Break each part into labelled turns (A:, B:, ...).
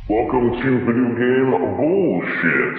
A: Welcome to Video Game Bullshit.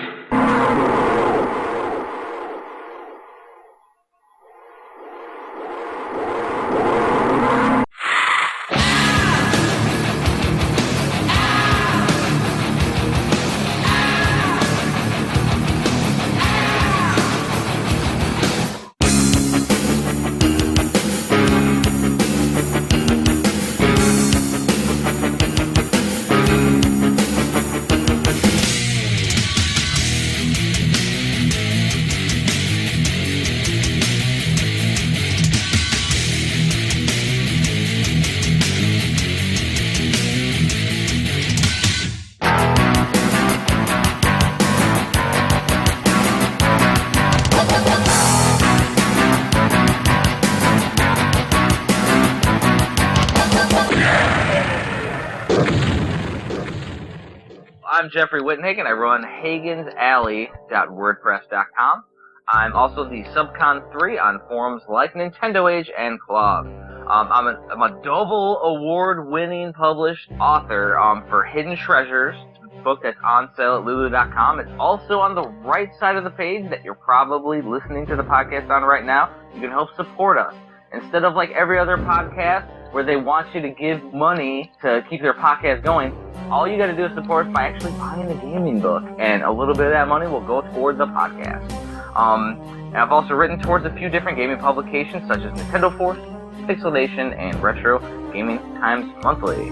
B: I'm Jeffrey Wittenhagen. I run HagensAlley.wordpress.com. I'm also the Subcon3 on forums like Nintendo Age and Club. I'm a double award-winning published author for Hidden Treasures, a book that's on sale at Lulu.com. It's also on the right side of the page that you're probably listening to the podcast on right now. You can help support us. Instead of like every other podcast where they want you to give money to keep their podcast going, all you got to do is support us by actually buying the gaming book, and a little bit of that money will go towards the podcast. And I've also written towards a few different gaming publications such as Nintendo Force, Pixel Nation, and Retro Gaming Times Monthly.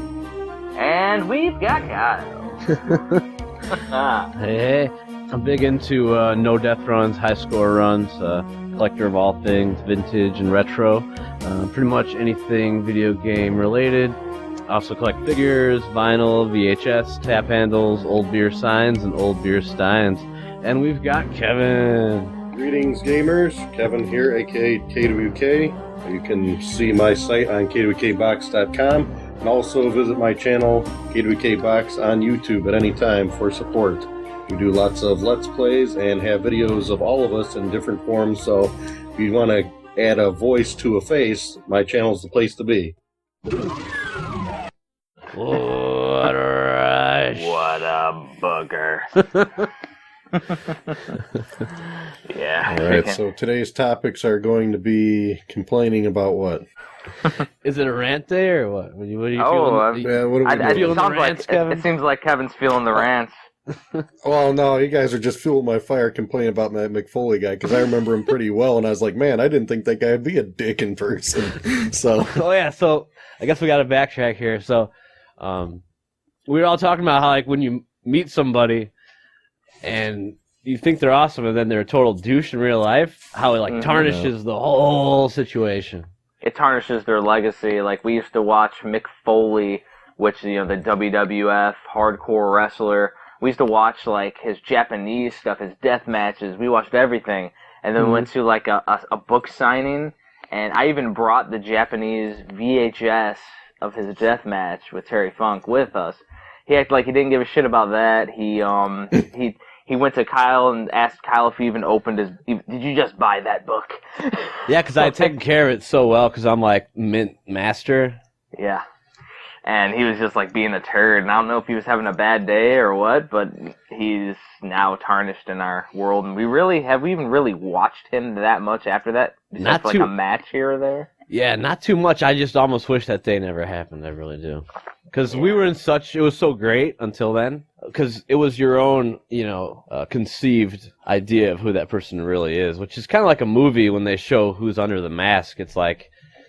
B: And we've got Kyle.
C: Hey, I'm big into no death runs, high score runs, collector of all things vintage and retro, pretty much anything video game related. I also collect figures, vinyl, VHS, tap handles, old beer signs, and old beer steins. And we've got Kevin.
D: Greetings, gamers. Kevin here, aka KWK. You can see my site on kwkbox.com and also visit my channel, KWKBox, on YouTube at any time for support. We do lots of Let's Plays and have videos of all of us in different forms, so if you want to add a voice to a face, my channel's the place to be.
C: What a rush.
B: What a bugger. Yeah.
D: Alright, so today's topics are going to be complaining about what?
C: Is it a rant day or what? What are you feeling?
D: Yeah, what are we doing?
B: It seems like Kevin's feeling the rants.
D: Well, no, you guys are just fueling my fire complaining about that McFoley guy, because I remember him pretty well, and I was like, man, I didn't think that guy would be a dick in person. So.
C: Oh, yeah, so I guess we got to backtrack here. So, we were all talking about how, like, when you meet somebody and you think they're awesome and then they're a total douche in real life, how it, like, tarnishes the whole situation.
B: It tarnishes their legacy. Like, we used to watch Mick Foley, which, you know, the WWF hardcore wrestler. We used to watch, like, his Japanese stuff, his death matches. We watched everything. And then we went to, like, a book signing. And I even brought the Japanese VHS of his death match with Terry Funk with us. He acted like he didn't give a shit about that. He went to Kyle and asked Kyle if he even opened his... Did you just buy that book?
C: Yeah, because I had taken care of it so well, because I'm, like, mint master.
B: Yeah. And he was just, like, being a turd. And I don't know if he was having a bad day or what, but he's now tarnished in our world. And have we even really watched him that much after that? Just like a match here or there?
C: Yeah, not too much. I just almost wish that day never happened. I really do. Because we were it was so great until then. Because it was your own, conceived idea of who that person really is. Which is kind of like a movie when they show who's under the mask. It's like...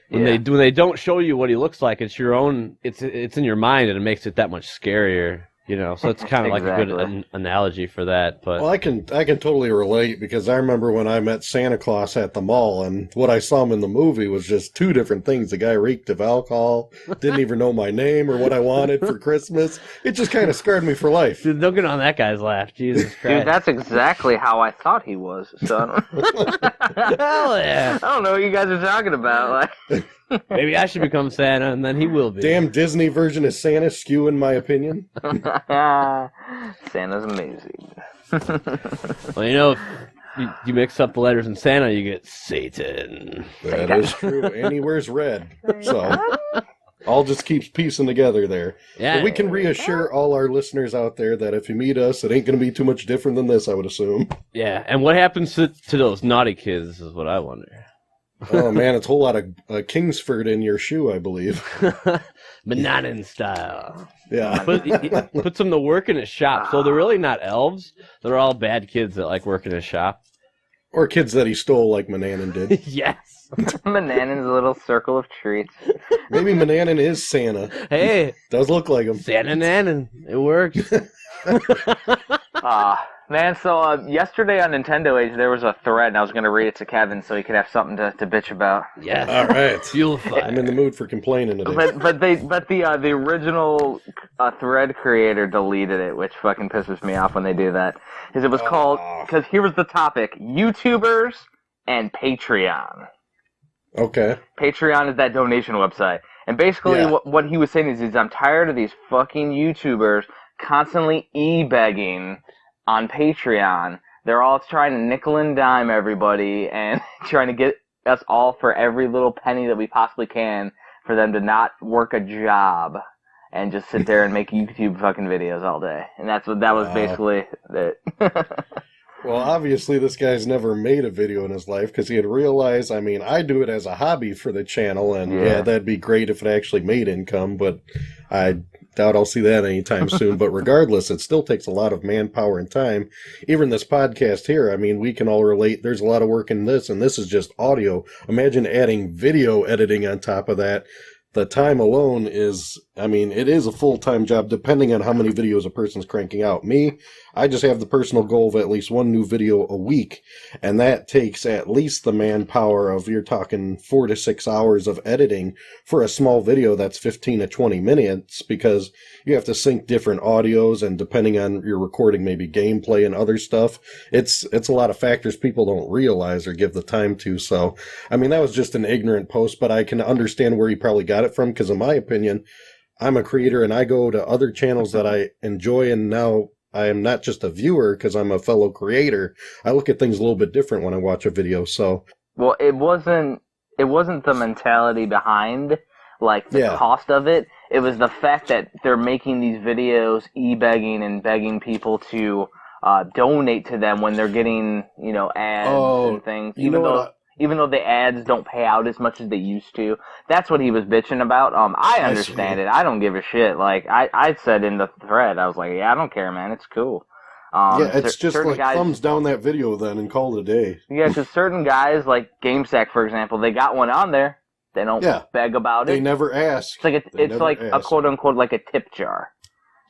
C: When they don't show you what he looks like, it's your own. It's in your mind, and it makes it that much scarier. So it's kind of like a good analogy for that. But
D: well, I can totally relate, because I remember when I met Santa Claus at the mall, and what I saw him in the movie was just two different things. The guy reeked of alcohol, didn't even know my name or what I wanted for Christmas. It just kind of scarred me for life.
C: Dude, don't get on that guy's laugh, Jesus Christ.
B: Dude, that's exactly how I thought he was. So
C: Hell yeah!
B: I don't know what you guys are talking about. Like.
C: Maybe I should become Santa, and then he will be.
D: Damn Disney version of Santa skew, in my opinion.
B: Santa's amazing.
C: Well, you mix up the letters in Santa, you get Satan.
D: That is true. And he wears red. So. All just keeps piecing together there.
C: Yeah.
D: But we can reassure all our listeners out there that if you meet us, it ain't going to be too much different than this, I would assume.
C: Yeah, and what happens to those naughty kids is what I wonder.
D: Oh, man, it's a whole lot of Kingsford in your shoe, I believe.
C: Bananan style.
D: Yeah.
C: Puts them to work in a shop. So they're really not elves. They're all bad kids that like work in a shop.
D: Or kids that he stole like Mananan did.
C: Yes.
B: Mananan's little circle of treats.
D: Maybe Mananan is Santa.
C: Hey.
D: Does look like him.
C: Santa Nanan. It works.
B: Man, so yesterday on Nintendo Age, there was a thread, and I was going to read it to Kevin so he could have something to bitch about.
C: Yes.
D: All right.
C: Fuel fire.
D: I'm in the mood for complaining today.
B: But the original thread creator deleted it, which fucking pisses me off when they do that. Because it was called, because here was the topic, YouTubers and Patreon.
D: Okay.
B: Patreon is that donation website. And basically what he was saying is I'm tired of these fucking YouTubers constantly e-begging on Patreon. They're all trying to nickel and dime everybody and trying to get us all for every little penny that we possibly can for them to not work a job and just sit there and make YouTube fucking videos all day. And that was basically it.
D: Well, obviously this guy's never made a video in his life because he had realized, I mean, I do it as a hobby for the channel, and that'd be great if it actually made income, but I doubt I'll see that anytime soon. But regardless, it still takes a lot of manpower and time. Even this podcast here, I mean, we can all relate. There's a lot of work in this, and this is just audio. Imagine adding video editing on top of that. The time alone is, I mean, it is a full-time job depending on how many videos a person's cranking out. Me, I just have the personal goal of at least one new video a week, and that takes at least the manpower of, you're talking 4 to 6 hours of editing for a small video that's 15 to 20 minutes, because you have to sync different audios, and depending on your recording, maybe gameplay and other stuff, it's a lot of factors people don't realize or give the time to. So, I mean, that was just an ignorant post, but I can understand where he probably got it from, because in my opinion, I'm a creator and I go to other channels that I enjoy, and now I am not just a viewer because I'm a fellow creator. I look at things a little bit different when I watch a video. So,
B: well, it wasn't the mentality behind like the cost of it. It was the fact that they're making these videos e-begging and begging people to donate to them when they're getting, ads and things. Even though the ads don't pay out as much as they used to. That's what he was bitching about. I understand it. I don't give a shit. Like, I said in the thread, I was like, yeah, I don't care, man. It's cool.
D: It's just like guys, thumbs down that video then and call it a day.
B: Yeah, because certain guys, like GameSack, for example, they got one on there. They don't beg about it.
D: They never ask.
B: It's like a quote-unquote like a tip jar.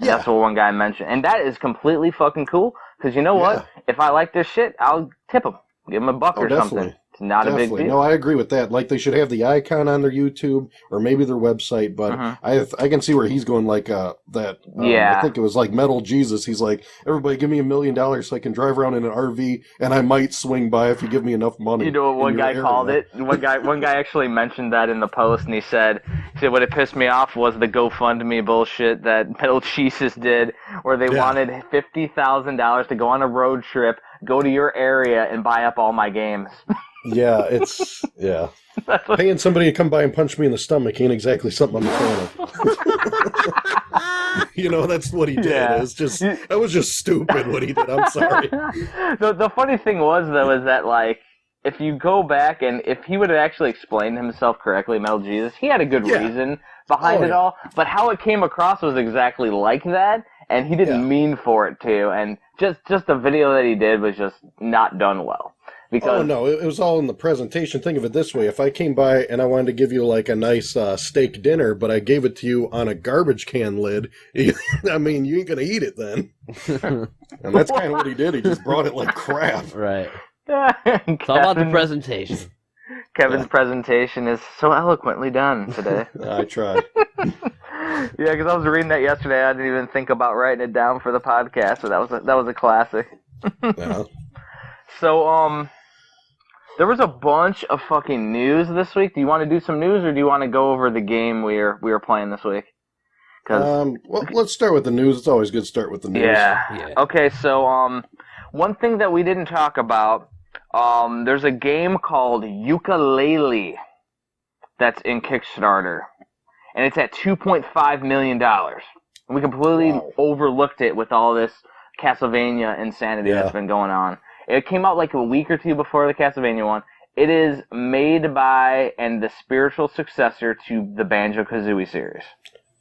B: And that's what one guy mentioned. And that is completely fucking cool. Because you know what? If I like this shit, I'll tip them. Give them a buck or something. It's not a big deal.
D: No, I agree with that. Like, they should have the icon on their YouTube or maybe their website, but I can see where he's going, like, I think it was like Metal Jesus. He's like, everybody give me $1 million so I can drive around in an RV, and I might swing by if you give me enough money.
B: You know what one guy called it? One guy actually mentioned that in the post, and he said what it pissed me off was the GoFundMe bullshit that Metal Jesus did, where they wanted $50,000 to go on a road trip, go to your area, and buy up all my games.
D: Paying somebody to come by and punch me in the stomach ain't exactly something I'm a fan of. That's what he did. Yeah. That was just stupid what he did. I'm sorry.
B: The funny thing was, though, is that, like, if you go back and if he would have actually explained himself correctly, Metal Jesus, he had a good reason behind it all, but how it came across was exactly like that, and he didn't mean for it to, and just the video that he did was just not done well. Because
D: it was all in the presentation. Think of it this way. If I came by and I wanted to give you like a nice steak dinner, but I gave it to you on a garbage can lid, I mean, you ain't going to eat it then. And that's kind of what he did. He just brought it like crap.
C: Right. It's all about the presentation.
B: Kevin's presentation is so eloquently done today.
D: I tried.
B: Yeah, because I was reading that yesterday. I didn't even think about writing it down for the podcast, so that was a classic.
D: Yeah.
B: So, there was a bunch of fucking news this week. Do you want to do some news, or do you want to go over the game we were playing this week?
D: Well, let's start with the news. It's always good to start with the news.
B: Yeah. Okay, so one thing that we didn't talk about, there's a game called Yooka-Laylee that's in Kickstarter. and it's at $2.5 million. And we completely overlooked it with all this Castlevania insanity that's been going on. It came out like a week or two before the Castlevania one. It is made by and the spiritual successor to the Banjo-Kazooie series.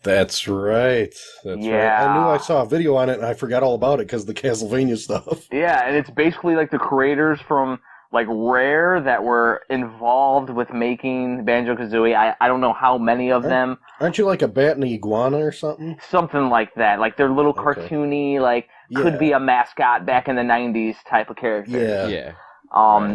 D: That's right. That's right. I knew I saw a video on it, and I forgot all about it because of the Castlevania stuff.
B: Yeah, and it's basically like the creators from like Rare that were involved with making Banjo-Kazooie. I don't know how many of them.
D: Aren't you like a bat and an iguana or something?
B: Something like that. Like they're little cartoony, like could be a mascot back in the 90s type of character.
C: Yeah.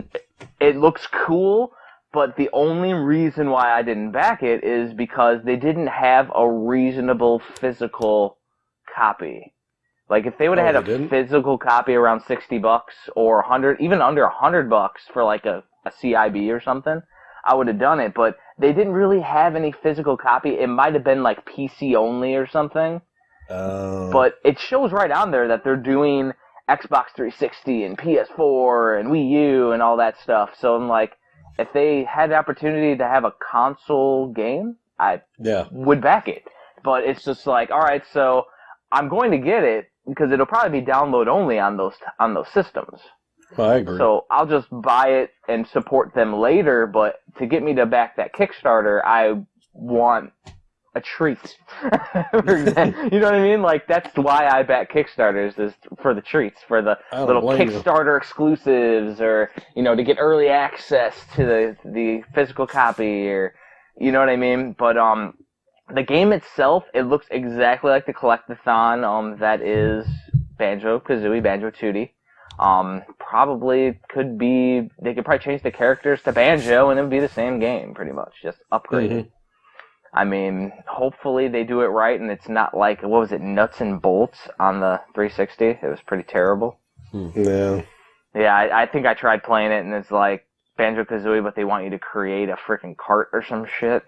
B: It looks cool, but the only reason why I didn't back it is because they didn't have a reasonable physical copy. Like if they would have had a physical copy around $60 or 100, even under $100 for like a CIB or something, I would have done it. But they didn't really have any physical copy. It might have been like PC only or something. But it shows right on there that they're doing Xbox 360 and PS4 and Wii U and all that stuff. So I'm like, if they had the opportunity to have a console game, I would back it. But it's just like, all right, so I'm going to get it because it'll probably be download only on those systems.
D: I agree.
B: So I'll just buy it and support them later. But to get me to back that Kickstarter, I want a treat. You know what I mean? Like, that's why I back Kickstarters, is for the treats, for the little Kickstarter exclusives, or, you know, to get early access to the physical copy, or, you know what I mean? But the game itself, it looks exactly like the collectathon that is Banjo-Kazooie, Banjo-Tooie. Probably could be, they could probably change the characters to Banjo and it would be the same game, pretty much, just upgraded. Mm-hmm. I mean, hopefully they do it right and it's not like, what was it, Nuts and Bolts on the 360? It was pretty terrible.
D: Yeah.
B: Yeah, I think I tried playing it and it's like Banjo-Kazooie, but they want you to create a freaking cart or some shit.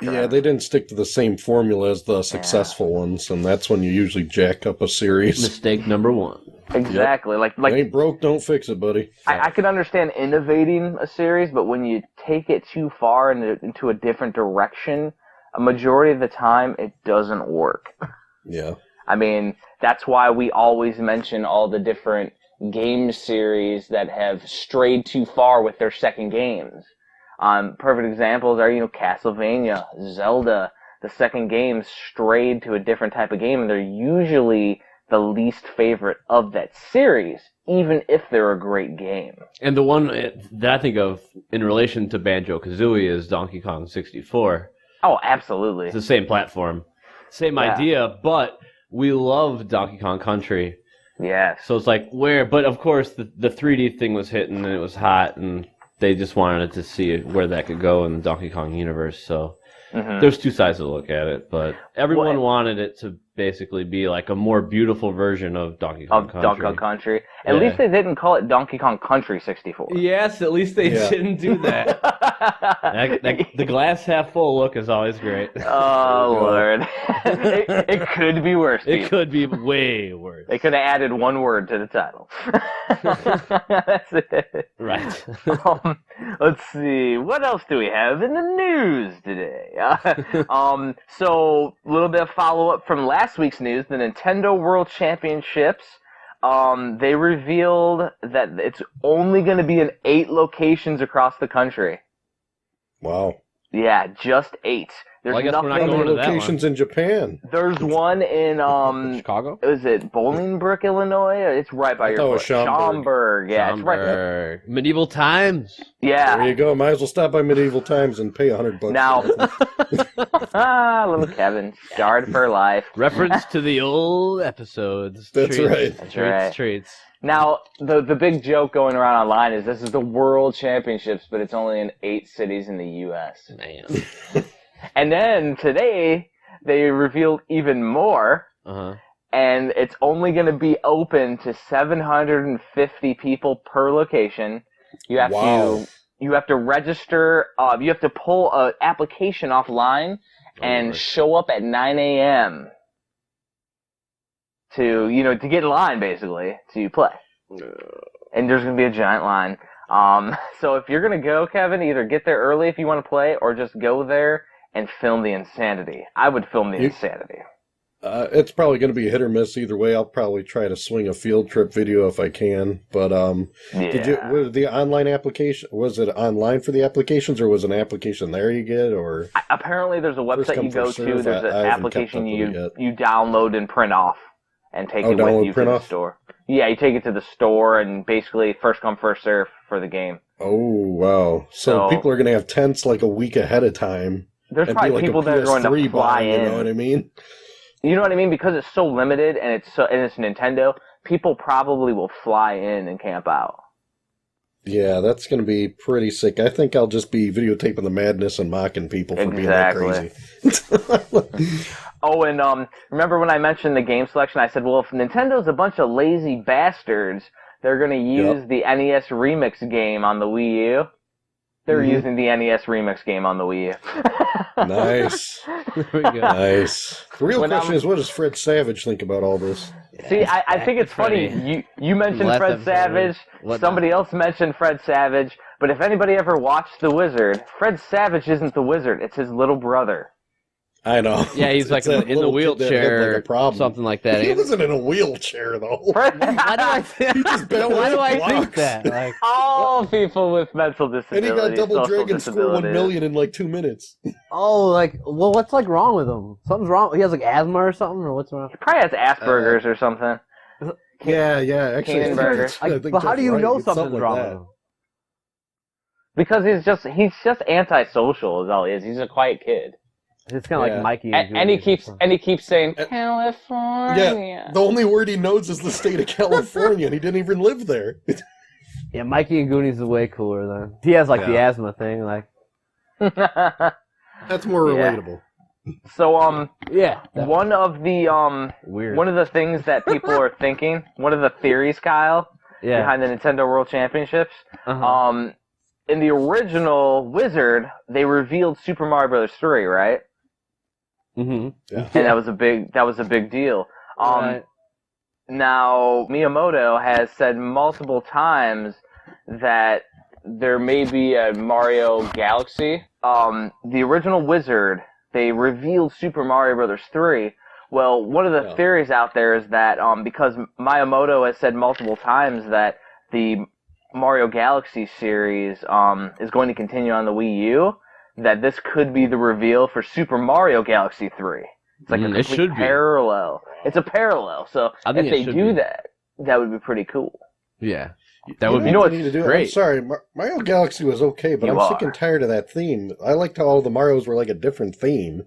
D: Yeah, they didn't stick to the same formula as the successful ones, and that's when you usually jack up a series.
C: Mistake number one.
B: Exactly.
D: Yep. Like ain't broke, don't fix it, buddy.
B: I could understand innovating a series, but when you take it too far into a different direction, a majority of the time, it doesn't work.
D: Yeah.
B: I mean, that's why we always mention all the different game series that have strayed too far with their second games. Perfect examples are, Castlevania, Zelda. The second game strayed to a different type of game, and they're usually the least favorite of that series, even if they're a great game.
C: And the one that I think of in relation to Banjo-Kazooie is Donkey Kong 64.
B: Oh, absolutely.
C: It's the same platform, same idea, but we love Donkey Kong Country.
B: Yes.
C: So it's like, but of course the 3D thing was hitting and it was hot, and they just wanted to see where that could go in the Donkey Kong universe. So there's two sides to look at it, but everyone wanted it to basically be like a more beautiful version of Donkey Kong Country.
B: Donkey Kong Country. At least they didn't call it Donkey Kong Country 64.
C: Yes, at least they didn't do that. The glass half full look is always great.
B: Oh, Lord. It could be worse.
C: It could be way worse.
B: They could have added one word to the title. That's it.
C: Right.
B: Let's see. What else do we have in the news today? So, a little bit of follow-up from last week's news. The Nintendo World Championships, they revealed that it's only going to be in 8 locations across the country.
D: Wow.
B: Yeah, just 8. There's
C: I guess we're not going to that
D: locations in Japan.
B: There's one in
C: Chicago.
B: Is it Bolingbrook, Illinois? It's right by your place. Schaumburg. Yeah, it's right there.
C: Medieval Times.
B: Yeah.
D: There you go. Might as well stop by Medieval Times and pay $100.
B: Now, little Kevin, scarred for life.
C: Reference to the old episodes.
D: That's right.
B: That's right.
C: Treats.
B: Now, the big joke going around online is this is the World Championships, but it's only in 8 cities in the U.S.
C: Man.
B: And then today, they revealed even more, and it's only going to be open to 750 people per location. You have to register. You have to pull an application offline and show up at 9 a.m. to get in line, basically, to play. And there's going to be a giant line. So if you're going to go, Kevin, either get there early if you want to play, or just go there and film the insanity. I would film the insanity.
D: It's probably going to be a hit or miss either way. I'll probably try to swing a field trip video if I can. But was the online application? Was it online for the applications, or was it an application there you get? Or
B: apparently, there's a website you go to. There's an application you download and print off and take it with you to the store. Yeah, you take it to the store and basically first come first serve for the game.
D: Oh wow! So people are going to have tents like a week ahead of time.
B: There's probably people that are going to fly in.
D: You know what I mean?
B: You know what I mean? Because it's so limited and it's Nintendo, people probably will fly in and camp out.
D: Yeah, that's going to be pretty sick. I think I'll just be videotaping the madness and mocking people for being that crazy.
B: Oh, and remember when I mentioned the game selection? I said, well, if Nintendo's a bunch of lazy bastards, they're going to use the NES Remix game on the Wii U. They're using the NES Remix game on the Wii U.
D: Nice. Nice. The real question is, what does Fred Savage think about all this?
B: See, I think it's funny. You mentioned Fred Savage. Somebody else mentioned Fred Savage. But if anybody ever watched The Wizard, Fred Savage isn't the wizard. It's his little brother.
D: I know.
C: Yeah, he's like in the wheelchair, like something like that.
D: He wasn't in a wheelchair, though.
C: Why do I think that? Like,
B: all people with mental disabilities.
D: And he got Double Dragon score 1 million in like 2 minutes.
C: Oh, like, well, what's like wrong with him? Something's wrong. He has like asthma or something, or what's wrong?
B: He probably has Asperger's or something.
D: Yeah. Actually,
B: but
C: how do you know something's wrong with him?
B: Because he's just antisocial is all he is. He's a quiet kid.
C: It's kind of like Mikey.
B: And he keeps saying California.
D: Yeah, the only word he knows is the state of California, and he didn't even live there.
C: Yeah, Mikey and Goonies is way cooler then. He has like the asthma thing, like.
D: That's more relatable.
B: So one of the things that people are thinking, one of the theories, Kyle, behind the Nintendo World Championships, in the original Wizard, they revealed Super Mario Bros. 3, right?
C: Mm-hmm.
B: Yeah. And that was a big deal. Now Miyamoto has said multiple times that there may be a Mario Galaxy. The original Wizard, they revealed Super Mario Bros. 3. Well, one of the theories out there is that because Miyamoto has said multiple times that the Mario Galaxy series is going to continue on the Wii U, that this could be the reveal for Super Mario Galaxy 3. It's like a complete parallel. It's a parallel. So if they do that, that would be pretty cool.
C: Yeah. That would be
D: what need to do. Great. I'm sorry, Mario Galaxy was okay, but I'm sick and tired of that theme. I liked how all the Marios were like a different theme.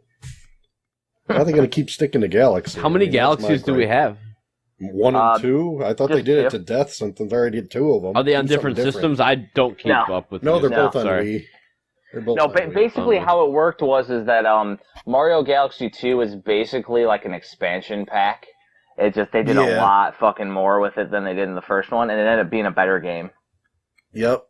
D: How are they going to keep sticking to Galaxy?
C: How many Galaxies do we have?
D: 1 and 2? I thought they did it to death since they already did 2 of them.
C: Are they on different systems? I don't keep up with
D: No, they're both on Wii.
B: Basically how it worked was that Mario Galaxy 2 is basically like an expansion pack. It just, they did a lot fucking more with it than they did in the first one, and it ended up being a better game.
D: Yep.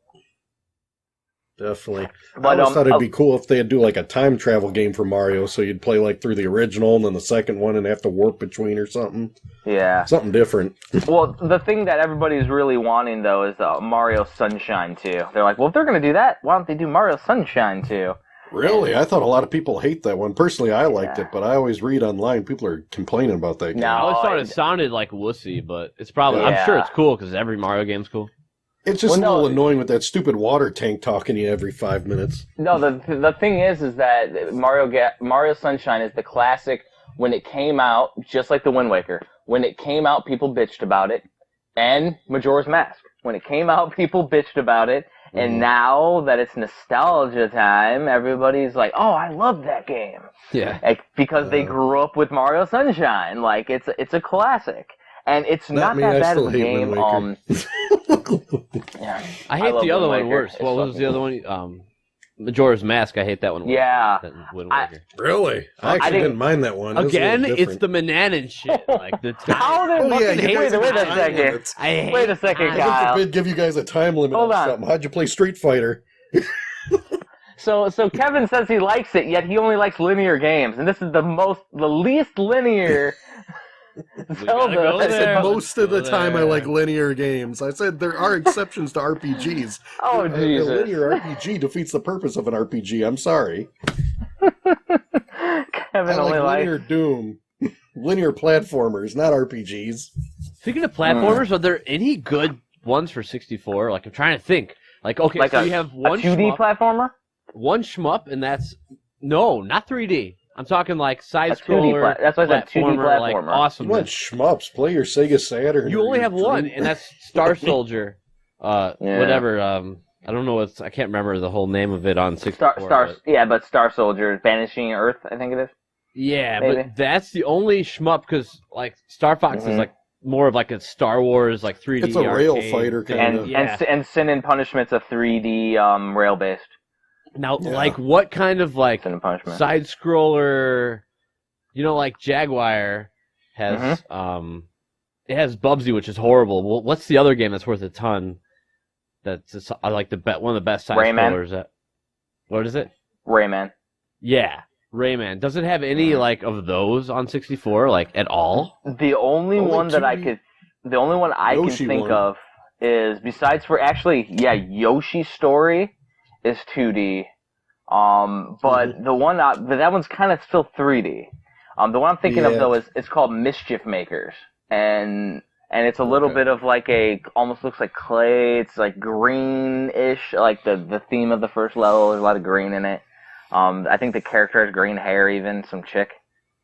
D: Definitely. But, I thought it'd be cool if they'd do like a time travel game for Mario, so you'd play like through the original and then the second one and have to warp between or something.
B: Yeah.
D: Something different.
B: Well, the thing that everybody's really wanting, though, is Mario Sunshine 2. They're like, well, if they're going to do that, why don't they do Mario Sunshine 2?
D: Really? I thought a lot of people hate that one. Personally, I liked it, but I always read online people are complaining about that game.
C: No, I always thought it sounded like wussy, but it's probably, I'm sure it's cool because every Mario game's cool.
D: It's just a little annoying with that stupid water tank talking to you every 5 minutes.
B: No, the thing is that Mario Sunshine is the classic. When it came out, just like the Wind Waker, when it came out, people bitched about it. And Majora's Mask. When it came out, people bitched about it. And now that it's nostalgia time, everybody's like, oh, I love that game.
C: Yeah.
B: Because they grew up with Mario Sunshine. Like, it's a classic. And it's not that bad of a game.
C: I hate the other one worse. What was the other one? Majora's Mask. I hate that one worse.
B: Yeah.
D: Really? I actually didn't mind that one.
C: Again, it's the Mananan shit. Like the
B: How they fucking hate it. Wait a second, Kyle.
D: God forbid give you guys a time limit on something. How'd you play Street Fighter?
B: So Kevin says he likes it, yet he only likes linear games, and this is the least linear.
D: Zelda. I said most of the time I like linear games. I said there are exceptions to RPGs.
B: Oh, Jesus.
D: A linear RPG defeats the purpose of an RPG. I'm sorry.
B: Kevin
D: I
B: only
D: like
B: likes
D: linear Doom. Linear platformers, not RPGs.
C: Speaking of platformers, are there any good ones for 64? Like, I'm trying to think. Like, okay,
B: like
C: so
B: a,
C: you have
B: a
C: one
B: 2D
C: shmup,
B: platformer.
C: one shmup, and that's no, not 3D. I'm talking like side
B: A 2D
C: scroller.
B: that's why I said 2D
C: like
B: platformer.
C: awesome.
D: You want shmups? Play your Sega Saturn.
C: You
D: or
C: only
D: your
C: have one,
D: Dream-
C: and that's Star Soldier.
B: Yeah.
C: Whatever. I don't know. I can't remember the whole name of it on 64.
B: But Star Soldier, Vanishing Earth, I think it is.
C: Yeah,
B: Maybe.
C: but that's the only shmup because like Star Fox is like more of like a Star Wars like 3D.
D: It's a rail
C: arcade
D: fighter
C: thing.
D: kind of.
B: And Sin and Punishment's a 3D rail based.
C: Now, like, what kind of like
B: Sin and Punishment.
C: side scroller? You know, like Jaguar has it has Bubsy, which is horrible. Well, what's the other game that's worth a ton? That's I like one of the best side scrollers. What is it?
B: Rayman.
C: Yeah, Rayman. Does it have any like of those on 64 like at all?
B: The only one that I can
D: Yoshi
B: think
D: one.
B: of is besides for Yoshi's Story is 2D. But the one but that one's kind of still 3D. The one I'm thinking of though is it's called Mischief Makers, and it's a little bit of like almost looks like clay. It's like greenish, like the theme of the first level. There's a lot of green in it. I think the character has green hair, even some chick,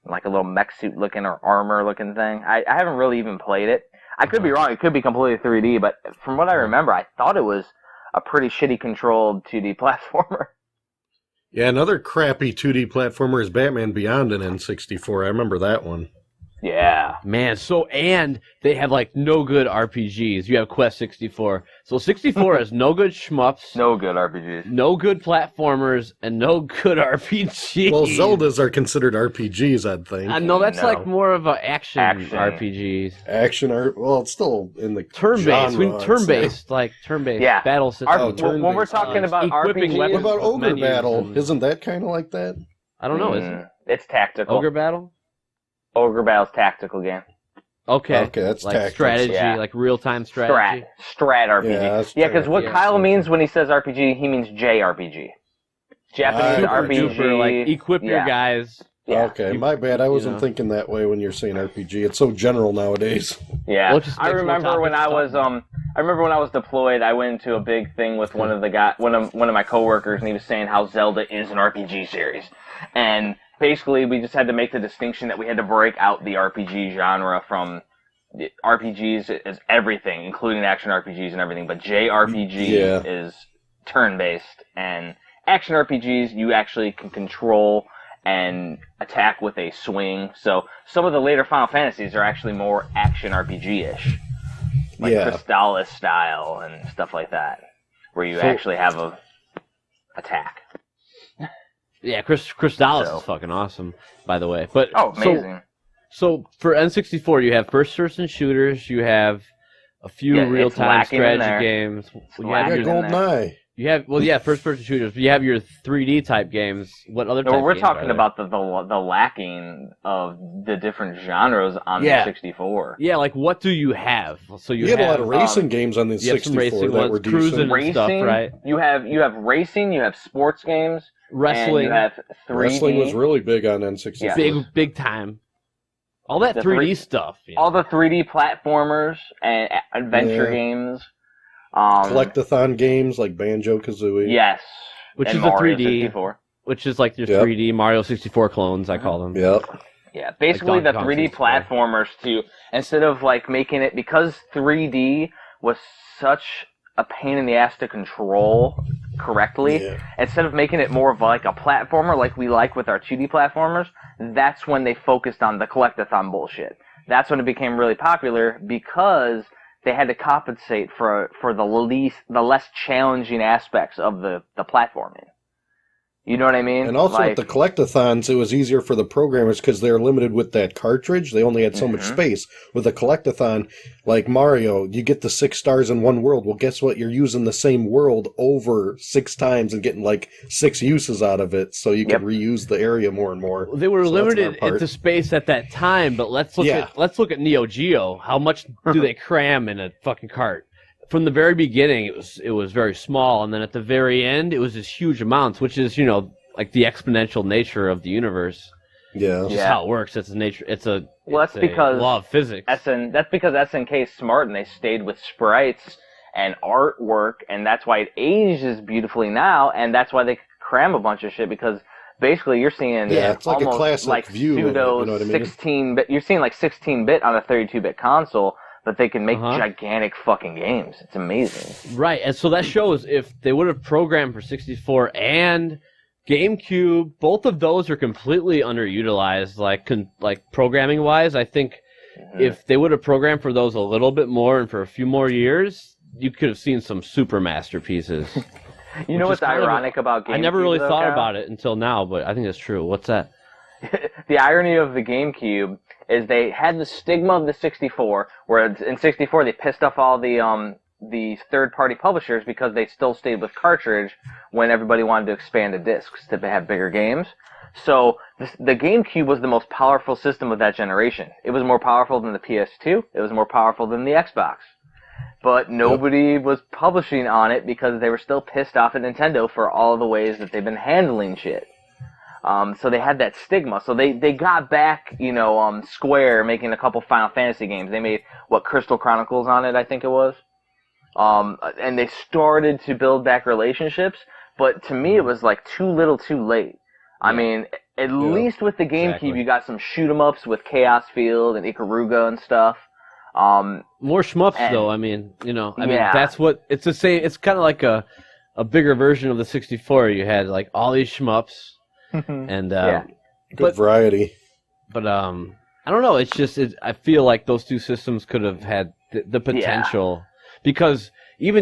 B: like a little mech suit looking or armor looking thing. I haven't really even played it. I could be wrong. It could be completely 3D, but from what I remember, I thought it was a pretty shitty controlled 2D platformer.
D: Yeah, another crappy 2D platformer is Batman Beyond in N64. I remember that one.
B: Yeah.
C: Man, and they have like no good RPGs. You have Quest 64. So 64 has no good shmups,
B: No good RPGs.
C: no good platformers, and no good RPGs.
D: Well, Zeldas are considered RPGs, I'd think.
C: No, that's
B: No.
C: like more of a action
B: Action.
C: RPGs.
D: Action art. Well, it's still in the
C: Turn-based,
D: genre, I'd
C: turn-based,
D: say.
C: like turn-based
B: Yeah.
C: battle system.
B: When we're talking about
C: equipping
B: RPGs,
C: weapons.
D: What about Ogre
C: menus
D: Battle?
C: and-
D: Isn't that kind of like that?
C: I don't know. Is it
B: it's tactical.
C: Ogre Battle?
B: Ogre Battle's tactical game.
C: Okay.
D: Okay, that's
C: like
D: tactics.
C: strategy,
B: Yeah.
C: like real-time strategy.
B: Strat RPG.
D: Yeah, that's
B: Yeah, because what
C: yeah.
B: Kyle means when he says RPG, he means JRPG. Japanese
D: Super
B: RPG.
C: Duper, like equip your
B: yeah.
C: guys.
B: Yeah.
D: Okay, my bad. I wasn't
C: know.
D: thinking that way when you're saying RPG. It's so general nowadays.
B: Yeah,
C: Well, it just
B: I
C: makes more
B: remember when
C: topics
B: I was I remember when I was deployed. I went into a big thing with one of my coworkers, and he was saying how Zelda is an RPG series, and basically we just had to make the distinction that we had to break out the RPG genre from RPGs is everything, including action RPGs and everything. But JRPG is turn-based, and action RPGs you actually can control and attack with a swing. So some of the later Final Fantasies are actually more action RPG-ish, like Crystallis style and stuff like that, where you actually have a attack.
C: Yeah, Crystallis is fucking awesome, by the way. But
B: amazing.
C: So for N64, you have first-person shooters, you have a few real-time strategy games. You have
D: GoldenEye.
C: You have first-person shooters. You have your 3D type games. What other?
B: No,
C: type
B: we're
C: games
B: talking
C: are there?
B: about the lacking of the different genres on the 64.
C: Yeah, like what do you have? So
D: You had a lot of racing games on the
C: you have some
D: 64
C: racing
D: that
C: ones,
D: were
C: cruising
D: decent.
C: and stuff, right?
B: You have racing, you have sports games,
C: Wrestling.
B: and you have 3D.
D: Wrestling was really big on N64.
B: Yeah.
C: Big time. All that
B: The
C: 3D stuff. You know?
B: all the 3D platformers and adventure games.
D: Collectathon games like Banjo-Kazooie.
B: Yes.
C: Which
B: and
C: is the
B: Mario
C: 3D.
B: 64.
C: Which is like your 3D Mario 64 clones, I call them.
D: Yep.
B: Yeah, basically
C: Like
B: the
C: Donkey
B: 3D
C: Kong 64.
B: platformers too. Instead of like making it, because 3D was such a pain in the ass to control correctly, instead of making it more of like a platformer like we like with our 2D platformers, that's when they focused on the collectathon bullshit. That's when it became really popular because they had to compensate for the less challenging aspects of the platforming. You know what I mean?
D: And also
B: like,
D: with the collectathons, it was easier for the programmers because they were limited with that cartridge. They only had so much space. With a collectathon, like Mario, you get the 6 stars in one world. Well, guess what? You're using the same world over 6 times and getting like 6 uses out of it, so you can reuse the area more and more.
C: They were
D: So
C: limited into space at that time, but let's look at Neo Geo. How much do they cram in a fucking cart? From the very beginning, it was very small, and then at the very end, it was this huge amounts, which is, like the exponential nature of the universe.
D: Yeah.
C: It's just how it works. It's a nature.
B: That's because
C: law of physics.
B: That's because SNK's smart and they stayed with sprites and artwork, and that's why it ages beautifully now, and that's why they cram a bunch of shit, because basically you're seeing
D: it's like
B: almost
D: a classic
B: like
D: view
B: pseudo
D: of it, you know what I mean?
B: 16-bit. You're seeing like 16-bit on a 32-bit console, but they can make gigantic fucking games. It's amazing.
C: Right, and so that shows if they would have programmed for 64 and GameCube, both of those are completely underutilized, like programming wise. I think if they would have programmed for those a little bit more and for a few more years, you could have seen some super masterpieces.
B: You know what's ironic about GameCube?
C: I never really thought
B: Kyle?
C: about it until now, but I think that's true. What's that?
B: The irony of the GameCube is they had the stigma of the 64, where in 64 they pissed off all the third-party publishers because they still stayed with cartridge when everybody wanted to expand to discs to have bigger games. So the GameCube was the most powerful system of that generation. It was more powerful than the PS2. It was more powerful than the Xbox. But nobody was publishing on it because they were still pissed off at Nintendo for all of the ways that they've been handling shit. So they had that stigma. So they got back, Square making a couple Final Fantasy games. They made, Crystal Chronicles on it, I think it was. And they started to build back relationships. But to me, it was like too little too late. I mean, at least with the GameCube, you got some shoot-em-ups with Chaos Field and Ikaruga and stuff.
C: More shmups, though. I mean, that's what it's the same. It's kind of like a bigger version of the 64. You had like all these shmups, and
D: good variety.
C: But I don't know. It's just I feel like those two systems could have had the potential because you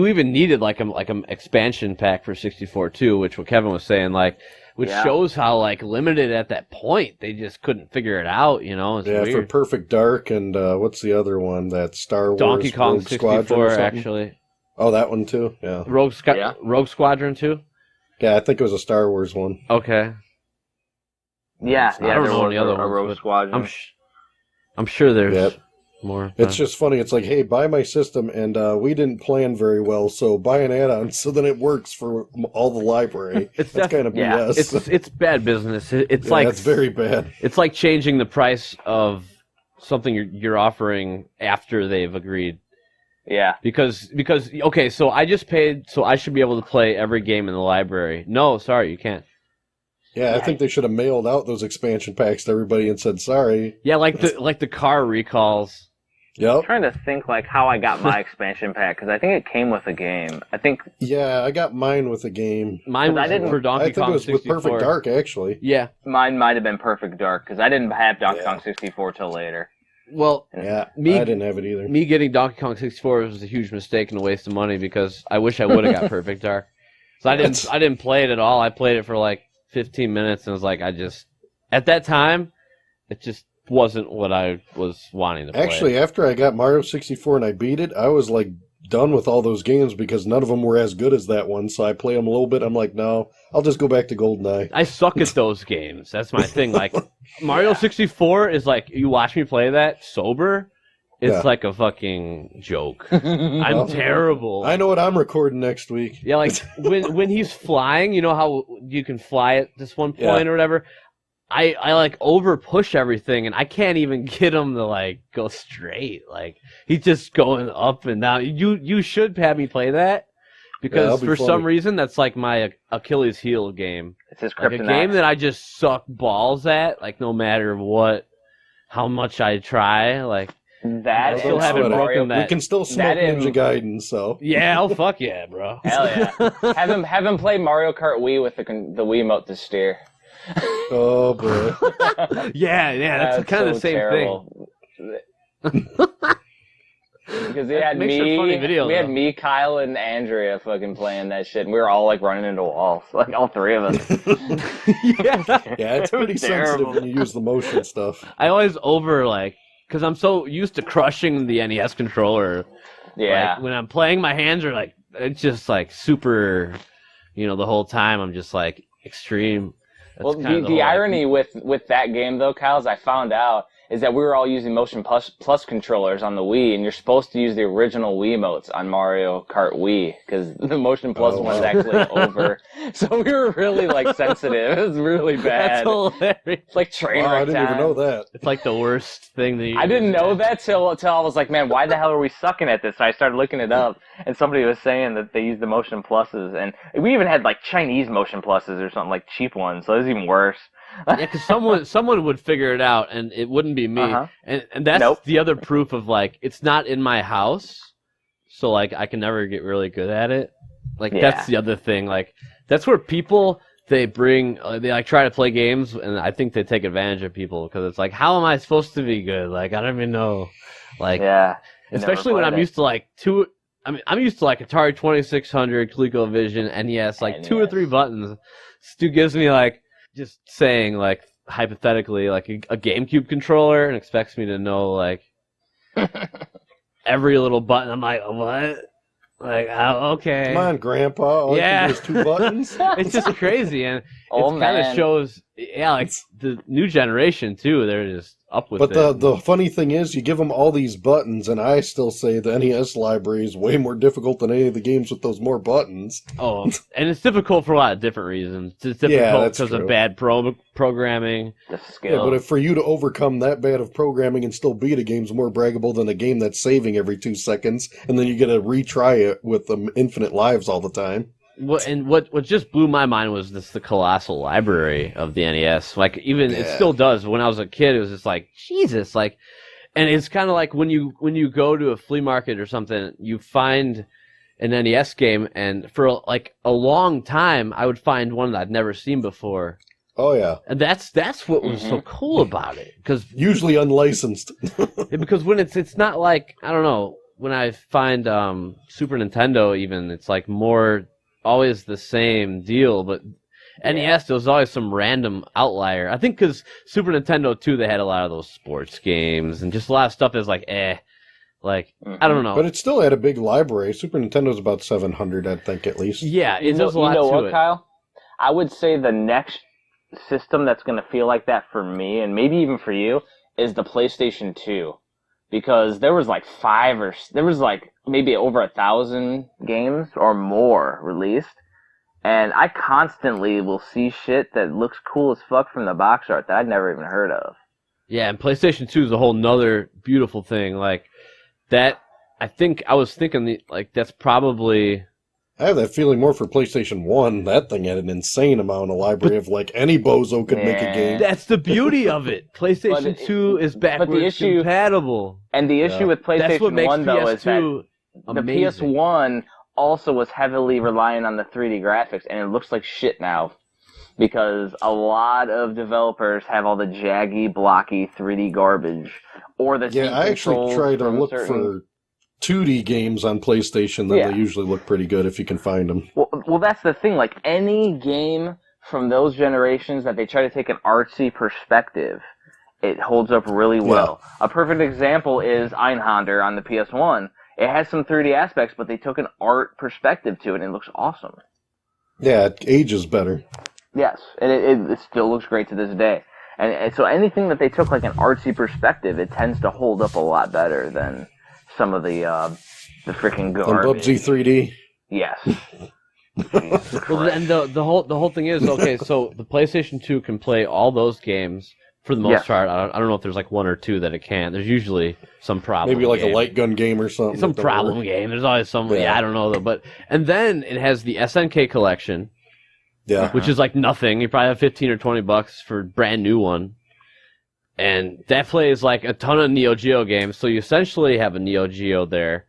C: even needed like an expansion pack for 64 too, which what Kevin was saying, which shows how limited at that point they just couldn't figure it out. It's weird.
D: For Perfect Dark and what's the other one? That Star Wars
C: Donkey Kong
D: Rogue
C: 64
D: Squadron
C: actually.
D: Oh, that one too. Yeah.
C: Rogue Squadron too.
D: Yeah, I think it was a Star Wars one.
C: Okay.
B: Yeah,
C: I don't know any other ones.
B: Rogue Squadron.
C: I'm sure there's more.
D: It's just funny. It's like, hey, buy my system, and we didn't plan very well, so buy an add-on so then it works for all the library. That's kind of BS.
C: It's bad business. It's
D: it's very bad.
C: It's like changing the price of something you're offering after they've agreed.
B: Yeah.
C: Because okay, so I just paid, so I should be able to play every game in the library. No, sorry, you can't.
D: Yeah, I think they should have mailed out those expansion packs to everybody and said sorry.
C: Yeah, like the car recalls.
D: Yep.
B: I'm trying to think how I got my expansion pack because I think it came with a game.
D: Yeah, I got mine with a game.
C: Mine was for Donkey Kong 64.
D: I think it was with Perfect Dark actually.
C: Yeah.
B: Mine might have been Perfect Dark because I didn't have Donkey Kong 64 till later.
C: Well,
D: I didn't have it either.
C: Me getting Donkey Kong 64 was a huge mistake and a waste of money because I wish I would have got Perfect Dark. So I didn't play it at all. I played it for 15 minutes and was like, at that time, it just wasn't what I was wanting to play.
D: Actually, after I got Mario 64 and I beat it, I was done with all those games because none of them were as good as that one. So I play them a little bit. I'm like, no, I'll just go back to GoldenEye.
C: I suck at those games. That's my thing. Mario 64 is you watch me play that sober. It's like a fucking joke. I'm terrible.
D: I know what I'm recording next week.
C: Yeah, when he's flying, you know how you can fly at this one point or whatever? I over push everything and I can't even get him to go straight. He's just going up and down. You should have me play that because for some reason that's my Achilles heel game.
B: It's his kryptonite.
C: A game that I just suck balls at, no matter how much I try.
B: That
C: still haven't broken that.
D: We can still smoke Ninja Gaiden, so
C: yeah. Oh fuck yeah, bro!
B: Hell yeah! have him play Mario Kart Wii with the Wiimote to steer.
D: Oh boy!
C: yeah, that's kind of the same
B: terrible thing. Because we had me, Kyle, and Andrea fucking playing that shit, and we were all running into walls, all three of us.
D: Yeah, it's pretty sensitive when you use the motion stuff.
C: I always because I'm so used to crushing the NES controller.
B: Yeah.
C: When I'm playing, my hands are it's just super, the whole time I'm just extreme. That's
B: well, the irony with that game though, Kyle, is I found out
E: is that we were all using Motion Plus controllers on the Wii, and you're supposed to use the original Wiimotes on Mario Kart Wii, because the Motion Plus one's actually over. So we were really, like, sensitive. It was really bad.
C: That's hilarious.
E: It's like train wreck
D: I didn't even
E: time.
D: know that.
C: It's like the worst thing that you...
E: I didn't know that till I was like, man, why the hell are we sucking at this? So I started looking it up, and somebody was saying that they use the Motion Pluses, and we even had, like, Chinese Motion Pluses or something, like cheap ones, so it was even worse.
C: Yeah, because someone would figure it out, and it wouldn't be me. And that's the other proof of, like, it's not in my house, so, like, I can never get really good at it. Like, that's the other thing. Like, that's where people, they like, try to play games, and I think they take advantage of people, because it's like, how am I supposed to be good? Like, I don't even know. Like, especially when I'm used to, like, I'm used to, like, Atari 2600, ColecoVision, NES, like, 2 or 3 buttons. Stu gives me, like, just saying, like, hypothetically, like, a GameCube controller and expects me to know, like, every little button. I'm like, what? Like, okay.
D: Come on, Grandpa. All you can do is 2 buttons.
C: It's just crazy, and it kind of shows, like, the new generation, too, they're just up with it.
D: But the funny thing is, you give them all these buttons, and I still say the NES library is way more difficult than any of the games with those more buttons.
C: Oh, and it's difficult for a lot of different reasons. It's difficult because of bad programming.
E: The skill.
D: Yeah, but for you to overcome that bad of programming and still beat a game's more braggable than a game that's saving every 2 seconds, and then you get to retry it with infinite lives all the time.
C: What just blew my mind was the colossal library of the NES. Like, even it still does. When I was a kid, it was just like, Jesus, like, and it's kind of like when you go to a flea market or something, you find an NES game, and for like a long time, I would find one that I'd never seen before.
D: Oh yeah,
C: and that's what was so cool about it, because
D: usually unlicensed.
C: Because when it's not like, I don't know, when I find Super Nintendo, even it's like more. Always the same deal, but NES, there was always some random outlier. I think because Super Nintendo, too, they had a lot of those sports games, and just a lot of stuff that's like, like, I don't know.
D: But it still had a big library. Super Nintendo's about 700, I think, at least.
C: Yeah, it does a lot to it.
E: Kyle? I would say the next system that's going to feel like that for me, and maybe even for you, is the PlayStation 2. Because there was like maybe over 1,000 games or more released, and I constantly will see shit that looks cool as fuck from the box art that I'd never even heard of.
C: Yeah, and PlayStation 2 is a whole nother beautiful thing. Like, that, I was thinking, like, that's probably...
D: I have that feeling more for PlayStation 1. That thing had an insane amount of library of, like, any bozo could make a game.
C: That's the beauty of it. PlayStation 2 is backwards compatible.
E: And the issue with PlayStation 1, though, is that
C: amazing.
E: The PS1 also was heavily relying on the 3D graphics, and it looks like shit now. Because a lot of developers have all the jaggy, blocky 3D garbage. Or the
D: I actually try to look for 2D games on PlayStation, then they usually look pretty good if you can find them.
E: Well, that's the thing. Like, any game from those generations that they try to take an artsy perspective, it holds up really well. Yeah. A perfect example is Einhander on the PS1. It has some 3D aspects, but they took an art perspective to it, and it looks awesome.
D: Yeah, it ages better.
E: Yes, and it still looks great to this day. And so anything that they took like an artsy perspective, it tends to hold up a lot better than some of the freaking garbage.
D: Bubsy 3D.
E: Yes.
C: Well, and the whole thing is, okay, so the PlayStation 2 can play all those games for the most part. I don't know if there's like 1 or 2 that it can't. There's usually some problem.
D: Maybe like a light gun game or something.
C: Some problem game. There's always some. Yeah, I don't know though. And then it has the SNK collection.
D: Yeah.
C: Which is like nothing. You probably have $15 or $20 for a brand new one. And that plays like a ton of Neo Geo games, so you essentially have a Neo Geo there.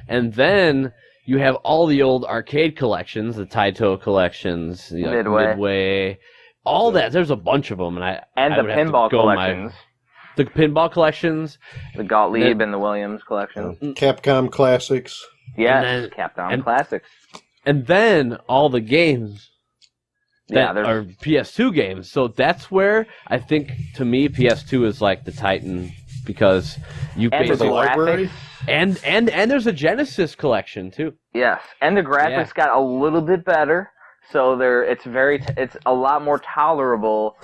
C: And then you have all the old arcade collections, the Taito collections, Midway, all that. There's a bunch of them, and
E: the pinball collections.
C: The pinball collections,
E: the Gottlieb and the Williams collection,
D: Capcom classics.
E: Yes, Capcom classics,
C: and then all the games. That are PS2 games. So that's where I think, to me, PS2 is like the Titan, because you
E: basically the library
C: and there's a Genesis collection too.
E: Yes, and the graphics got a little bit better, so it's a lot more tolerable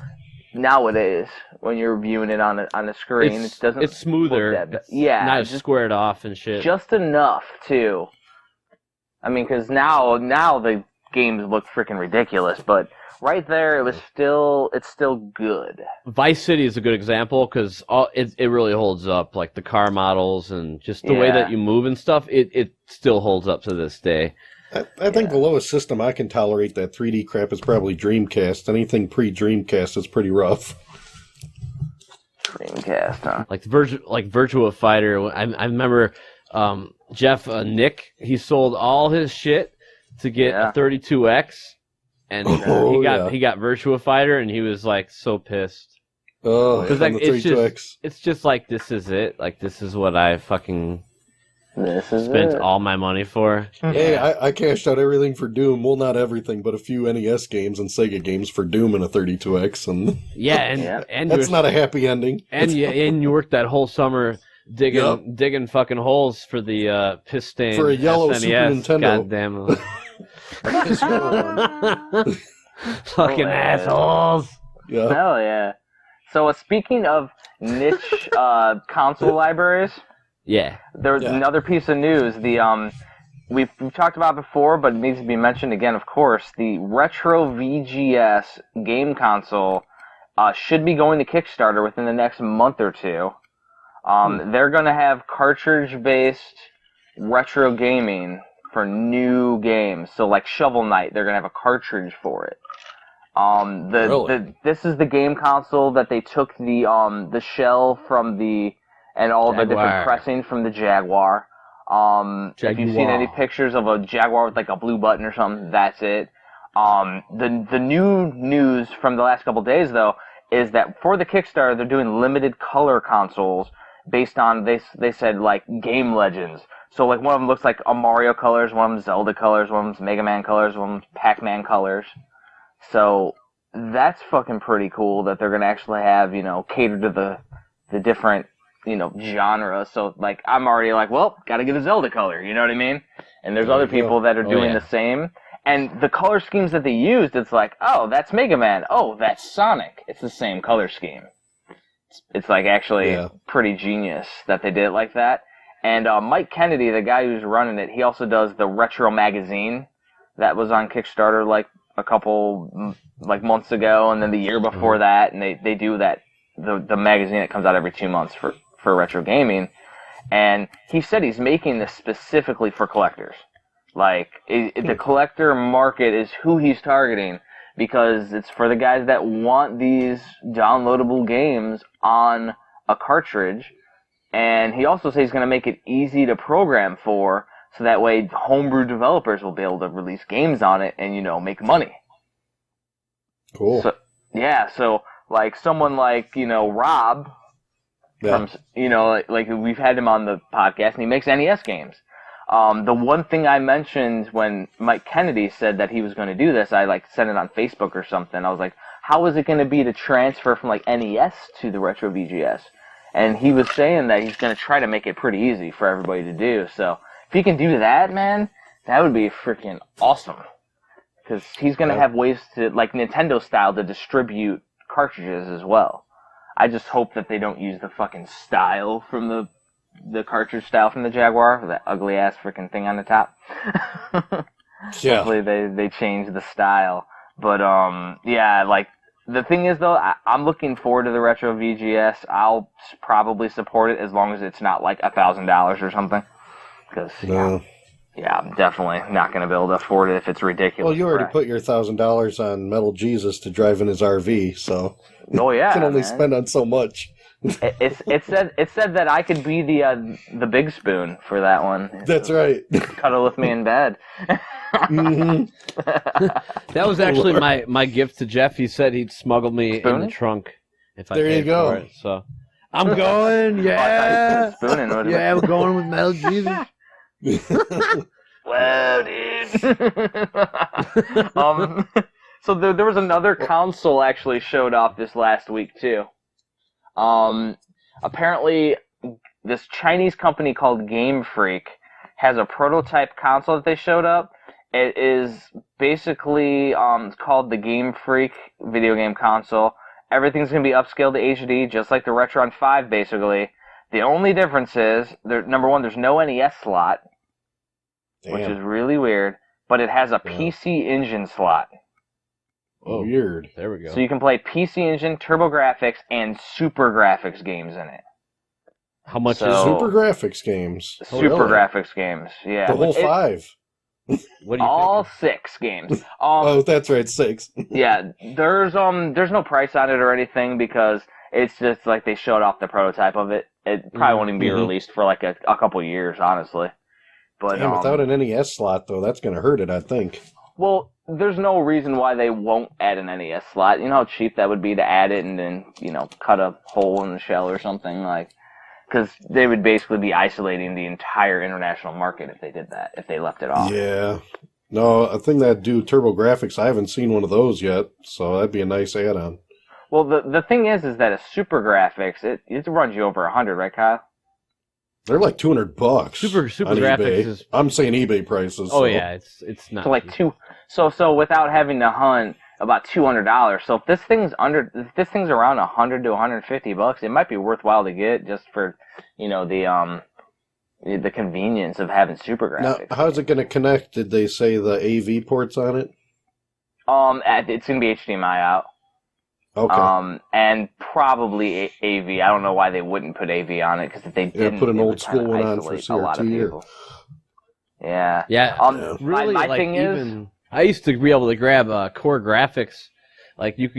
B: nowadays when you're viewing it on the screen. It doesn't.
C: It's smoother.
B: It's not
C: as squared off and shit.
B: Just enough too. I mean, because now the games look freaking ridiculous, but right there it's still good.
C: Vice City is a good example because it really holds up, like the car models and just the way that you move and stuff. It still holds up to this day.
D: I think the lowest system I can tolerate that 3D crap is probably Dreamcast. Anything pre-Dreamcast is pretty rough.
B: Dreamcast, huh?
C: Like Virtua Fighter. I remember Jeff Nick. He sold all his shit to get a 32X, and he got Virtua Fighter, and he was like so pissed.
D: Oh, because
C: like it's just like this is it. Like this is what I fucking. Spent all my money for.
D: Hey, I cashed out everything for Doom. Well, not everything, but a few NES games and Sega games for Doom and a 32X. And that's not a happy ending.
C: And you worked that whole summer digging fucking holes for the piss stain
D: for a yellow
C: SNES.
D: Super
C: Nintendo. Fucking assholes.
D: Yeah.
B: Hell yeah. So speaking of niche console libraries.
C: Yeah.
B: There's another piece of news. We've talked about it before, but it needs to be mentioned again, of course. The Retro VGS game console should be going to Kickstarter within the next month or two. They're going to have cartridge-based retro gaming for new games. So like Shovel Knight, they're going to have a cartridge for it. This is the game console that they took the shell from and all
C: Jaguar.
B: the different pressing from the Jaguar. If you've seen any pictures of a Jaguar with like a blue button or something, that's it. The new news from the last couple days, though, is that for the Kickstarter, they're doing limited color consoles based on, they said, like, game legends. So, like, one of them looks like a Mario colors, one of them Zelda colors, one of them's Mega Man colors, one of them's Pac-Man colors. So, that's fucking pretty cool that they're going to actually have, cater to the different genre. So like I'm already like, well, gotta get a Zelda color, you know what I mean? And there's other people that are doing the same. And the color schemes that they used, it's like, oh, that's Mega Man. Oh, that's Sonic. It's the same color scheme. It's like actually pretty genius that they did it like that. And Mike Kennedy, the guy who's running it, he also does the Retro magazine that was on Kickstarter like a couple months ago, and then the year before that, and they do that the magazine that comes out every 2 months for retro gaming. And he said he's making this specifically for collectors. Like, the collector market is who he's targeting, because it's for the guys that want these downloadable games on a cartridge. And he also says he's going to make it easy to program for, so that way homebrew developers will be able to release games on it and, make money.
D: Cool.
B: So like someone like, Rob, from, like we've had him on the podcast, and he makes NES games. The one thing I mentioned when Mike Kennedy said that he was going to do this, I sent it on Facebook or something. I was like, how is it going to be to transfer from NES to the Retro VGS? And he was saying that he's going to try to make it pretty easy for everybody to do. So if he can do that, man, that would be freaking awesome. Because he's going to have ways to, like Nintendo style, to distribute cartridges as well. I just hope that they don't use the fucking style from the cartridge style from the Jaguar, that ugly ass freaking thing on the top. Hopefully they change the style. But the thing is though, I'm looking forward to the Retro VGS. I'll probably support it as long as it's not like $1,000 or something. Because I'm definitely not going to be able to afford it if it's ridiculous.
D: Well, you already put your $1,000 on Metal Jesus to drive in his RV, so
B: you
D: can only spend on so much.
B: It said that I could be the big spoon for that one.
D: That's right.
B: Cuddle with me in bed.
D: Mm-hmm.
C: That was actually my gift to Jeff. He said he'd smuggle me in the trunk if I paid for it. So I'm going. Yeah. I'm going with Metal Jesus.
B: Well, dude. So there was another console actually showed off this last week too. Apparently, this Chinese company called Game Freak has a prototype console that they showed up. It is basically it's called the Game Freak video game console, Everything's going to be upscaled to HD, just like the Retron 5, basically. The only difference is, number one, there's no NES slot, which is really weird, but it has a PC Engine slot.
D: Oh, weird.
C: There we go.
B: So you can play PC Engine, TurboGrafx, and Super Graphics games in it.
C: How much
B: So-
C: is
D: Super graphics games.
B: Super
D: really?
B: Graphics games, yeah.
D: The whole 5.
C: What do you
B: All
C: think?
B: 6 games.
D: Oh, that's right, 6.
B: Yeah, there's no price on it or anything because it's just like they showed off the prototype of it. It probably won't even be released for like a couple years, honestly. But
D: Damn, without an NES slot, though, that's going to hurt it, I think.
B: well, there's no reason why they won't add an NES slot. You know how cheap that would be to add it and then cut a hole in the shell or something like. Because they would basically be isolating the entire international market if they did that, if they left it off.
D: Yeah. No, I think that do TurboGrafx. I haven't seen one of those yet, so that'd be a nice add-on.
B: Well, the thing is that a Super Graphics, it runs you over 100, right, Kyle?
D: They're like $200.
C: Super
D: on
C: Graphics
D: eBay.
C: is.
D: I'm saying eBay prices.
C: Oh
D: so.
C: yeah, it's not.
B: So like so without having to hunt about $200. So if this thing's around 100 to 150 bucks, it might be worthwhile to get just for the convenience of having Super Graphics.
D: Now, how's it going to connect? Did they say the AV ports on it?
B: It's gonna be HDMI out.
D: Okay.
B: And probably AV. I don't know why they wouldn't put AV on it, because if they didn't,
D: put an
B: it would
D: old school
B: kinda
D: one on for
B: isolate a lot of
D: CRT.
B: people. Yeah.
C: Yeah. Really,
B: my
C: like,
B: thing is,
C: even I used to be able to grab Core Graphics, like you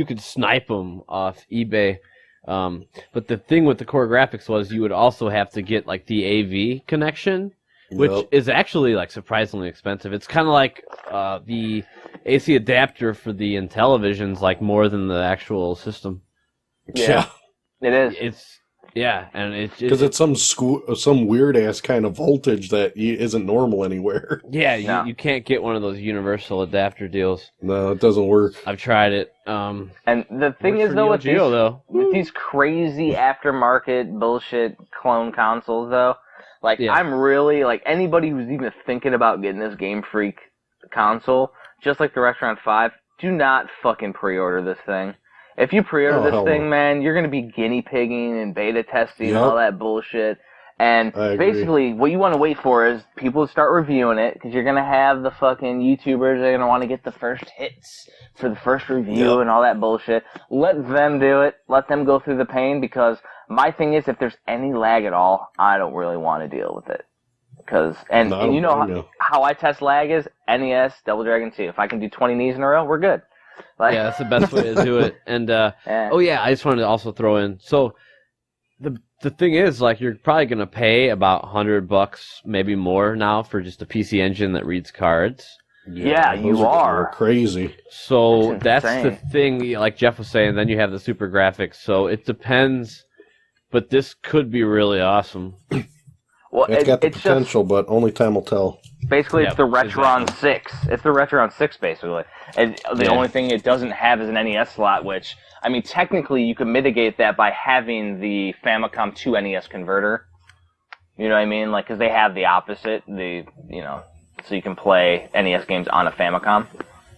C: could snipe them off eBay. But the thing with the Core Graphics was you would also have to get like the AV connection, which is actually like surprisingly expensive. It's kind of like the AC adapter for the Intellivision's like more than the actual system.
D: Yeah.
B: it is.
C: And
D: Because it's some weird ass kind of voltage that isn't normal anywhere.
C: Yeah,
B: No.
C: you can't get one of those universal adapter deals.
D: No, it doesn't work.
C: I've tried it.
B: And the thing
C: Works
B: is,
C: for
B: though,
C: Neo
B: with
C: Geo, though.
B: these crazy aftermarket bullshit clone consoles, though, like,
C: Yeah.
B: I'm really, like, anybody who's even thinking about getting this Game Freak console, just like the Retron 5, do not fucking pre-order this thing. If you pre-order
D: Oh,
B: this
D: hell
B: thing,
D: no.
B: man, you're going to be guinea pigging and beta testing and
D: Yep.
B: all that bullshit. And
D: I agree.
B: basically, what you want to wait for is people to start reviewing it, because you're going to have the fucking YouTubers that are going to want to get the first hits for the first review
D: Yep.
B: and all that bullshit. Let them do it. Let them go through the pain, because my thing is, if there's any lag at all, I don't really want to deal with it.
D: No, I
B: And
D: don't
B: you know
D: blame you.
B: how I test lag is NES, Double Dragon 2. If I can do 20 knees in a row, we're good. Like,
C: Yeah, that's the best way to do it. And
B: yeah.
C: oh yeah, I just wanted to also throw in. So the thing is, like, you're probably gonna pay about $100, maybe more now, for just a PC Engine that reads cards.
B: Yeah,
D: those
B: you are.
D: crazy.
C: So
B: That's
C: that's the
B: insane.
C: thing. Like Jeff was saying, then you have the Super Graphics. So it depends. But this could be really awesome.
B: Well,
D: It's got the
B: it's just
D: potential, but only time will tell.
B: basically it's the
C: Yeah,
B: Retron 6. It's the Retron 6 basically. And the
C: Yeah.
B: only thing it doesn't have is an NES slot, which, I mean, technically you could mitigate that by having the Famicom 2 NES converter. You know what I mean? Like, because they have the opposite, so you can play NES games on a Famicom.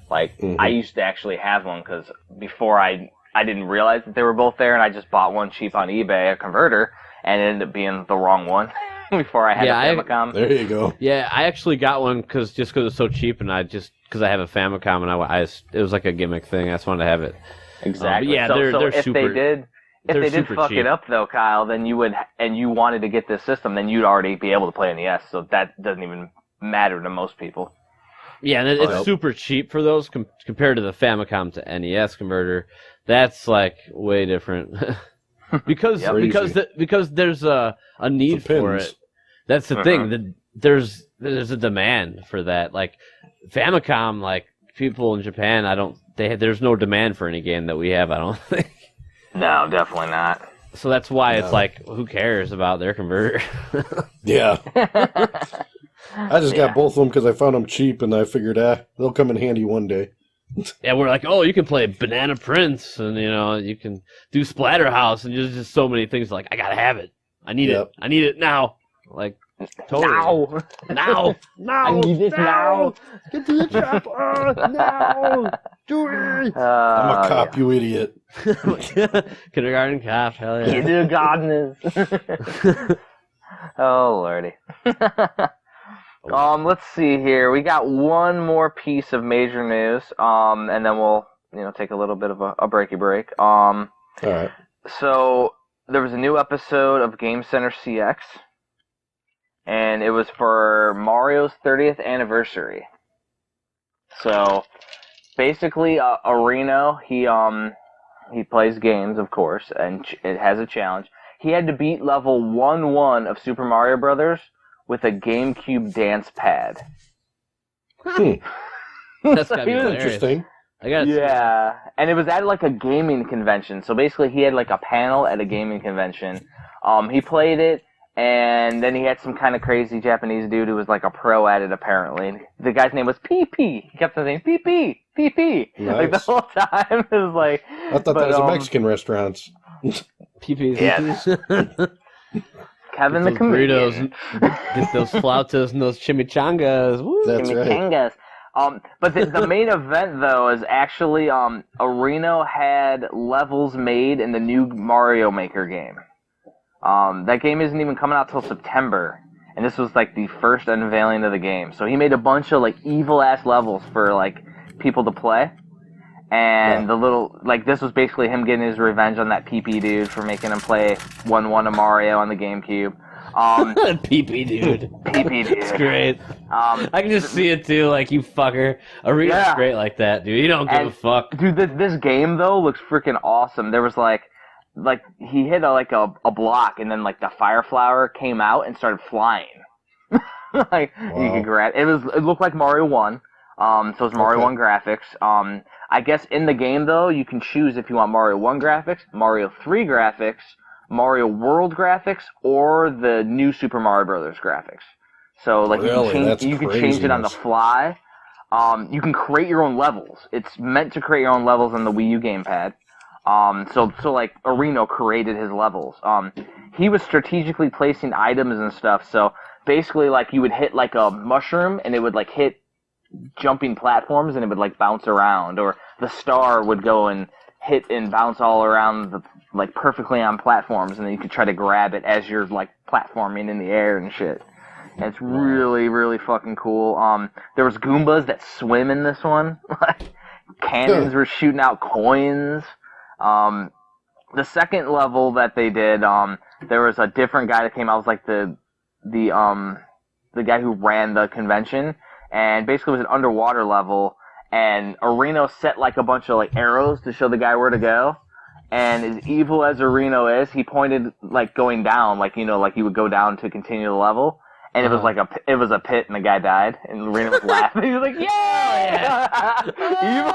B: Like, I used to actually have one, because before I didn't realize that they were both there, and I just bought one cheap on eBay, a converter, and it ended up being the wrong one before I had a Famicom.
D: There you go.
C: Yeah, I actually got one because it's so cheap, and because I have a Famicom, and it was like a gimmick thing. I just wanted to have it.
B: Exactly.
C: But yeah,
B: so
C: they're
B: if
C: super.
B: they did
C: super
B: fuck
C: cheap.
B: it up though, Kyle, then you wanted to get this system, then you'd already be able to play NES. So that doesn't even matter to most people.
C: Yeah, and it's
D: Yep.
C: super cheap for those compared to the Famicom to NES converter. That's like way different because
B: Yep.
C: because there's a need
D: The
C: for
D: pins.
C: it. That's the thing. There's a demand for that. Like Famicom, like people in Japan, there's no demand for any game that we have. I don't think.
B: No, definitely not.
C: So that's why it's
D: No.
C: like, who cares about their converter?
D: Yeah. I just got both of them because I found them cheap, and I figured, they'll come in handy one day.
C: Yeah, we're like, oh, you can play Banana Prince, and you can do Splatterhouse, and there's just so many things. Like, I gotta have it. I need
D: Yep.
C: it. I need it now. Like, totally.
E: Now!
C: Now!
E: I need this now!
C: Get to the trap! Now! Do it!
D: I'm a cop, you idiot.
C: Kindergarten cop, hell yeah.
E: Kindergartners. Oh, lordy. Let's see here. We got one more piece of major news, and then we'll, take a little bit of a breaky break.
D: All right.
E: So there was a new episode of Game Center CX, and it was for Mario's 30th anniversary. So basically, Areno, he plays games, of course, and it has a challenge. He had to beat level 1-1 of Super Mario Brothers with a GameCube dance pad.
C: That's gotta be hilarious.
D: Interesting.
E: Yeah, and it was at like a gaming convention. So basically, he had like a panel at a gaming convention. He played it, and then he had some kind of crazy Japanese dude who was like a pro at it, apparently. The guy's name was PP. He kept saying PP, PP,
D: Nice.
E: like the whole time. It was like
D: I thought that was a Mexican restaurant.
C: PP's.
E: Yes. Kevin the
C: those
E: comedian.
C: burritos, get those flautas and those chimichangas. Woo.
D: That's right.
E: Chimichangas. But the main event, though, is actually Areno had levels made in the new Mario Maker game. That game isn't even coming out till September, and this was like the first unveiling of the game. So he made a bunch of like evil-ass levels for like people to play. And this was basically him getting his revenge on that PP dude for making him play 1-1 of Mario on the GameCube.
C: PP dude.
E: PP dude.
C: It's great. I can just see it too, like, you fucker. Arena's great like that, dude. You don't give a fuck.
E: Dude, this game, though, looks freaking awesome. There was, like he hit a block, and then, like, the fire flower came out and started flying. Like, wow. You could grab it. It looked like Mario 1. So it's Mario 1 graphics. I guess in the game, though, you can choose if you want Mario 1 graphics, Mario 3 graphics, Mario World graphics, or the new Super Mario Brothers graphics. So, like, you can change it on the fly. You can create your own levels. It's meant to create your own levels on the Wii U gamepad. So like, Areno created his levels. He was strategically placing items and stuff, so basically, like, you would hit, like, a mushroom, and it would, like, hit jumping platforms, and it would, like, bounce around, or the star would go and hit and bounce all around like perfectly on platforms, and then you could try to grab it as you're like platforming in the air and shit. And it's really, really fucking cool. There was Goombas that swim in this one. Cannons were shooting out coins. The second level that they did, there was a different guy that came out. It was like the guy who ran the convention, and basically it was an underwater level. And Areno set like a bunch of like arrows to show the guy where to go. And as evil as Areno is, he pointed like going down, like, like he would go down to continue the level. And it was like it was a pit, and the guy died. And Areno was laughing. He was like, "Yeah, evil!"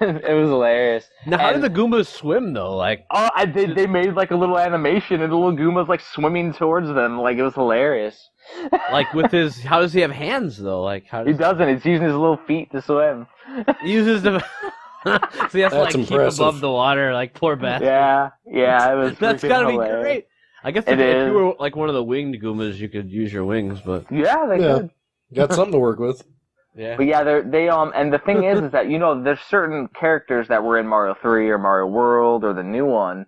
E: And it was hilarious.
C: Now, how did the Goombas swim though? Like,
E: they made like a little animation, and the little Goomba's like swimming towards them. Like, it was hilarious.
C: Like, with his, how does he have hands though? Like, how does
E: he doesn't. He's using his little feet to swim.
C: He uses them. So he has to like keep above the water, like, poor bastard.
E: Yeah, it was.
C: That's gotta
E: hilarious.
C: be great. I guess if you were like one of the winged Goombas, you could use your wings, but
E: yeah, they could.
D: Got something to work with.
C: Yeah.
E: But yeah, they and the thing is that there's certain characters that were in Mario 3 or Mario World or the new one,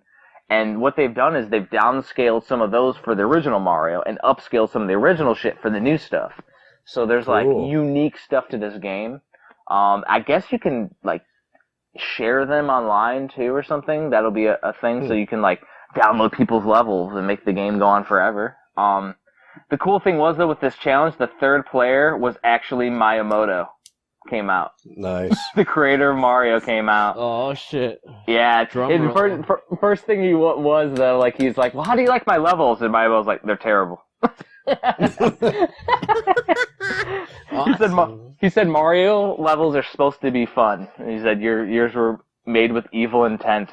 E: and what they've done is they've downscaled some of those for the original Mario and upscaled some of the original shit for the new stuff. So there's like unique stuff to this game. I guess you can like share them online too or something. That'll be a thing, so you can like download people's levels and make the game go on forever. The cool thing was, though, with this challenge, the third player was actually Miyamoto. Came out.
D: Nice.
E: The creator of Mario came out.
C: Oh, shit.
E: Yeah. First thing he was, though, like, he's like, well, how do you like my levels? And Miyamoto's like, they're terrible.
C: Awesome.
E: He said Mario levels are supposed to be fun. And he said yours were made with evil intent.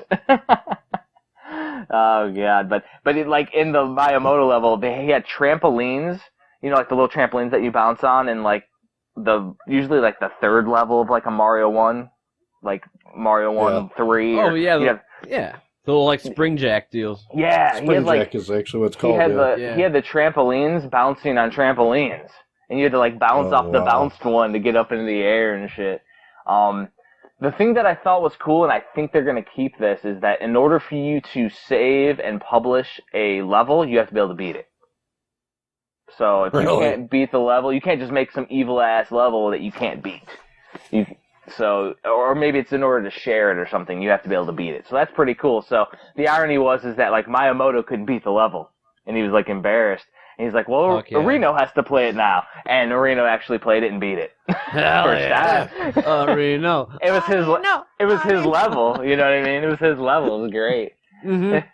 E: Oh god, but it, like in the Miyamoto level, they had trampolines, like the little trampolines that you bounce on, and like usually like the third level of like a Mario 1, like Mario 1, 3.
C: Oh
E: or,
C: yeah, yeah. The little like spring jack deals.
B: Yeah, he had
D: Spring
B: like
D: jack is actually what's
B: he
D: called.
B: had
D: Yeah.
B: he had the trampolines bouncing on trampolines, and you had to like bounce off the
D: wow.
B: bounced one to get up into the air and shit. The thing that I thought was cool, and I think they're gonna keep this, is that in order for you to save and publish a level, you have to be able to beat it. So if you
D: Really?
B: can't beat the level, you can't just make some evil ass level that you can't beat. Or maybe it's in order to share it or something. You have to be able to beat it. So that's pretty cool. So the irony is that like Miyamoto couldn't beat the level, and he was like embarrassed. And he's like, well,
C: Fuck yeah.
B: Reno has to play it now, and Reno actually played it and beat it.
C: Hell
B: First
C: yeah.
B: time.
C: Reno.
B: It was his. It was his level. You know what I mean? It was his level. It was great.
C: Mm-hmm.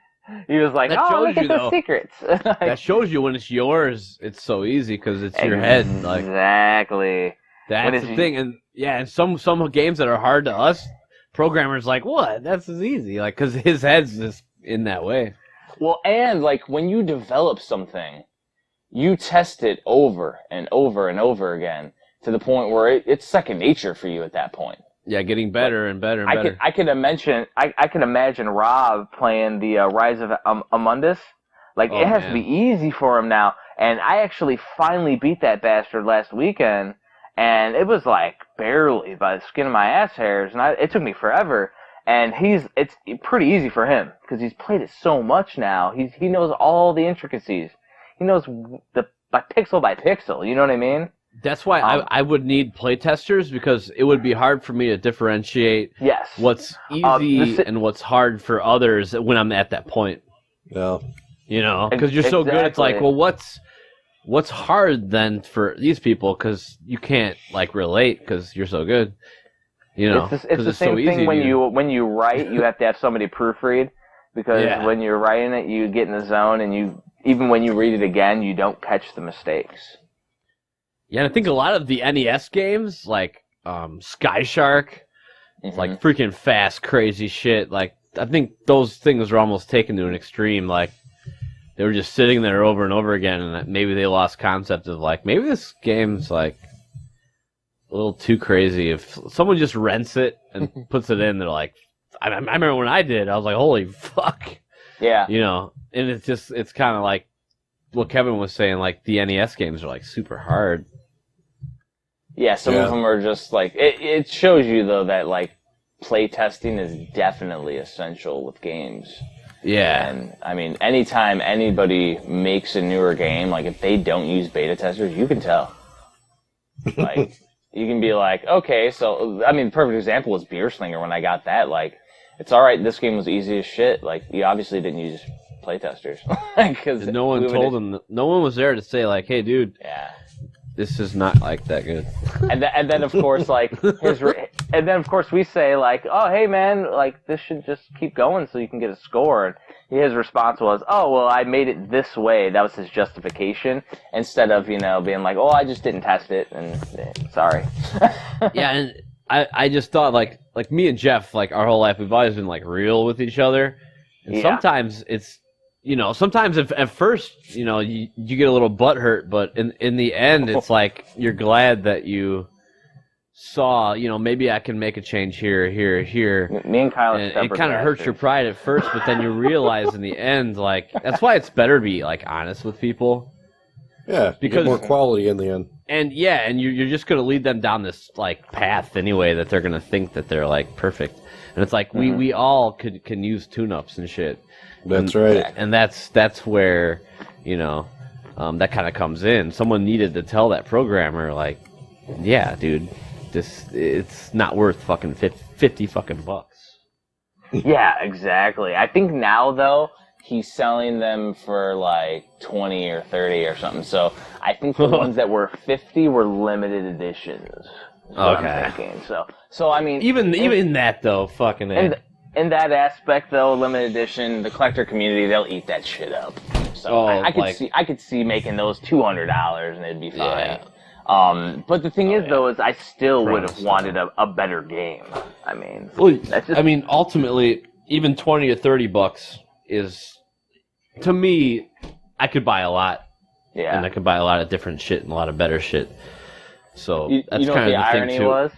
B: He was like,
C: That
B: "Oh,
C: shows
B: look at
C: you,
B: the
C: though.
B: secrets."
C: That shows you when it's yours, it's so easy because it's your head. Like
B: Exactly.
C: that's the thing, and yeah, and some games that are hard to us programmers like what? That's as easy, like because his head's just in that way.
E: Well, and like when you develop something, you test it over and over and over again to the point where it's second nature for you at that point.
C: Yeah, getting better and better and better.
B: I can imagine Rob playing the Rise of Amundus. Like
C: Oh,
B: it has
C: man.
B: to be easy for him now. And I actually finally beat that bastard last weekend, and it was like barely by the skin of my ass hairs, and it took me forever. And it's pretty easy for him because he's played it so much now. He knows all the intricacies. He knows by pixel. You know what I mean?
C: That's why I would need playtesters because it would be hard for me to differentiate
B: Yes.
C: what's easy and what's hard for others when I'm at that point.
D: Yeah.
C: You know, because you're so good. It's like,
B: Exactly.
C: well, what's hard then for these people? Because you can't like relate because you're so good. You know,
B: it's
C: 'cause
B: the same
C: so easy
B: thing when
C: to-
B: when you write, you have to have somebody proofread because
C: Yeah.
B: when you're writing it, you get in the zone, and even when you read it again, you don't catch the mistakes.
C: Yeah, and I think a lot of the NES games, like Sky Shark,
E: Mhm.
C: like freaking fast, crazy shit. Like I think those things were almost taken to an extreme. Like they were just sitting there over and over again, and maybe they lost concept of like maybe this game's like a little too crazy. If someone just rents it and puts it in, they're like, I remember when I did, I was like, holy fuck,
E: Yeah.
C: you know. And it's kind of like what Kevin was saying. Like the NES games are like super hard.
E: Yeah, some
D: Yeah.
E: of them are just like it shows you though that like play testing is definitely essential with games.
C: Yeah.
E: And I mean, anytime anybody makes a newer game, like if they don't use beta testers, you can tell. Like you can be like, okay, so I mean, perfect example was Beer Slinger when I got that. Like, it's all right. This game was easy as shit. Like, you obviously didn't use playtesters because
C: No one told him. No one was there to say like, "Hey, dude,
E: Yeah.
C: this is not like that good."
B: And then of course and then of course we say like, oh hey man, like this should just keep going so you can get a score. And his response was, oh well, I made it this way. That was his justification instead of being like, oh I just didn't test it and sorry.
C: Yeah, and I just thought like me and Jeff, like our whole life, we've always been like real with each other, and
B: Yeah.
C: sometimes it's sometimes if at first you get a little butthurt, but in the end it's like you're glad that you saw maybe I can make a change here.
B: Me and Kyle are
C: And it
B: stubborn
C: kind of hurts your
B: bastards.
C: pride at first, but then you realize in the end, like that's why it's better to be like honest with people.
D: Yeah,
C: Because-
D: because more quality in the end.
C: And yeah, and you're just gonna lead them down this like path anyway that they're gonna think that they're like perfect, and it's like we all can use tune-ups and shit.
D: That's right.
C: And that's where that kind of comes in. Someone needed to tell that programmer like, yeah, dude, it's not worth fucking 50 fucking bucks.
B: Yeah, exactly. I think now though,
E: He's selling them for like 20 or 30 or something. So I think the ones that were 50 were limited editions. is what
C: Okay.
E: I'm thinking. So I mean,
C: Even that though, fucking
B: and in that aspect though, limited edition, the collector community, they'll eat that shit up. So
C: Oh,
B: I could see making those $200 and it'd be fine.
C: Yeah.
B: But the thing is
E: yeah.
B: though, is I still would have
D: Promise.
B: wanted a better game. I mean,
C: Well,
B: that's just,
C: I mean, ultimately, even 20 or 30 bucks is, to me, I could buy a lot,
B: yeah.
C: and I could buy a lot of different shit and a lot of better shit. So
B: You
C: that's
B: know what
C: kind
B: the
C: of the
B: irony
C: thing too.
B: was?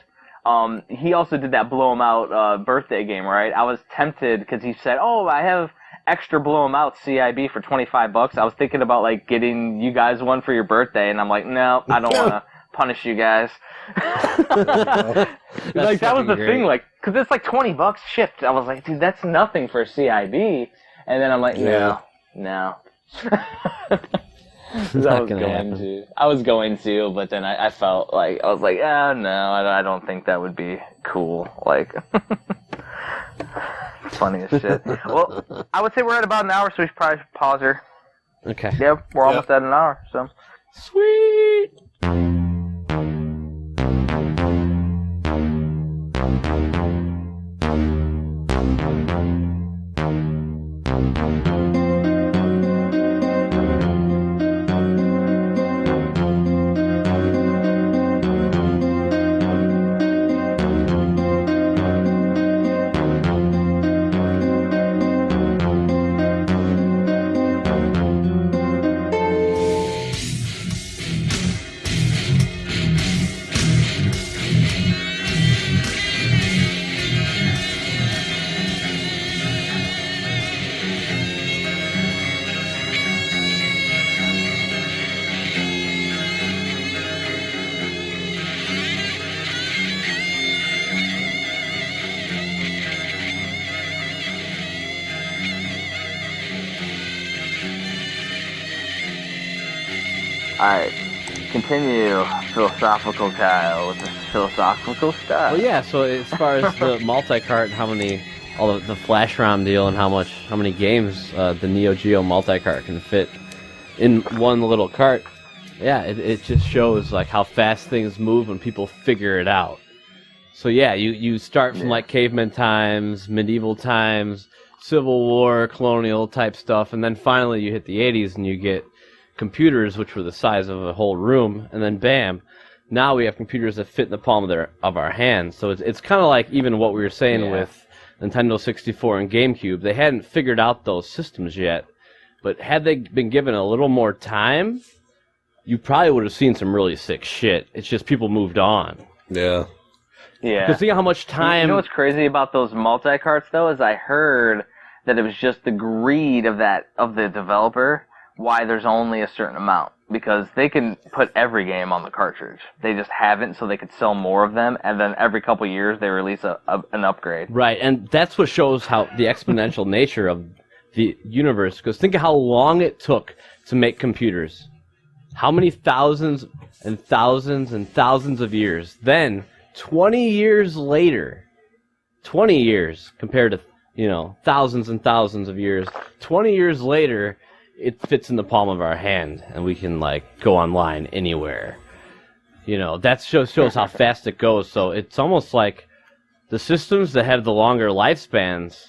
E: he also did that blow 'em out birthday game, right? I was tempted because he said, "Oh, I have extra blow 'em out CIB for $25." I was thinking about like getting you guys one for your birthday, and I'm like, no, I don't want to punish you guys. Like that was the thing, like, because it's like $20 shipped. I was like, dude, that's nothing for CIB. And then I'm like, no. I was going to, but then I felt like I was like, no, I don't think that would be cool. Like, funny as shit. Well, I would say we're at about an hour, so we should probably pause here.
C: Okay.
E: Yeah, we're almost at an hour. So
C: Sweet.
E: Alright, continue, philosophical Kyle, with the philosophical stuff.
C: Well, yeah. So as far as the multi-cart, all the flash ROM deal, and how many games the Neo Geo multi-cart can fit in one little cart. Yeah, it just shows like how fast things move when people figure it out. So yeah, you start from like caveman times, medieval times, Civil War, colonial type stuff, and then finally you hit the 80s and you get computers which were the size of a whole room, and then bam, now we have computers that fit in the palm of our hands. So it's kind of like even what we were saying with Nintendo 64 and Gamecube. They hadn't figured out those systems yet, but had they been given a little more time, you probably would have seen some really sick shit. It's just people moved on.
D: Yeah.
E: Yeah.
C: Because think how much time...
E: You know what's crazy about those multi-carts, though, is I heard that it was just the greed of the developer why there's only a certain amount. Because they can put every game on the cartridge. They just haven't, so they could sell more of them, and then every couple years they release an upgrade.
C: Right, and that's what shows how the exponential nature of the universe. Because think of how long it took to make computers. How many thousands and thousands and thousands of years. Then, 20 years later, 20 years compared to, thousands and thousands of years, 20 years later, it fits in the palm of our hand, and we can, go online anywhere. That shows how fast it goes. So it's almost like the systems that have the longer lifespans,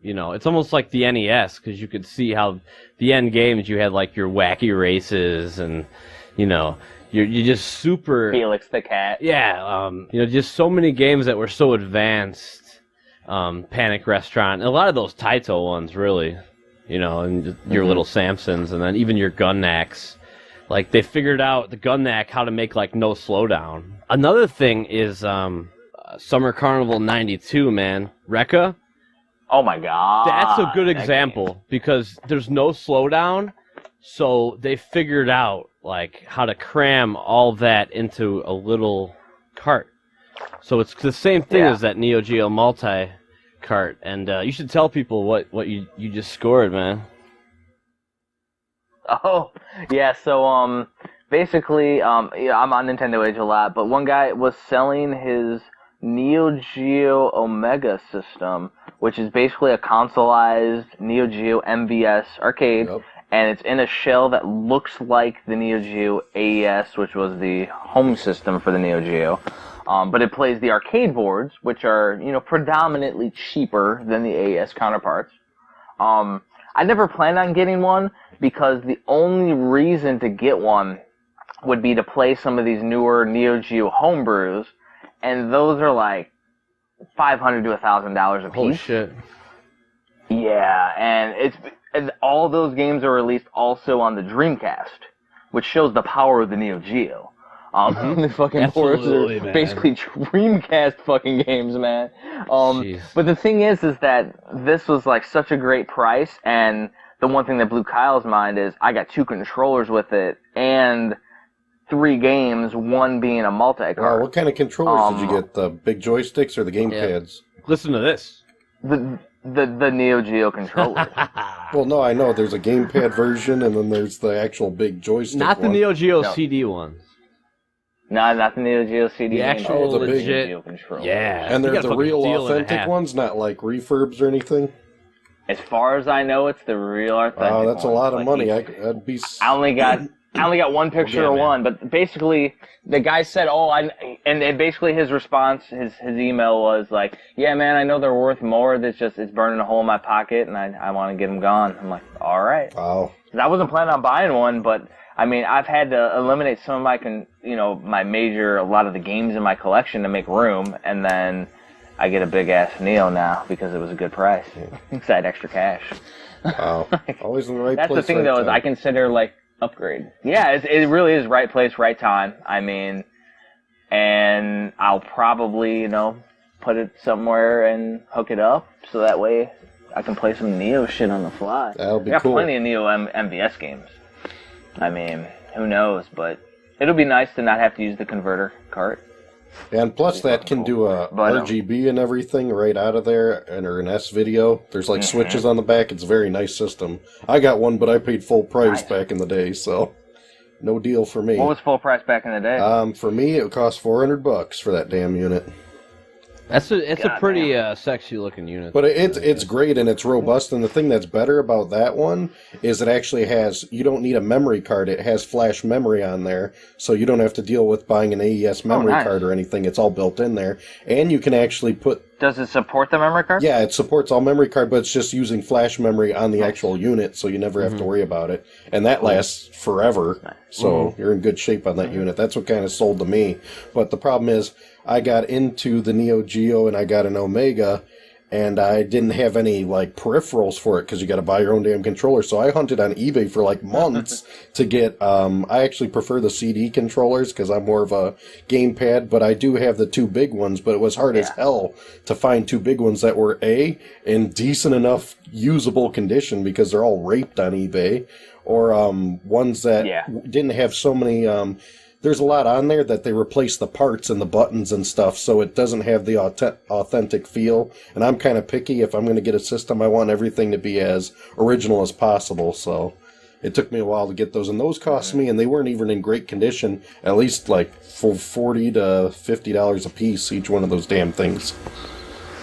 C: it's almost like the NES, because you could see how the end games, you had, your wacky races, and, you're just super...
E: Felix the Cat.
C: Yeah, just so many games that were so advanced. Panic Restaurant, and a lot of those Taito ones, really. And your little Samsons, and then even your Gun-Naks. They figured out the Gun-Nak how to make, no slowdown. Another thing is Summer Carnival 92, man. Rekka.
E: Oh, my God.
C: That's a good example, because there's no slowdown, so they figured out, how to cram all that into a little cart. So it's the same thing as that Neo Geo multi-cart, and you should tell people what you just scored, man.
E: Oh, yeah, so, basically, I'm on Nintendo Age a lot, but one guy was selling his Neo Geo Omega system, which is basically a consoleized Neo Geo MVS arcade, and it's in a shell that looks like the Neo Geo AES, which was the home system for the Neo Geo. But it plays the arcade boards, which are, predominantly cheaper than the AES counterparts. I never planned on getting one, because the only reason to get one would be to play some of these newer Neo Geo homebrews, and those are $500 to $1,000 a piece.
C: Holy shit.
E: Yeah, and all those games are released also on the Dreamcast, which shows the power of the Neo Geo. The fucking ports
C: Absolutely,
E: are
C: man.
E: basically Dreamcast fucking games, man.
C: Jeez.
E: But the thing is that this was like such a great price, and the one thing that blew Kyle's mind is I got 2 controllers with it and 3 games, one being a multi-card.
D: Wow, what kind of controllers did you get? The big joysticks or the game pads?
C: Listen to this.
E: The Neo Geo controller.
D: Well, no, I know there's a gamepad version, and then there's the actual big joystick.
C: Not the
D: one.
C: Neo Geo
E: No.
C: CD ones.
E: No, not the Neo Geo CD.
C: The actual
D: Oh, the big-
C: legit.
E: Neo controller.
C: Yeah.
D: And
C: You
D: they're
C: got a
D: the
C: fucking
D: real
C: deal and a
D: authentic
C: half.
D: ones, not like refurbs or anything.
E: As far as I know, it's the real authentic.
D: Oh, that's a
E: ones.
D: lot of
E: Like,
D: money. I'd be.
E: I only got one picture
C: Yeah,
E: of
C: man.
E: one, but basically the guy said, and basically his response, his email was like, yeah, man, I know they're worth more. It's burning a hole in my pocket, and I want to get them gone. I'm like, all right.
D: Wow.
E: 'Cause I wasn't planning on buying one, but I mean, I've had to eliminate some of my, a lot of the games in my collection to make room, and then I get a big ass Neo now because it was a good price. Because I had extra cash.
D: Wow. Always in the right
E: That's
D: place.
E: the thing,
D: right
E: though, is
D: time.
E: I consider like upgrade. Yeah, it really is right place, right time. I mean, and I'll probably put it somewhere and hook it up so that way I can play some Neo shit on the fly.
D: That'll be
E: I got
D: cool.
E: plenty of Neo MVS games. I mean, who knows? But it'll be nice to not have to use the converter cart.
D: And plus, that can do a
E: But,
D: RGB and everything right out of there, or an S video. There's like switches on the back. It's a very nice system. I got one, but I paid full price
E: Nice.
D: back in the day, so no deal for me.
E: What was full price back in the day?
D: For me, it cost $400 for that damn unit.
C: It's a
E: God
C: pretty sexy looking unit.
D: But it's great and it's robust. And the thing that's better about that one is it actually has, you don't need a memory card. It has flash memory on there. So you don't have to deal with buying an AES memory
E: nice.
D: card or anything. It's all built in there. And you can actually put,
E: Does it support the memory card?
D: yeah, it supports all memory card, but it's just using flash memory on the actual unit. So you never have to worry about it. And that lasts forever. So you're in good shape on that unit. That's what kind of sold to me. But the problem is, I got into the Neo Geo and I got an Omega, and I didn't have any like peripherals for it because you got to buy your own damn controller. So I hunted on eBay for like months to get. I actually prefer the CD controllers because I'm more of a gamepad, but I do have the 2 big ones. But it was hard as hell to find 2 big ones that were in decent enough usable condition because they're all raped on eBay, or ones that didn't have so many. There's a lot on there that they replace the parts and the buttons and stuff, so it doesn't have the authentic feel. And I'm kind of picky. If I'm going to get a system, I want everything to be as original as possible. So it took me a while to get those, and those cost me, and they weren't even in great condition. At least like for $40 to $50 a piece, each one of those damn things.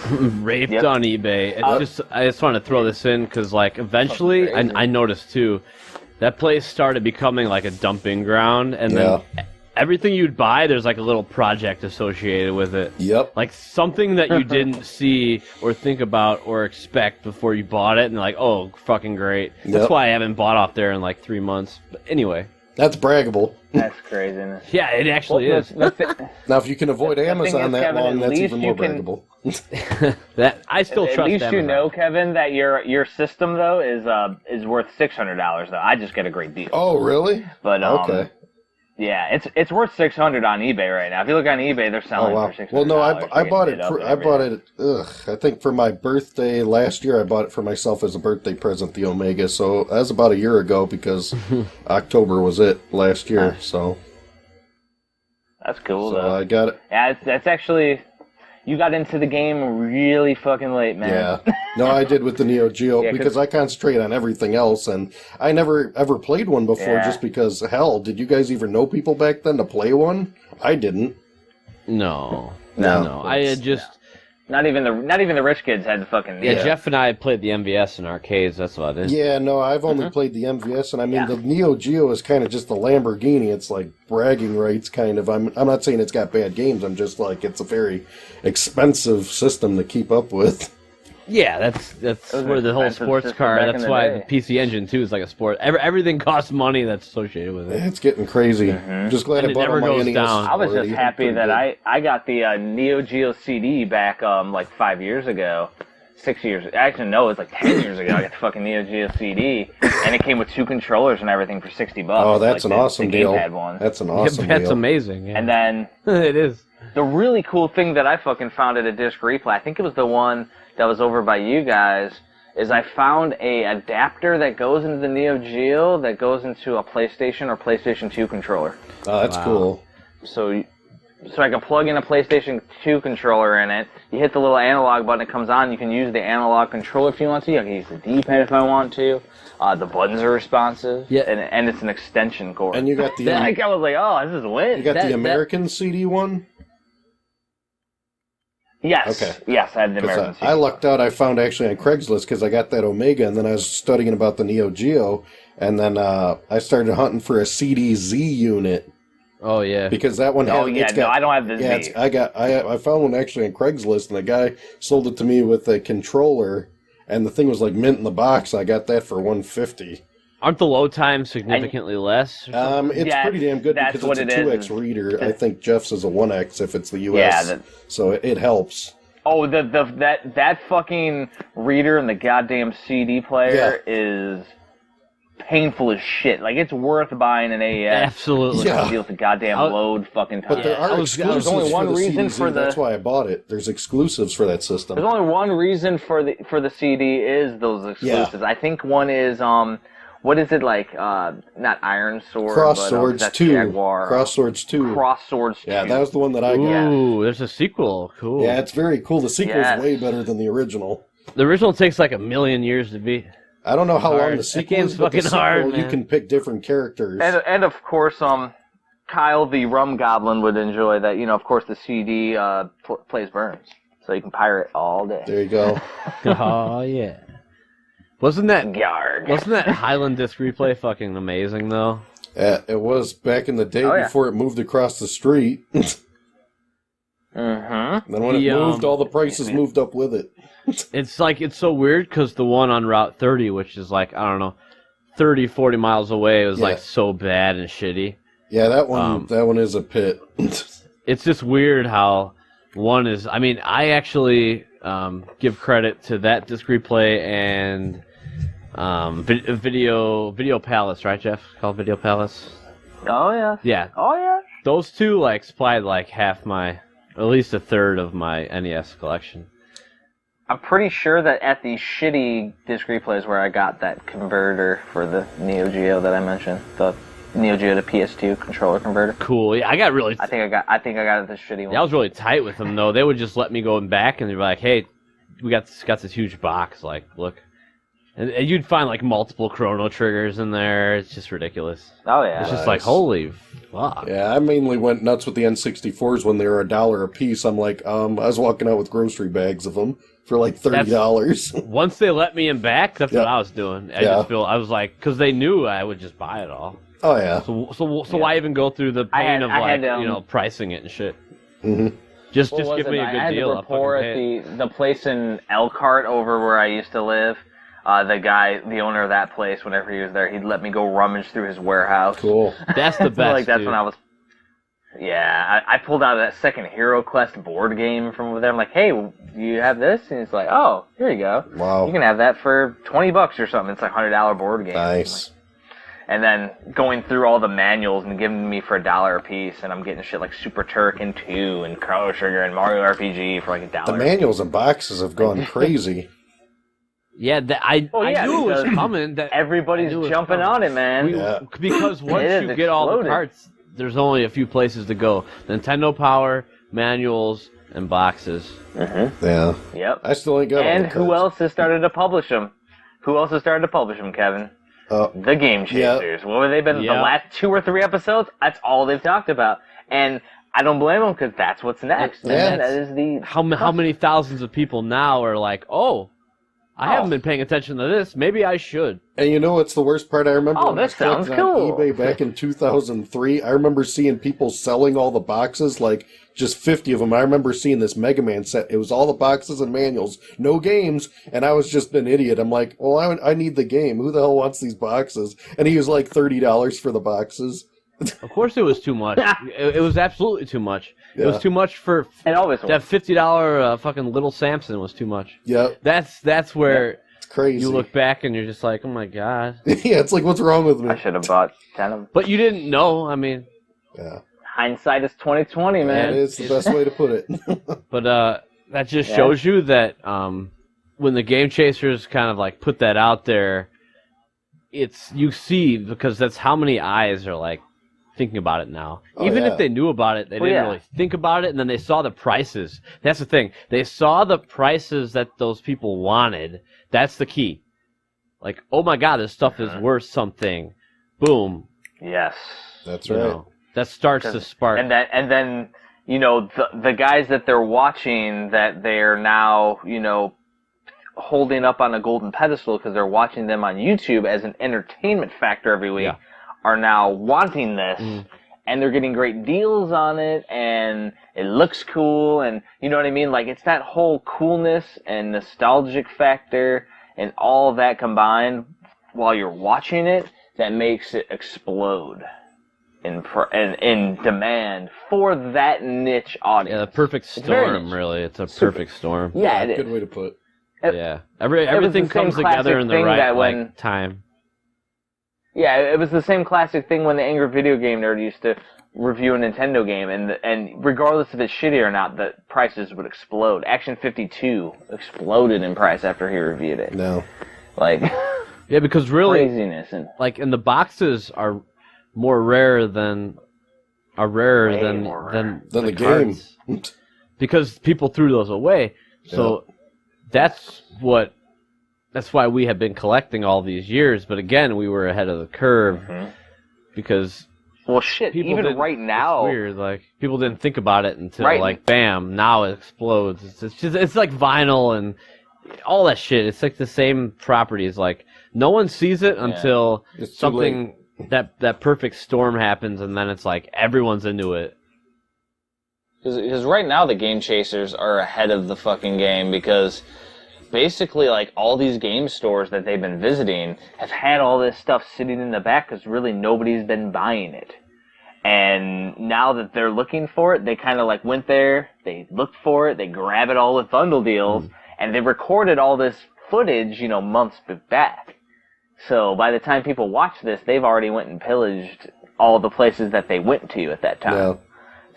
C: Raped on eBay. It's I just want to throw this in because like eventually I noticed too that place started becoming like a dumping ground, and then everything you'd buy, there's like a little project associated with it.
D: Yep.
C: Like something that you didn't see or think about or expect before you bought it, and like, oh, fucking great. That's why I haven't bought off there in like 3 months. But anyway.
D: That's braggable.
E: That's craziness.
C: Yeah, it actually is.
D: Now, if you can avoid Amazon that
E: Kevin,
D: long,
E: at
D: that's
E: least
D: even more
E: you can-
D: braggable.
C: That I still
E: At
C: trust
E: least
C: Amazon.
E: you know, Kevin, that your system though is worth $600 though. I just get a great deal.
D: Oh, really?
E: But
D: Okay.
E: yeah, it's worth $600 on eBay right now. If you look on eBay, they're
D: Oh
E: selling
D: wow!
E: for $600.
D: Well, no, I bought it.
E: up and
D: I bought
E: everything.
D: it. I think for my birthday last year, I bought it for myself as a birthday present. The Omega. So that was about a year ago because October was it last year. So
E: That's cool
D: so
E: though.
D: I got it.
E: Yeah, that's actually, you got into the game really fucking late, man.
D: Yeah. No, I did with the Neo Geo
E: Yeah, 'cause-
D: because I concentrate on everything else, and I never ever played one before
E: Yeah.
D: just because. Hell, did you guys even know people back then to play one? I didn't.
C: No.
E: No.
C: I had just
E: Not even the rich kids had the fucking.
C: yeah. Jeff and I played the MVS in arcades. That's about it.
D: Yeah, no, I've only played the MVS, and I mean the Neo Geo is kind of just the Lamborghini. It's like bragging rights, kind of. I'm not saying it's got bad games. I'm just like it's a very expensive system to keep up with.
C: Yeah, that's
E: Those
C: where
E: are
C: the whole
E: expensive
C: sports
E: systems
C: car.
E: back in
C: That's
E: the
C: why
E: day.
C: the PC Engine 2 is like a sport. Everything costs money that's associated with it.
D: It's getting crazy. Just glad
C: And
D: I
C: it
D: bought
C: never
D: all my
C: goes
D: NES.
C: down.
E: I was just
D: already.
E: happy
D: Pretty
E: that
D: good.
E: I got the Neo Geo CD back like 5 years ago. 6 years. Actually, no, it was like 10 years ago. I got the fucking Neo Geo CD, and it came with 2 controllers and everything for $60.
D: Oh, that's
E: like
D: an awesome deal.
E: Gamepad one.
D: That's an awesome deal.
C: That's amazing. Yeah.
E: And then
C: it is.
E: the really cool thing that I fucking found at a disc replay, I think it was the one that was over by you guys, is I found a adapter that goes into the Neo Geo that goes into a PlayStation or PlayStation 2 controller.
D: Oh, that's cool.
E: So I can plug in a PlayStation 2 controller in it. You hit the little analog button, it comes on. You can use the analog controller if you want to. I can use the D-pad if I want to. The buttons are responsive.
C: Yeah.
E: And it's an extension cord.
D: And you got the
E: I was like, oh, this is lit.
D: you got the American CD one?
E: Yes.
D: Okay.
E: Yes, I had the American CD.
D: I lucked out. I found actually on Craigslist because I got that Omega, and then I was studying about the Neo Geo, and then I started hunting for a CD-Z unit.
C: Oh yeah.
D: Because that one.
E: Oh yeah, no, I don't have the Z.
D: I found one actually on Craigslist, and the guy sold it to me with a controller, and the thing was like mint in the box. I got that for $150.
C: Aren't the load times significantly less?
D: It's pretty damn good because it's a 2X reader. I think Jeff's is a 1X if it's the US. Yeah, so it helps.
E: Oh, that fucking reader and the goddamn CD player is painful as shit. Like, it's worth buying an AES.
C: Absolutely.
E: To deal with the goddamn load fucking time.
D: But there are exclusives. There's only one reason for the. That's why I bought it. There's exclusives for that system.
E: There's only one reason for the CD is those exclusives. Yeah. I think one is what is it like? Not Iron Sword.
D: Cross Swords 2.
E: Jaguar.
D: Cross Swords 2.
E: Cross Swords 2.
D: Yeah, that was the one that I got.
C: Ooh, there's a sequel. Cool.
D: Yeah, it's very cool. The sequel is way better than the original.
C: The original takes like 1,000,000 years to beat.
D: I don't know how long the sequel is, but the sequel,
C: hard,
D: you can pick different characters.
E: And of course, Kyle the Rum Goblin would enjoy that. You know, of course, the CD plays Burns, so you can pirate all day.
D: There you go.
C: Oh yeah. Wasn't that Highland Disc Replay fucking amazing though?
D: It was back in the day before it moved across the street.
E: Mm-hmm.
D: Then when it moved, all the prices moved up with it.
C: It's like, it's so weird because the one on Route 30, which is like, I don't know, 30, 40 miles away, was like so bad and shitty.
D: Yeah, that one is a pit.
C: It's just weird how one is. I mean, I actually give credit to that Disc Replay and Video Palace, right, Jeff? Called Video Palace.
E: Oh yeah.
C: Yeah.
E: Oh yeah.
C: Those two like supplied like half my, at least a third of my NES collection.
E: I'm pretty sure that at the shitty Disc Replays where I got that converter for the Neo Geo that I mentioned, the Neo Geo to PS2 controller converter.
C: Cool. Yeah, I got really.
E: I think I got it the shitty one.
C: Yeah, I was really tight with them though. They would just let me go back and they'd be like, "Hey, we got this huge box. Like, look." And you'd find like multiple Chrono Triggers in there. It's just ridiculous.
E: Oh yeah.
C: It's just like, holy fuck.
D: Yeah, I mainly went nuts with the N64s when they were $1 a piece. I'm like, I was walking out with grocery bags of them for like $30.
C: Once they let me in back, that's what I was doing. I was like, because they knew I would just buy it all.
D: Oh yeah.
C: So why even go through the pain of pricing it and shit?
D: Mm-hmm.
C: Just give me a good deal.
E: I had to rapport at the place in Elkhart over where I used to live. The owner of that place, whenever he was there, he'd let me go rummage through his warehouse.
D: Cool.
C: That's the best.
E: Like that's when I was. Yeah, I pulled out that second Hero Quest board game from over there. I'm like, hey, do you have this? And he's like, oh, here you go.
D: Wow.
E: You can have that for $20 or something. It's like $100 board game.
D: Nice.
E: And then going through all the manuals and giving me for $1 a piece, and I'm getting shit like Super Turrican 2 and Chrono Trigger and Mario RPG for like $1.
D: The manuals and boxes have gone crazy.
C: Yeah, I knew it was coming. That
E: everybody's jumping on it, man.
C: Because once you get all the parts, there's only a few places to go. Nintendo Power, manuals, and boxes.
E: Mm-hmm.
D: Yeah.
E: Yep.
D: I still ain't got
E: And who else has started to publish them? Kevin? The Game Chasers. What have they been? The last 2 or 3 episodes? That's all they've talked about. And I don't blame them because that's what's next.
D: Yeah.
E: That is the
C: how many thousands of people now are like, I haven't been paying attention to this. Maybe I should.
D: And you know what's the worst part? I remember when
E: this
D: I was
E: sounds cool.
D: on eBay back in 2003. I remember seeing people selling all the boxes, like just 50 of them. I remember seeing this Mega Man set. It was all the boxes and manuals, no games. And I was just an idiot. I'm like, well, I need the game. Who the hell wants these boxes? And he was like $30 for the boxes.
C: Of course, it was too much. It was absolutely too much.
F: Yeah.
C: It was too much for
E: It always
C: that
E: was.
C: $50 fucking Little Samson was too much.
F: Yep.
C: That's where
F: It's crazy.
C: you look back and you're just like, oh my god.
F: Yeah, it's like, what's wrong with me?
E: I should have bought 10 of them.
C: But you didn't know. I mean,
F: Yeah,
E: Hindsight is 2020,
F: that
E: man.
F: is the best way to put it.
C: but that just shows you that when the Game Chasers kind of like put that out there, you see, because that's how many eyes are like thinking about it now.
F: Oh,
C: Even
F: yeah.
C: if they knew about it, they didn't really think about it, and then they saw the prices. That's the thing. They saw the prices that those people wanted. That's the key. Like, oh my god, this stuff is worth something. Boom.
E: Yes.
F: That's
C: You
F: right.
C: know, that starts to spark.
E: And then you know the guys that they're watching that they're now holding up on a golden pedestal because they're watching them on YouTube as an entertainment factor every week are now wanting this. And they're getting great deals on it, and it looks cool, and you know what I mean? Like, it's that whole coolness and nostalgic factor and all of that combined while you're watching it that makes it explode in demand for that niche audience.
C: Yeah, the perfect
E: very
C: storm,
E: niche.
C: really. It's a perfect storm.
E: Yeah, it
F: Good
E: is.
F: way to put.
C: Yeah. Everything
E: the same
C: comes together
E: classic
C: in the
E: thing
C: right
E: that when-
C: like, time.
E: Yeah, it was the same classic thing when the Angry Video Game Nerd used to review a Nintendo game, and regardless if it's shitty or not, the prices would explode. Action 52 exploded in price after he reviewed it.
F: No.
E: Like,
C: Yeah, because really,
E: craziness. And
C: like, and the boxes are more rare than
E: Way
C: than
E: more rare.
C: than
F: Than the
C: cards.
F: game.
C: Because people threw those away. So that's why we have been collecting all these years. But again, we were ahead of the curve because
E: well, shit.
C: people
E: Even
C: didn't-
E: right now,
C: it's weird. Like, people didn't think about it until
E: Right.
C: like bam, now it explodes. It's like vinyl and all that shit. It's like the same properties. Like, no one sees it until
F: It's too
C: something that perfect storm happens, and then it's like everyone's into it.
E: because right now the Game Chasers are ahead of the fucking game because basically, like, all these game stores that they've been visiting have had all this stuff sitting in the back because really nobody's been buying it. And now that they're looking for it, they kind of like went there, they looked for it, they grab it all with bundle deals, and they recorded all this footage, months back. So by the time people watch this, they've already went and pillaged all the places that they went to at that time.
F: Yeah.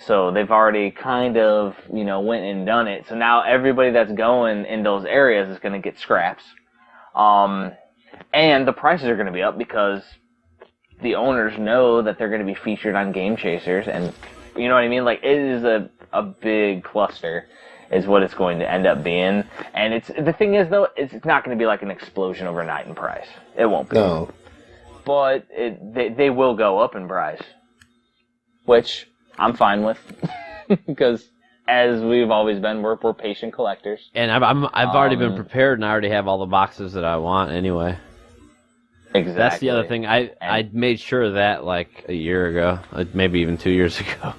E: So they've already kind of, went and done it. So now everybody that's going in those areas is going to get scraps. And the prices are going to be up because the owners know that they're going to be featured on Game Chasers. And, you know what I mean? Like, it is a big cluster is what it's going to end up being. And the thing is, though, it's not going to be like an explosion overnight in price. It won't be.
F: No.
E: But they will go up in price. Which I'm fine with, because as we've always been, we're patient collectors.
C: And I've already been prepared, and I already have all the boxes that I want anyway.
E: Exactly.
C: That's the other thing. I made sure of that like a year ago, maybe even 2 years ago.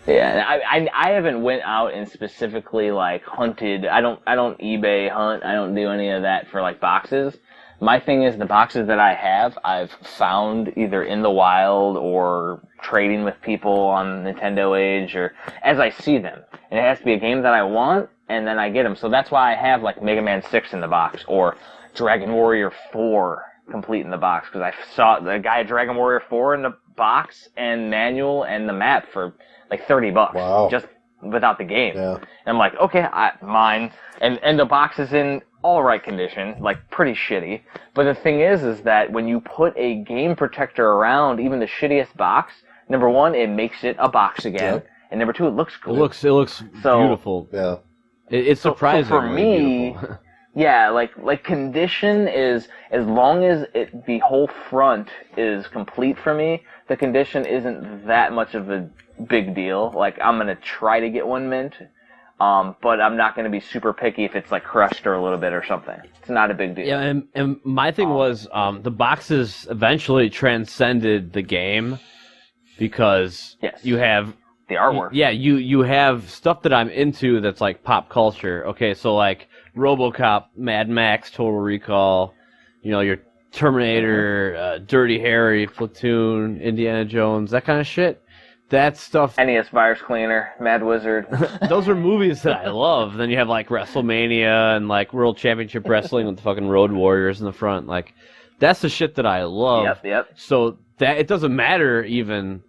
E: Yeah, I haven't went out and specifically like hunted. I don't eBay hunt. I don't do any of that for like boxes. My thing is the boxes that I have, I've found either in the wild or trading with people on Nintendo Age or as I see them. And it has to be a game that I want, and then I get them. So that's why I have like Mega Man 6 in the box or Dragon Warrior 4 complete in the box, because I saw the guy Dragon Warrior 4 in the box and manual and the map for like $30.
F: Wow.
E: Just without the game.
F: Yeah.
E: And I'm like, okay, mine. And the box is in all right condition, like pretty shitty. But the thing is that when you put a game protector around even the shittiest box, number one, it makes it a box again.
F: Yep.
E: And number two, it looks cool.
C: It looks beautiful.
F: Yeah.
C: It's surprising.
E: So for me,
C: beautiful.
E: yeah, like condition is, as long as the whole front is complete for me, the condition isn't that much of a big deal. Like, I'm gonna try to get one mint, but I'm not gonna be super picky if it's like crushed or a little bit or something. It's not a big deal.
C: Yeah, and my thing was the boxes eventually transcended the game because you have
E: the artwork.
C: Yeah, you have stuff that I'm into that's like pop culture. Okay, so like RoboCop, Mad Max, Total Recall, your Terminator, Dirty Harry, Platoon, Indiana Jones, that kind of shit. That stuff.
E: NES Virus Cleaner, Mad Wizard.
C: Those are movies that I love. Then you have like WrestleMania and like World Championship Wrestling with the fucking Road Warriors in the front. Like, that's the shit that I love.
E: Yep.
C: So that it doesn't matter even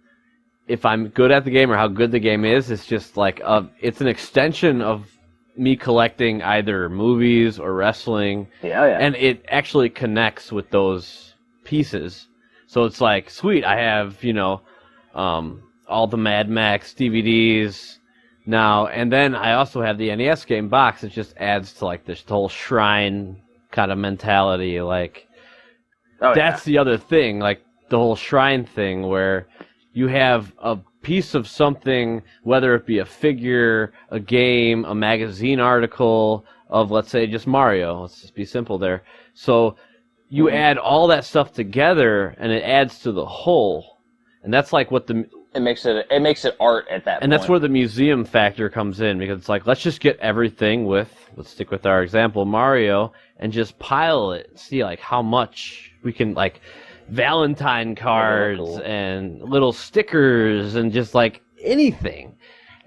C: if I'm good at the game or how good the game is. It's just like it's an extension of me collecting either movies or wrestling.
E: Yeah.
C: And it actually connects with those pieces. So it's like, sweet, I have, all the Mad Max DVDs now, and then I also have the NES game box. It just adds to like this whole shrine kind of mentality. Like, that's the other thing, like the whole shrine thing where you have a piece of something, whether it be a figure, a game, a magazine article of, let's say, just Mario. Let's just be simple there. So you add all that stuff together, and it adds to the whole. And that's like what
E: it makes it art at that point.
C: And that's where the museum factor comes in, because it's like, let's just get everything let's stick with our example, Mario, and just pile it, see like how much we can, like Valentine cards and little stickers and just like anything.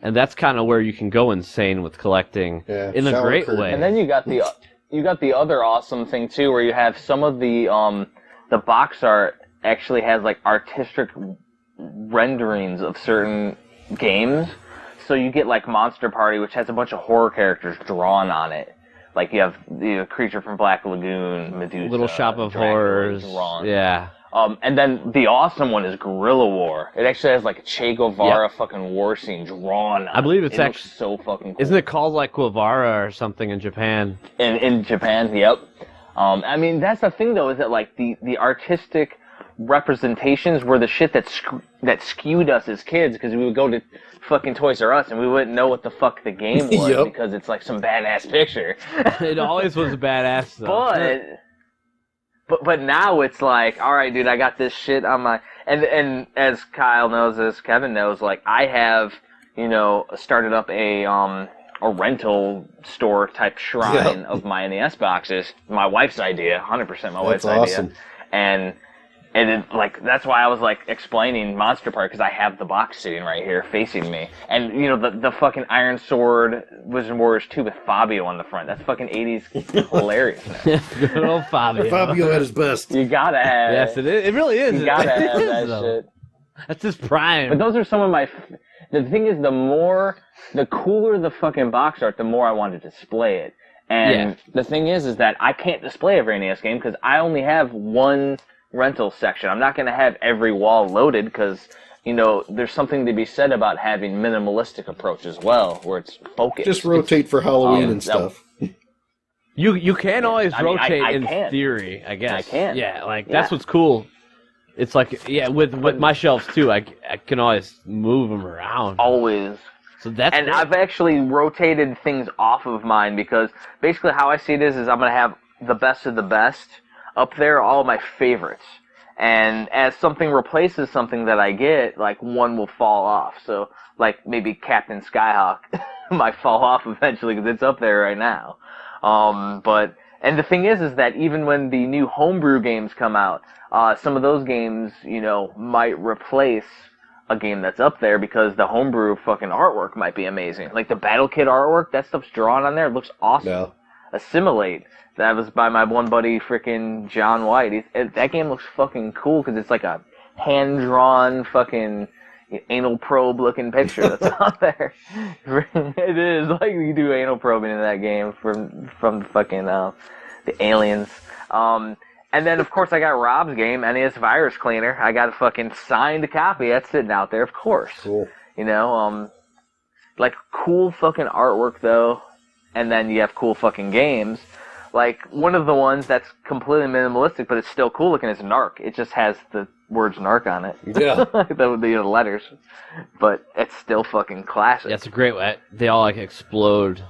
C: And that's kind of where you can go insane with collecting in a great way.
E: And then you got the other awesome thing too, where you have some of the box art actually has like artistic renderings of certain games. So you get like Monster Party, which has a bunch of horror characters drawn on it. Like you have the creature from Black Lagoon, Medusa,
C: Little Shop of
E: Dracula
C: Horrors.
E: drawn.
C: Yeah.
E: And then the awesome one is Guerrilla War. It actually has like a Che Guevara fucking war scene drawn on
C: I believe it's
E: it.
C: actually
E: Looks so fucking cool.
C: Isn't it called like Guevara or something in Japan?
E: In Japan, yep. I mean, that's the thing though, is that like the artistic representations were the shit that skewed us as kids, because we would go to fucking Toys R Us and we wouldn't know what the fuck the game was because it's like some badass picture.
C: It always was a badass though.
E: But now it's like, all right, dude, I got this shit on my and as Kyle knows, as Kevin knows, like I have started up a rental store type shrine of my NES boxes. My wife's idea, 100% my wife's idea, and it, like that's why I was like explaining Monster Park, because I have the box sitting right here facing me, and the fucking Iron Sword Wizard Warriors 2 with Fabio on the front. That's fucking 80s hilarious.
C: Good old Fabio.
F: Fabio at his best.
E: You gotta have.
C: Yes, it is. It really is.
E: You gotta have that
C: though.
E: shit.
C: That's his prime.
E: But those are some of my. The thing is, the cooler the fucking box art, the more I want to display it. And the thing is that I can't display every NES game because I only have one rental section. I'm not going to have every wall loaded because, there's something to be said about having minimalistic approach as well, where it's focused.
F: Just rotate for Halloween and stuff.
C: You can always rotate
E: I
C: in
E: can.
C: theory, I guess.
E: I can.
C: Yeah, like that's what's cool. It's like with my shelves too. I can always move them around.
E: Always.
C: So that's
E: and
C: great.
E: I've actually rotated things off of mine because basically how I see it is I'm going to have the best of the best up there, all my favorites. And as something replaces something that I get, like one will fall off. So like maybe Captain Skyhawk might fall off eventually because it's up there right now. And the thing is that even when the new homebrew games come out, some of those games, might replace a game that's up there because the homebrew fucking artwork might be amazing. Like the Battle Kid artwork, that stuff's drawn on there. It looks awesome.
F: Yeah.
E: Assimilate. That was by my one buddy, freaking John White. That game looks fucking cool because it's like a hand-drawn fucking anal probe-looking picture that's out there. It is. Like, you do anal probing in that game from the fucking, the aliens. And then, of course, I got Rob's game, NES Virus Cleaner. I got a fucking signed copy. That's sitting out there, of course.
F: Cool.
E: Like, cool fucking artwork, though. And then you have cool fucking games. Like, one of the ones that's completely minimalistic, but it's still cool looking is Narc. It just has the words Narc on it.
F: Yeah.
E: the letters. But it's still fucking classic.
C: Yeah, it's a great way. They all, like, explode.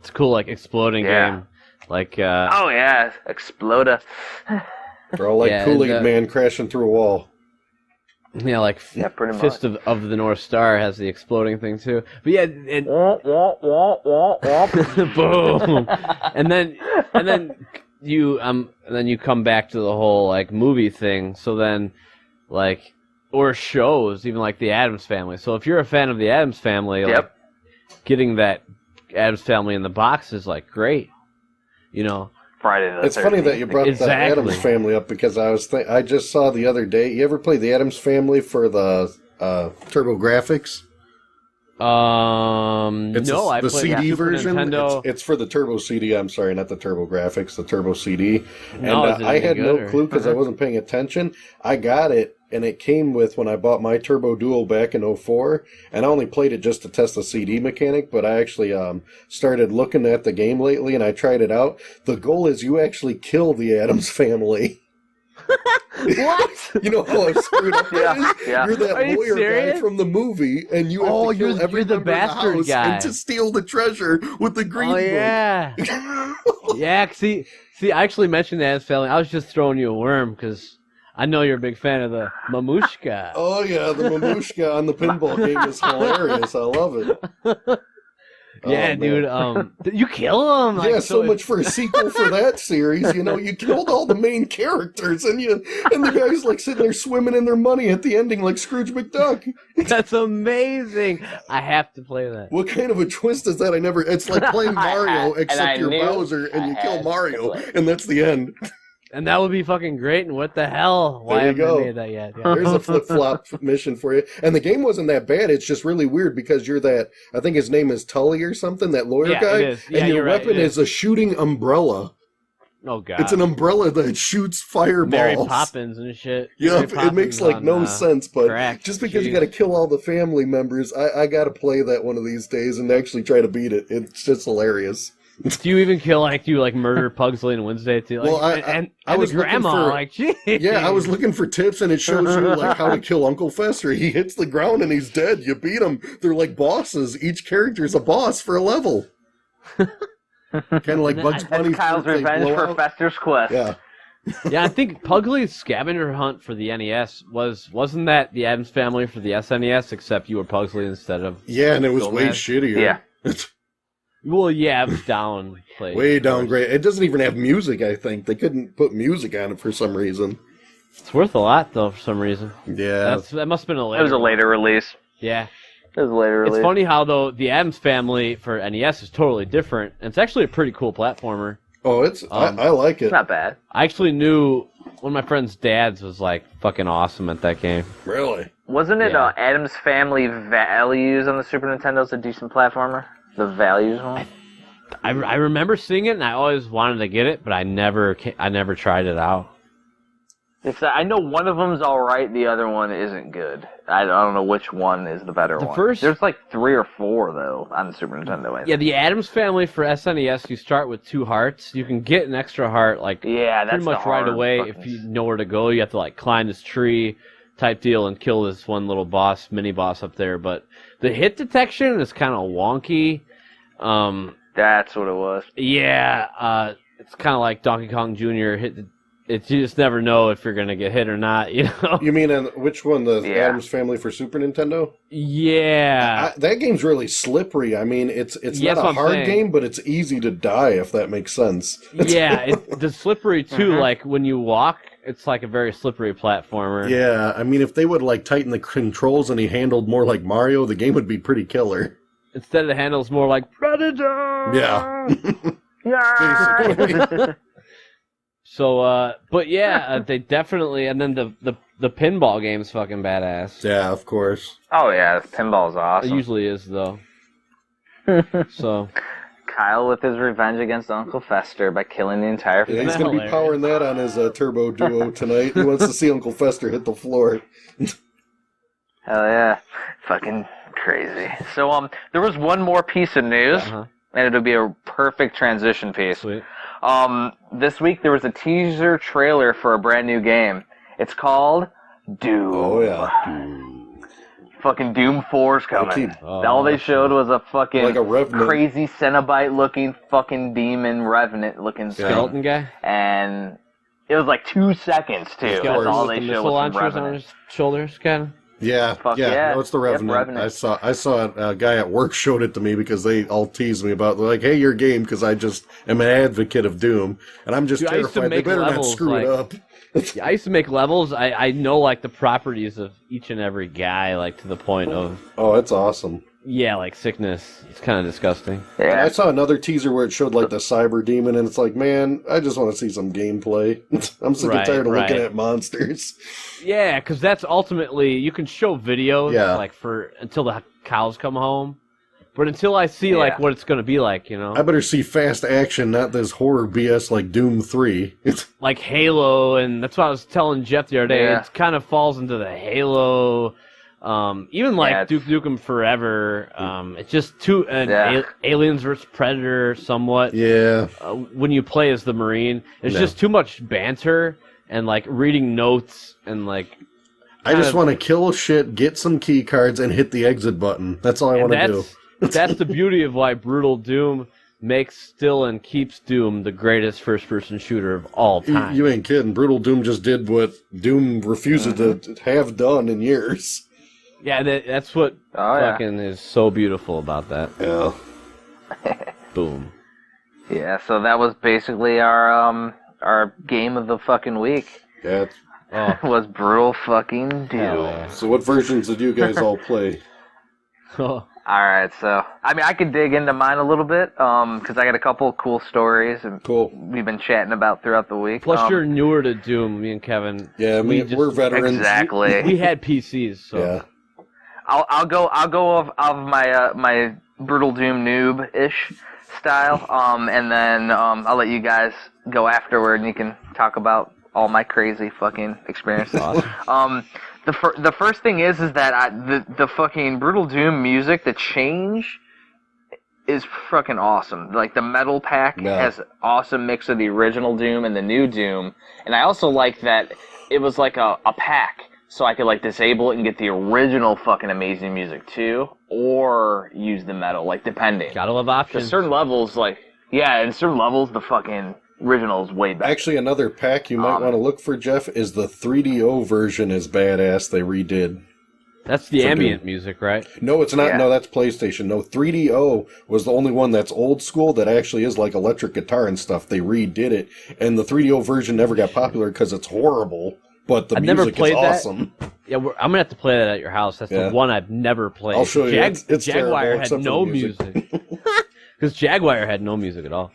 C: It's a cool, like, exploding game. Like,
E: oh, yeah. Exploda.
F: They're all like Kool-Aid Man crashing through a wall.
C: Yeah, like
E: pretty
C: Fist
E: much.
C: of the North Star has the exploding thing too. But yeah,
E: Wah, wah, wah, wah, wah.
C: boom. and then then you come back to the whole like movie thing. So then, like, or shows, even like the Addams Family. So if you're a fan of the Addams Family, like, getting that Addams Family in the box is like great. You know.
E: Friday the 13th.
D: It's funny that you brought the Addams Family up because I just saw the other day. You ever play the Addams Family for the Turbo Graphics?
C: It's
D: I played the CD version.
C: Nintendo.
D: It's for the Turbo CD. I'm sorry, not the Turbo Graphics, the Turbo CD. And
C: I
D: had no clue because I wasn't paying attention. I got it, and it came with when I bought my Turbo Duo back in 04, and I only played it just to test the CD mechanic, but I actually started looking at the game lately, and I tried it out. The goal is you actually kill the Addams Family.
C: What?
D: You know how screwed up that is?
E: Yeah.
D: You're that lawyer guy from the movie, and you have to kill every
C: the
D: member of the
C: bastard
D: house
C: guy.
D: and to steal the treasure with the green book.
C: Yeah. Yeah, see, I actually mentioned the Addams Family. I was just throwing you a worm because I know you're a big fan of the Mamushka.
D: Oh, yeah, the Mamushka on the pinball game is hilarious. I love it.
C: Yeah, dude. You kill him.
D: Yeah, so much for a sequel for that series. You know, you killed all the main characters, and the guy's like sitting there swimming in their money at the ending, like Scrooge McDuck.
C: That's amazing. I have to play that.
D: What kind of a twist is that? It's like playing Mario, except you're Bowser and you kill Mario, and that's the end.
C: And that would be fucking great. And what the hell? Why haven't they made that yet? Yeah.
D: There's a flip-flop mission for you. And the game wasn't that bad. It's just really weird because you're that, I think his name is Tully or something, that lawyer guy.
C: It is. Yeah,
D: and your weapon
C: right,
D: is a shooting umbrella.
C: Oh, God.
D: It's an umbrella that shoots fireballs.
C: Mary Poppins and shit.
D: Yep, it makes like no sense, but
C: crack.
D: Just because you got to kill all the family members, I got to play that one of these days and actually try to beat it. It's just hilarious.
C: Do you even kill murder Pugsley and Wednesday too? Like,
D: well, I was
C: the grandma, geez.
D: Yeah, I was looking for tips, and it shows you like how to kill Uncle Fester. He hits the ground and he's dead. You beat him. They're like bosses. Each character's a boss for a level. Kind of like Bugs Bunny.
E: Kyle's revenge for Fester's quest.
D: Yeah.
C: Yeah, I think Pugsley's scavenger hunt for the NES wasn't that the Addams Family for the SNES, except you were Pugsley instead of.
D: Yeah, and it was way shittier.
E: Yeah.
C: Well, yeah, it was down.
D: Way down grade. It doesn't even have music, I think. They couldn't put music on it for some reason.
C: It's worth a lot, though, for some reason.
D: Yeah.
C: That must have been a later.
E: It was a later release.
C: Yeah.
E: It was a later release.
C: It's funny how, though, the Addams Family for NES is totally different. And it's actually a pretty cool platformer.
D: Oh, I like it.
E: It's not bad.
C: I actually knew one of my friend's dads was, like, fucking awesome at that game.
D: Really?
E: Wasn't it Addams Family Values on the Super Nintendo's a decent platformer? The Values one?
C: I remember seeing it, and I always wanted to get it, but I never tried it out.
E: I know one of them's all right, the other one isn't good. I don't know which one is the better one. There's like 3 or 4 though on the Super Nintendo.
C: Yeah, the Addams Family for SNES, you start with 2 hearts. You can get an extra heart pretty much right away if you know where to go. You have to climb this tree type deal and kill this one little mini boss up there. But the hit detection is kind of wonky.
E: That's what it was.
C: Yeah, it's kind of like Donkey Kong Jr. You just never know if you're gonna get hit or not. You know.
D: You mean which one? The Addams Family for Super Nintendo?
C: Yeah.
D: That game's really slippery. I mean, it's not a hard game, but it's easy to die if that makes sense.
C: Yeah, the slippery too. Like when you walk, it's like a very slippery platformer.
D: Yeah, I mean, if they would tighten the controls and he handled more like Mario, the game would be pretty killer.
C: Instead, it handles more like Predator.
D: Yeah.
E: Yeah.
C: So, but yeah, they definitely, and then the pinball game's fucking badass.
D: Yeah, of course.
E: Oh yeah, pinball's awesome.
C: It usually is though. So.
E: Kyle with his revenge against Uncle Fester by killing the entire family.
D: Yeah, he's going to be powering that on his Turbo Duo tonight. He wants to see Uncle Fester hit the floor.
E: Hell yeah. Fucking crazy. So, there was one more piece of news, and it'll be a perfect transition piece.
C: Sweet.
E: This week there was a teaser trailer for a brand new game. It's called Doom.
D: Oh, yeah.
E: Fucking Doom 4's coming. All they showed was a fucking crazy Cenobite-looking fucking demon Revenant-looking
C: skeleton guy.
E: And it was 2 seconds, too. That's all they showed was from Revenant.
C: On his shoulders, kind of.
D: Yeah,
B: Fuck
D: yeah.
B: yeah.
D: No, it's the
B: Yep,
D: Revenant.
B: Revenant.
D: I saw a guy at work showed it to me because they all teased me about, they're like, hey, your game, because I just am an advocate of Doom, and I'm just
C: Dude, I used to
D: terrified they
C: make
D: better not
C: levels,
D: screw it up.
C: Yeah, I used to make levels. I know like the properties of each and every guy, like to the point of
D: Oh, that's awesome.
C: like sickness. It's kind of disgusting.
D: And
B: Yeah.
D: I saw another teaser where it showed like the cyber demon, and it's like, man, I just want to see some gameplay. I'm sick and tired of looking at monsters.
C: Yeah, because that's ultimately you can show videos
D: Yeah.
C: like for until the cows come home, but until I see like what it's gonna be like, you know,
D: I better see fast action, not this horror BS like Doom 3.
C: like Halo, and that's what I was telling Jeff the other day.
B: Yeah.
C: It kind of falls into the Halo. Even like
B: Yeah,
C: Duke Nukem Forever, it's just too Aliens vs Predator somewhat.
D: Yeah.
C: When you play as the Marine, it's just too much banter and like reading notes and like.
D: I just want to kill shit, get some key cards, and hit the exit button. That's all I want to do.
C: That's the beauty of why Brutal Doom makes still and keeps Doom the greatest first-person shooter of all time.
D: You ain't kidding. Brutal Doom just did what Doom refuses to have done in years.
C: Yeah, that's what fucking is so beautiful about that.
D: Yeah.
C: Boom.
B: Yeah, so that was basically our game of the fucking week.
D: Yeah.
B: Was Brutal fucking Doom.
C: Yeah.
D: So what versions did you guys all play?
B: Alright, so, I mean, I could dig into mine a little bit, because I got a couple of cool stories and we've been chatting about throughout the week.
C: Plus, you're newer to Doom, me and Kevin.
D: Yeah, we're veterans.
B: Exactly.
C: We had PCs, so.
D: Yeah.
B: I'll go of my my Brutal Doom noob-ish style, and then I'll let you guys go afterward, and you can talk about all my crazy fucking experiences.
C: Awesome.
B: The first thing is that the fucking Brutal Doom music, the change is fucking awesome. Like the metal pack has an awesome mix of the original Doom and the new Doom, and I also like that it was like a pack. So I could like disable it and get the original fucking amazing music too, or use the metal, like depending.
C: Gotta love options.
B: Certain levels, in certain levels, the fucking original is way better.
D: Actually, another pack you might want to look for, Jeff, is the 3DO version is badass. They redid.
C: That's the ambient music, right?
D: No, it's not. Yeah. No, that's PlayStation. No, 3DO was the only one that's old school that actually is like electric guitar and stuff. They redid it, and the 3DO version never got popular because it's horrible. But the music is awesome.
C: Yeah, I'm gonna have to play that at your house. That's the one I've never played.
D: I'll show you. It's
C: Jaguar
D: terrible,
C: had no music. Because Jaguar had no music at all.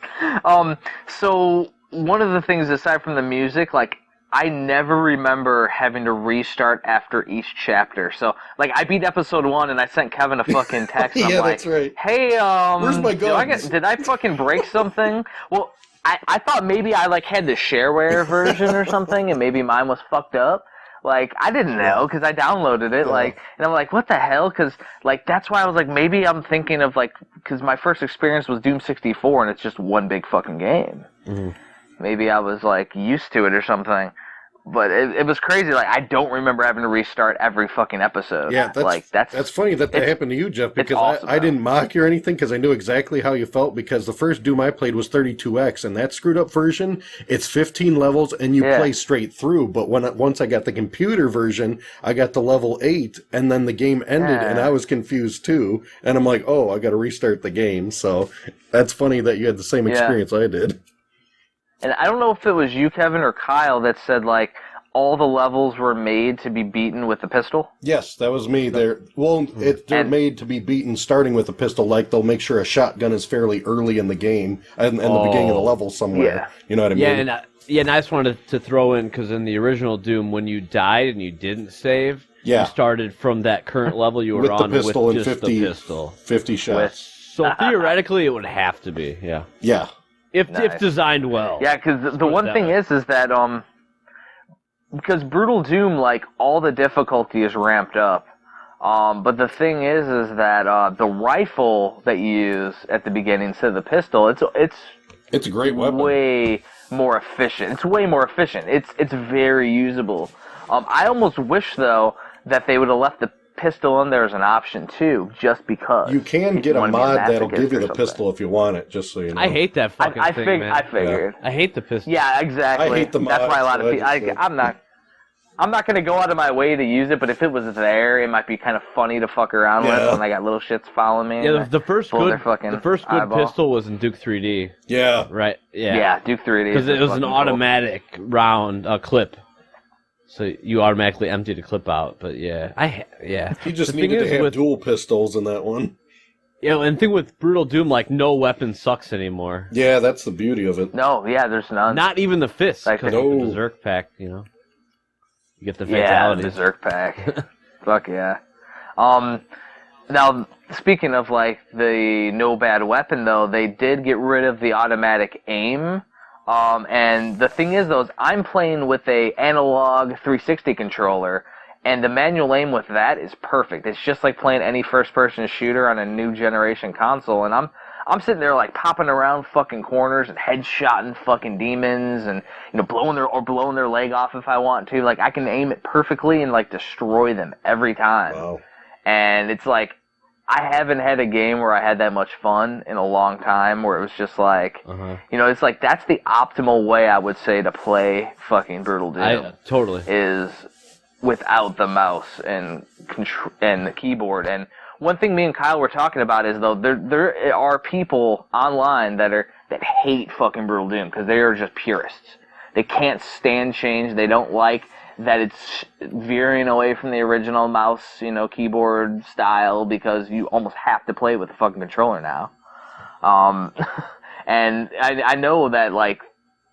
B: So one of the things aside from the music, like I never remember having to restart after each chapter. So like I beat episode 1 and I sent Kevin a fucking text. And I'm like,
D: that's right.
B: Hey,
D: where's my guns?
B: Did I fucking break something? Well. I thought maybe I like had the shareware version or something, and maybe mine was fucked up. Like I didn't know because I downloaded it. Like, and I'm like, what the hell? Because like that's why I was like, maybe I'm thinking of like because my first experience was Doom 64, and it's just one big fucking game. Mm-hmm. Maybe I was like used to it or something. But it was crazy. Like I don't remember having to restart every fucking episode.
D: Yeah, that's funny that happened to you, Jeff. Because awesome, I didn't mock you or anything because I knew exactly how you felt. Because the first Doom I played was 32X, and that screwed up version, it's 15 levels and you play straight through. But once I got the computer version, I got to level 8, and then the game ended, and I was confused too. And I'm like, oh, I got to restart the game. So that's funny that you had the same experience I did.
B: And I don't know if it was you, Kevin, or Kyle that said, like, all the levels were made to be beaten with a pistol?
D: Yes, that was me. They're made to be beaten starting with a pistol. Like, they'll make sure a shotgun is fairly early in the game and the beginning of the level somewhere. Yeah. You know what I mean?
C: And I just wanted to throw in, because in the original Doom, when you died and you didn't save, you started from that current level you were on with just the pistol.
D: 50 shots.
C: So theoretically, it would have to be,
D: Yeah.
C: If designed well.
B: Yeah, because the one thing is that because Brutal Doom, like all the difficulty is ramped up, but the thing is that the rifle that you use at the beginning instead of the pistol,
D: it's a great weapon.
B: Way more efficient. It's way more efficient. It's very usable. I almost wish though that they would have left the pistol in there as an option too, just because.
D: You can get a mod that'll give you the pistol if you want it, just so you know.
C: I hate that fucking thing, man.
B: I figured.
C: I hate the pistol.
B: Yeah, exactly.
D: I hate the mod.
B: That's why a lot of people. I'm not gonna go out of my way to use it, but if it was there, it might be kind of funny to fuck around with when I got little shits following me.
C: Yeah, the first good
B: eyeball.
C: pistol was in Duke 3D.
F: Yeah.
C: Right. Yeah.
B: Yeah, Duke 3D.
C: Because it was an automatic round clip, so you automatically empty the clip out. But yeah,
F: You just
C: The
F: needed
C: thing
F: to
C: is
F: have dual pistols in that one.
C: Yeah, and the thing with Brutal Doom, like, no weapon sucks anymore.
F: Yeah, that's the beauty of it.
B: No, yeah, there's none.
C: Not even the fist, because of the Berserk pack, you know. You get the fatality.
B: Yeah, the Berserk pack. Fuck yeah. Now, speaking of, like, the no bad weapon, though, they did get rid of the automatic aim. And the thing is, though, is I'm playing with a analog 360 controller, and the manual aim with that is perfect. It's just like playing any first-person shooter on a new generation console, and I'm sitting there like popping around fucking corners and headshotting fucking demons, and blowing their leg off if I want to. Like I can aim it perfectly and like destroy them every time.
F: Wow.
B: And it's like I haven't had a game where I had that much fun in a long time. Where it was just like, it's like that's the optimal way I would say to play fucking Brutal Doom.
C: Totally
B: is without the mouse and the keyboard. And one thing me and Kyle were talking about is though there are people online that hate fucking Brutal Doom because they are just purists. They can't stand change. They don't like that it's veering away from the original mouse, keyboard style because you almost have to play with the fucking controller now. And I know that like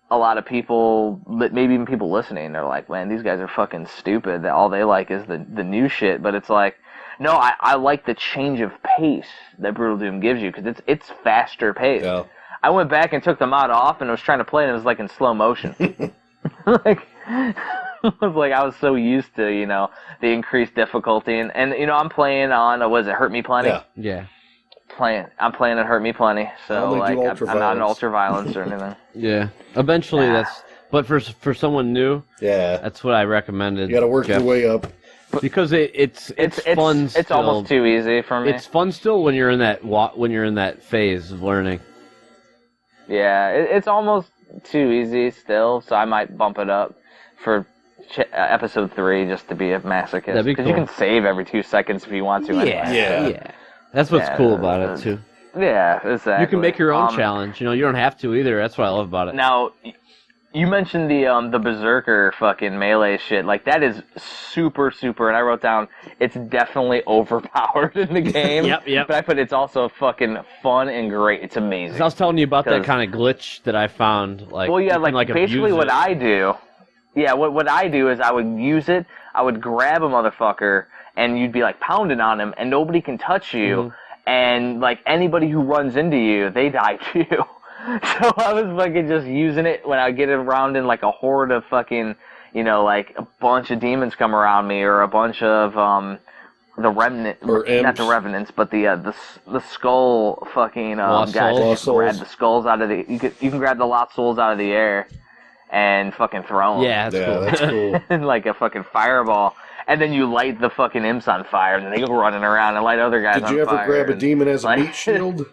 B: a lot of people, maybe even people listening, are like, man, these guys are fucking stupid. That all they like is the new shit. But it's like, no, I like the change of pace that Brutal Doom gives you because it's faster paced.
F: Yeah.
B: I went back and took the mod off and was trying to play and it was like in slow motion. Like, I was so used to, the increased difficulty. And I'm playing on, was it Hurt Me Plenty?
C: Yeah.
B: I'm playing at Hurt Me Plenty, so like I'm not an ultra violence or anything.
C: Yeah, eventually but for someone new, that's what I recommended.
F: You got to work your way up
C: because it's fun.
B: It's almost too easy for me.
C: It's fun still when you're in that phase of learning.
B: Yeah, it's almost too easy still, so I might bump it up for episode 3 just to be a masochist. Because you can save every 2 seconds if you want to.
F: Yeah.
C: That's what's cool about it too.
B: Yeah, exactly.
C: You can make your own challenge. You don't have to either. That's what I love about it.
B: Now, you mentioned the Berserker fucking melee shit. Like that is super, super. And I wrote down it's definitely overpowered in the game.
C: Yep.
B: But I put it's also fucking fun and great. It's amazing.
C: I was telling you about that kind of glitch that I found. Like,
B: well, yeah, like basically what I do. Yeah, what I do is I would use it. I would grab a motherfucker. And you'd be like pounding on him, and nobody can touch you. And like anybody who runs into you, they die too. So I was fucking just using it when I get around in like a horde of fucking, like a bunch of demons come around me, or a bunch of the remnant, or not the revenants, but the skull fucking guys. You can grab the skulls out of you can grab the lost souls out of the air, and fucking throw them.
C: Yeah, that's cool.
B: And like a fucking fireball. And then you light the fucking imps on fire, and they go running around and light other guys on fire.
F: Did you ever grab a demon as a meat shield?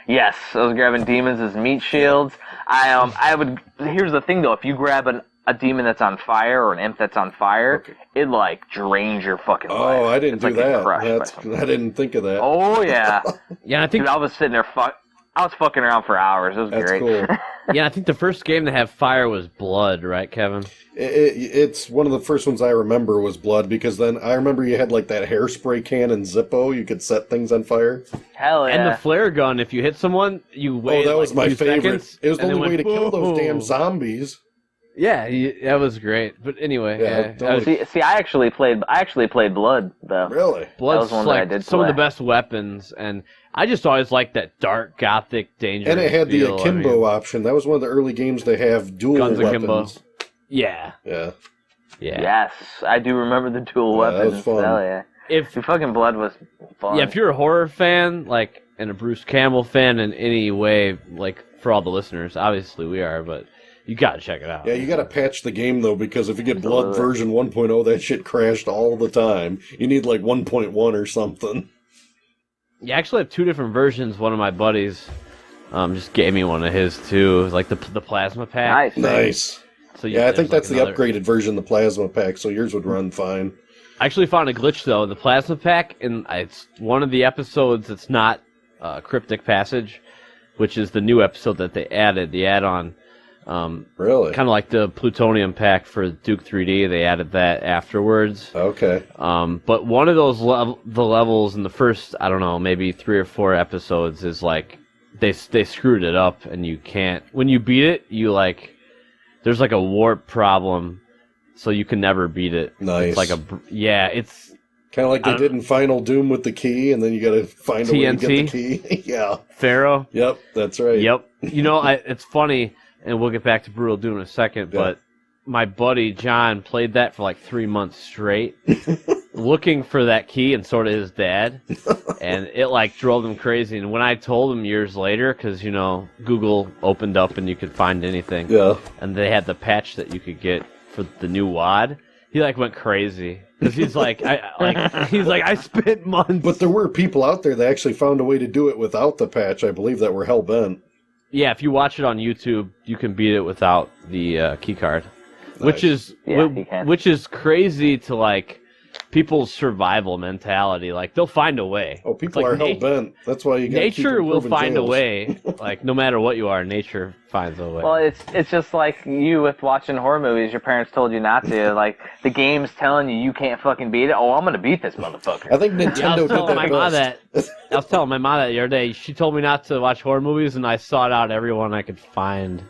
B: Yes, I was grabbing demons as meat shields. I would. Here's the thing, though: if you grab a demon that's on fire or an imp that's on fire, it like drains your fucking life.
F: Oh, I didn't do that. I didn't think of that.
B: Oh yeah.
C: Yeah, I think
B: I was sitting there. I was fucking around for hours. It was great.
F: Cool.
C: Yeah, I think the first game to have fire was Blood, right, Kevin?
F: It's one of the first ones I remember was Blood, because then I remember you had like that hairspray can and Zippo. You could set things on fire.
B: Hell yeah.
C: And the flare gun, if you hit someone, you wait.
F: Oh, that was my favorite.
C: Seconds,
F: it was the only way to kill those damn zombies.
C: Yeah, that was great. But anyway,
B: see, I actually played Blood though.
F: Really?
C: Blood's
B: one
C: like
B: that I did
C: some of the best weapons, and I just always liked that dark, gothic, dangerous.
F: And it had the akimbo option. That was one of the early games to have dual
C: guns
F: weapons.
C: Akimbo. Yeah.
B: Yes, I do remember the dual weapons.
F: That was fun.
B: Hell yeah. If fucking Blood was fun.
C: Yeah, if you're a horror fan, like, and a Bruce Campbell fan in any way, like, for all the listeners, obviously we are, but you gotta check it out.
F: Yeah, you gotta patch the game, though, because if you get Blood version 1.0, that shit crashed all the time. You need, like, 1.1 or something.
C: You actually have 2 different versions. One of my buddies just gave me one of his, too. Like, the plasma pack.
F: Nice.
C: So
F: Yeah, I think that's
C: the
F: upgraded version, the plasma pack. So yours would run fine.
C: I actually found a glitch though. The plasma pack, and it's one of the episodes that's not Cryptic Passage, which is the new episode that they added, the add-on.
F: Really?
C: Kind of like the plutonium pack for Duke 3D. They added that afterwards.
F: Okay.
C: But one of those the levels in the first, I don't know, maybe 3 or 4 episodes is like they screwed it up, and you can't. When you beat it, there's like a warp problem. So you can never beat it.
F: Nice.
C: It's it's
F: kind of like they did in Final Doom with the key, and then you got to find a way to get the key. Yeah.
C: Pharaoh.
F: Yep, that's right.
C: Yep. It's funny, and we'll get back to Brutal Doom in a second, but my buddy John played that for like 3 months straight, looking for that key, and sort of his dad, and it like drove him crazy. And when I told him years later, because Google opened up and you could find anything, and they had the patch that you could get for the new WAD, he like went crazy because he's like, I spent months.
F: But there were people out there that actually found a way to do it without the patch. I believe that were hell bent.
C: Yeah, if you watch it on YouTube, you can beat it without the key card,
F: Nice.
C: which is crazy to like people's survival mentality. Like they'll find a way.
F: Oh, people are hell bent. That's why you got
C: nature will find a way. Like no matter what you are, nature finds a way.
B: Well, it's just like you with watching horror movies. Your parents told you not to. Like the game's telling you can't fucking beat it. Oh, I'm gonna beat this motherfucker.
F: I think Nintendo did that best.
C: I was telling my mom that the other day. She told me not to watch horror movies, and I sought out everyone I could find.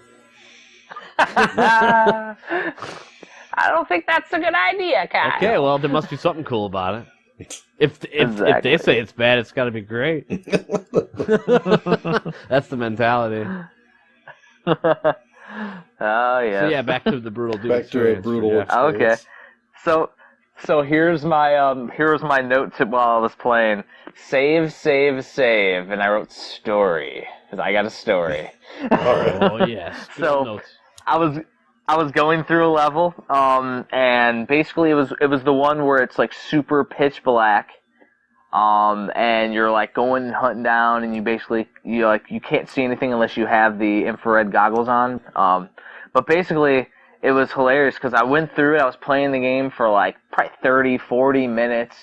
B: I don't think that's a good idea, Kyle.
C: Okay, well, there must be something cool about it. If they say it's bad, it's got to be great. That's the mentality.
B: Oh yeah.
C: So yeah, back to the brutal dude.
F: Back to a brutal
B: Okay. So here's my note to while I was playing. Save, and I wrote story because I got a story.
F: All right.
C: Oh yes.
B: So I was going through a level, and basically it was the one where it's like super pitch black, and you're like going and hunting down, and you can't see anything unless you have the infrared goggles on. But basically it was hilarious because I went through it. I was playing the game for like probably 30, 40 minutes.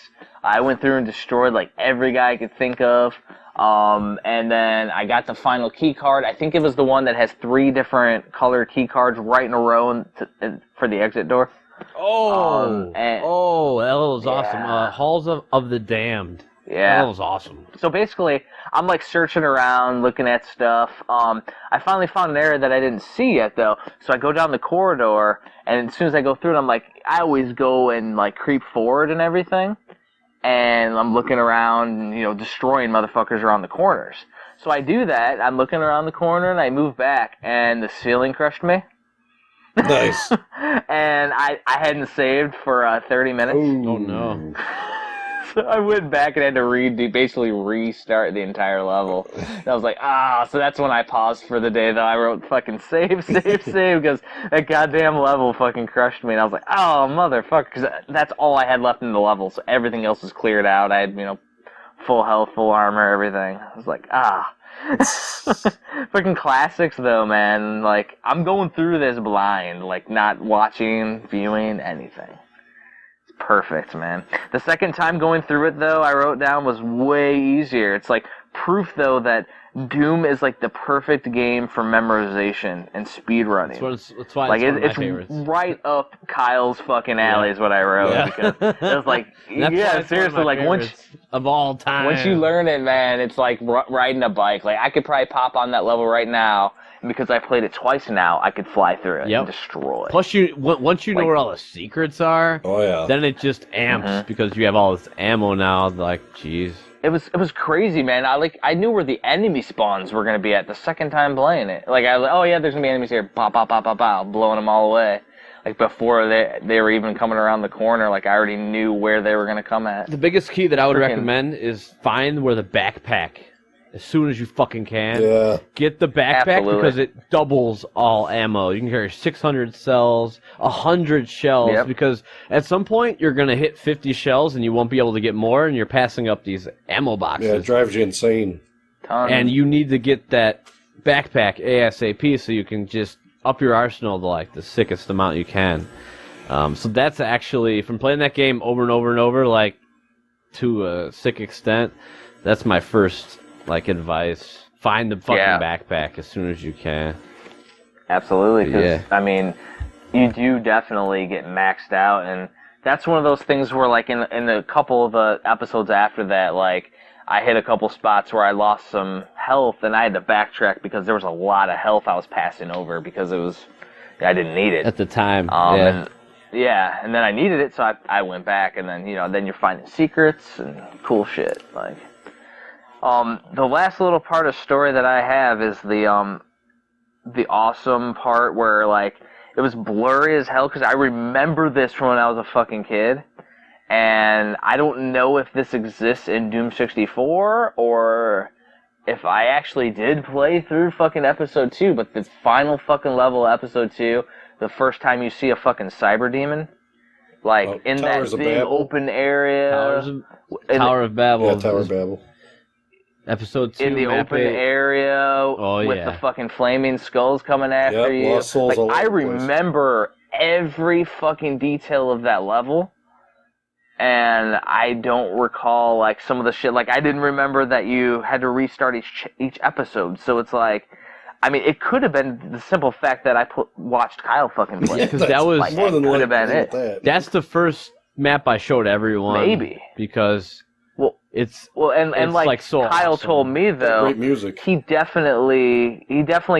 B: I went through and destroyed like every guy I could think of. And then I got the final key card. I think it was the one that has 3 different color key cards right in a row for the exit door.
C: Oh, that was awesome.
B: Yeah.
C: Halls of the Damned.
B: Yeah.
C: That was awesome.
B: So basically, I'm like searching around, looking at stuff. I finally found an area that I didn't see yet, though. So I go down the corridor, and as soon as I go through it, I'm like, I always go and like creep forward and everything. And I'm looking around, destroying motherfuckers around the corners. So I do that. I'm looking around the corner, and I move back, and the ceiling crushed me.
F: Nice.
B: And I hadn't saved for 30 minutes.
F: Ooh.
C: Oh no.
B: So I went back and had to basically restart the entire level. And I was like, so that's when I paused for the day, though. I wrote fucking save, because that goddamn level fucking crushed me. And I was like, oh, motherfucker, because that's all I had left in the level, so everything else was cleared out. I had, full health, full armor, everything. I was like, Fucking classics, though, man. Like, I'm going through this blind, like, not watching, viewing, anything. Perfect, man. The second time going through it, though, I wrote down was way easier. It's like proof, though, that Doom is like the perfect game for memorization and speedrunning.
C: That's why
B: like
C: it's
B: it's right up Kyle's fucking alley is what I wrote because it was like seriously, like once
C: of all time.
B: Once you learn it, man, it's like riding a bike. Like I could probably pop on that level right now. And because I played it twice now, I could fly through it and destroy it.
C: Plus, once you know where all the secrets are, then it just amps because you have all this ammo now. Like, jeez.
B: It was crazy, man. I knew where the enemy spawns were gonna be at the second time playing it. Like there's gonna be enemies here, pop, pop, pop, pop, pop, blowing them all away. Like before they were even coming around the corner, like I already knew where they were gonna come at.
C: The biggest key that I would recommend is find where the backpack. As soon as you fucking can.
F: Yeah.
C: Get the backpack because it doubles all ammo. You can carry 600 cells, 100 shells, because at some point you're going to hit 50 shells and you won't be able to get more, and you're passing up these ammo boxes.
F: Yeah, it drives you insane.
B: Tons.
C: And you need to get that backpack ASAP so you can just up your arsenal to like the sickest amount you can. So that's actually, from playing that game over and over and over, like to a sick extent, that's my first like advice. Find the fucking backpack as soon as you can.
B: Absolutely, because I mean, you do definitely get maxed out, and that's one of those things where, like, in a couple of episodes after that, like, I hit a couple spots where I lost some health, and I had to backtrack because there was a lot of health I was passing over because I didn't need it
C: At the time,
B: And then I needed it, so I went back, and then, then you're finding secrets and cool shit, like. The last little part of story that I have is the awesome part where, like, it was blurry as hell, because I remember this from when I was a fucking kid, and I don't know if this exists in Doom 64, or if I actually did play through fucking Episode 2, but the final fucking level of Episode 2, the first time you see a fucking cyber demon, like, in that big open area.
C: Tower of Babel.
F: Yeah, Tower of Babel.
C: Episode 2,
B: in the open area with the fucking flaming skulls coming after you.
F: Lost souls all
B: I
F: over the place.
B: remember every fucking detail of that level, and I don't recall like some of the shit. Like, I didn't remember that you had to restart each episode. So it's like, I mean, it could have been the simple fact that I watched Kyle fucking play.
C: Because that was
B: like, more than could have been it.
C: That's the first map I showed everyone.
B: Maybe
C: because. It's
B: like
C: so
B: Kyle
C: awesome.
B: told me though,
F: great music.
B: He definitely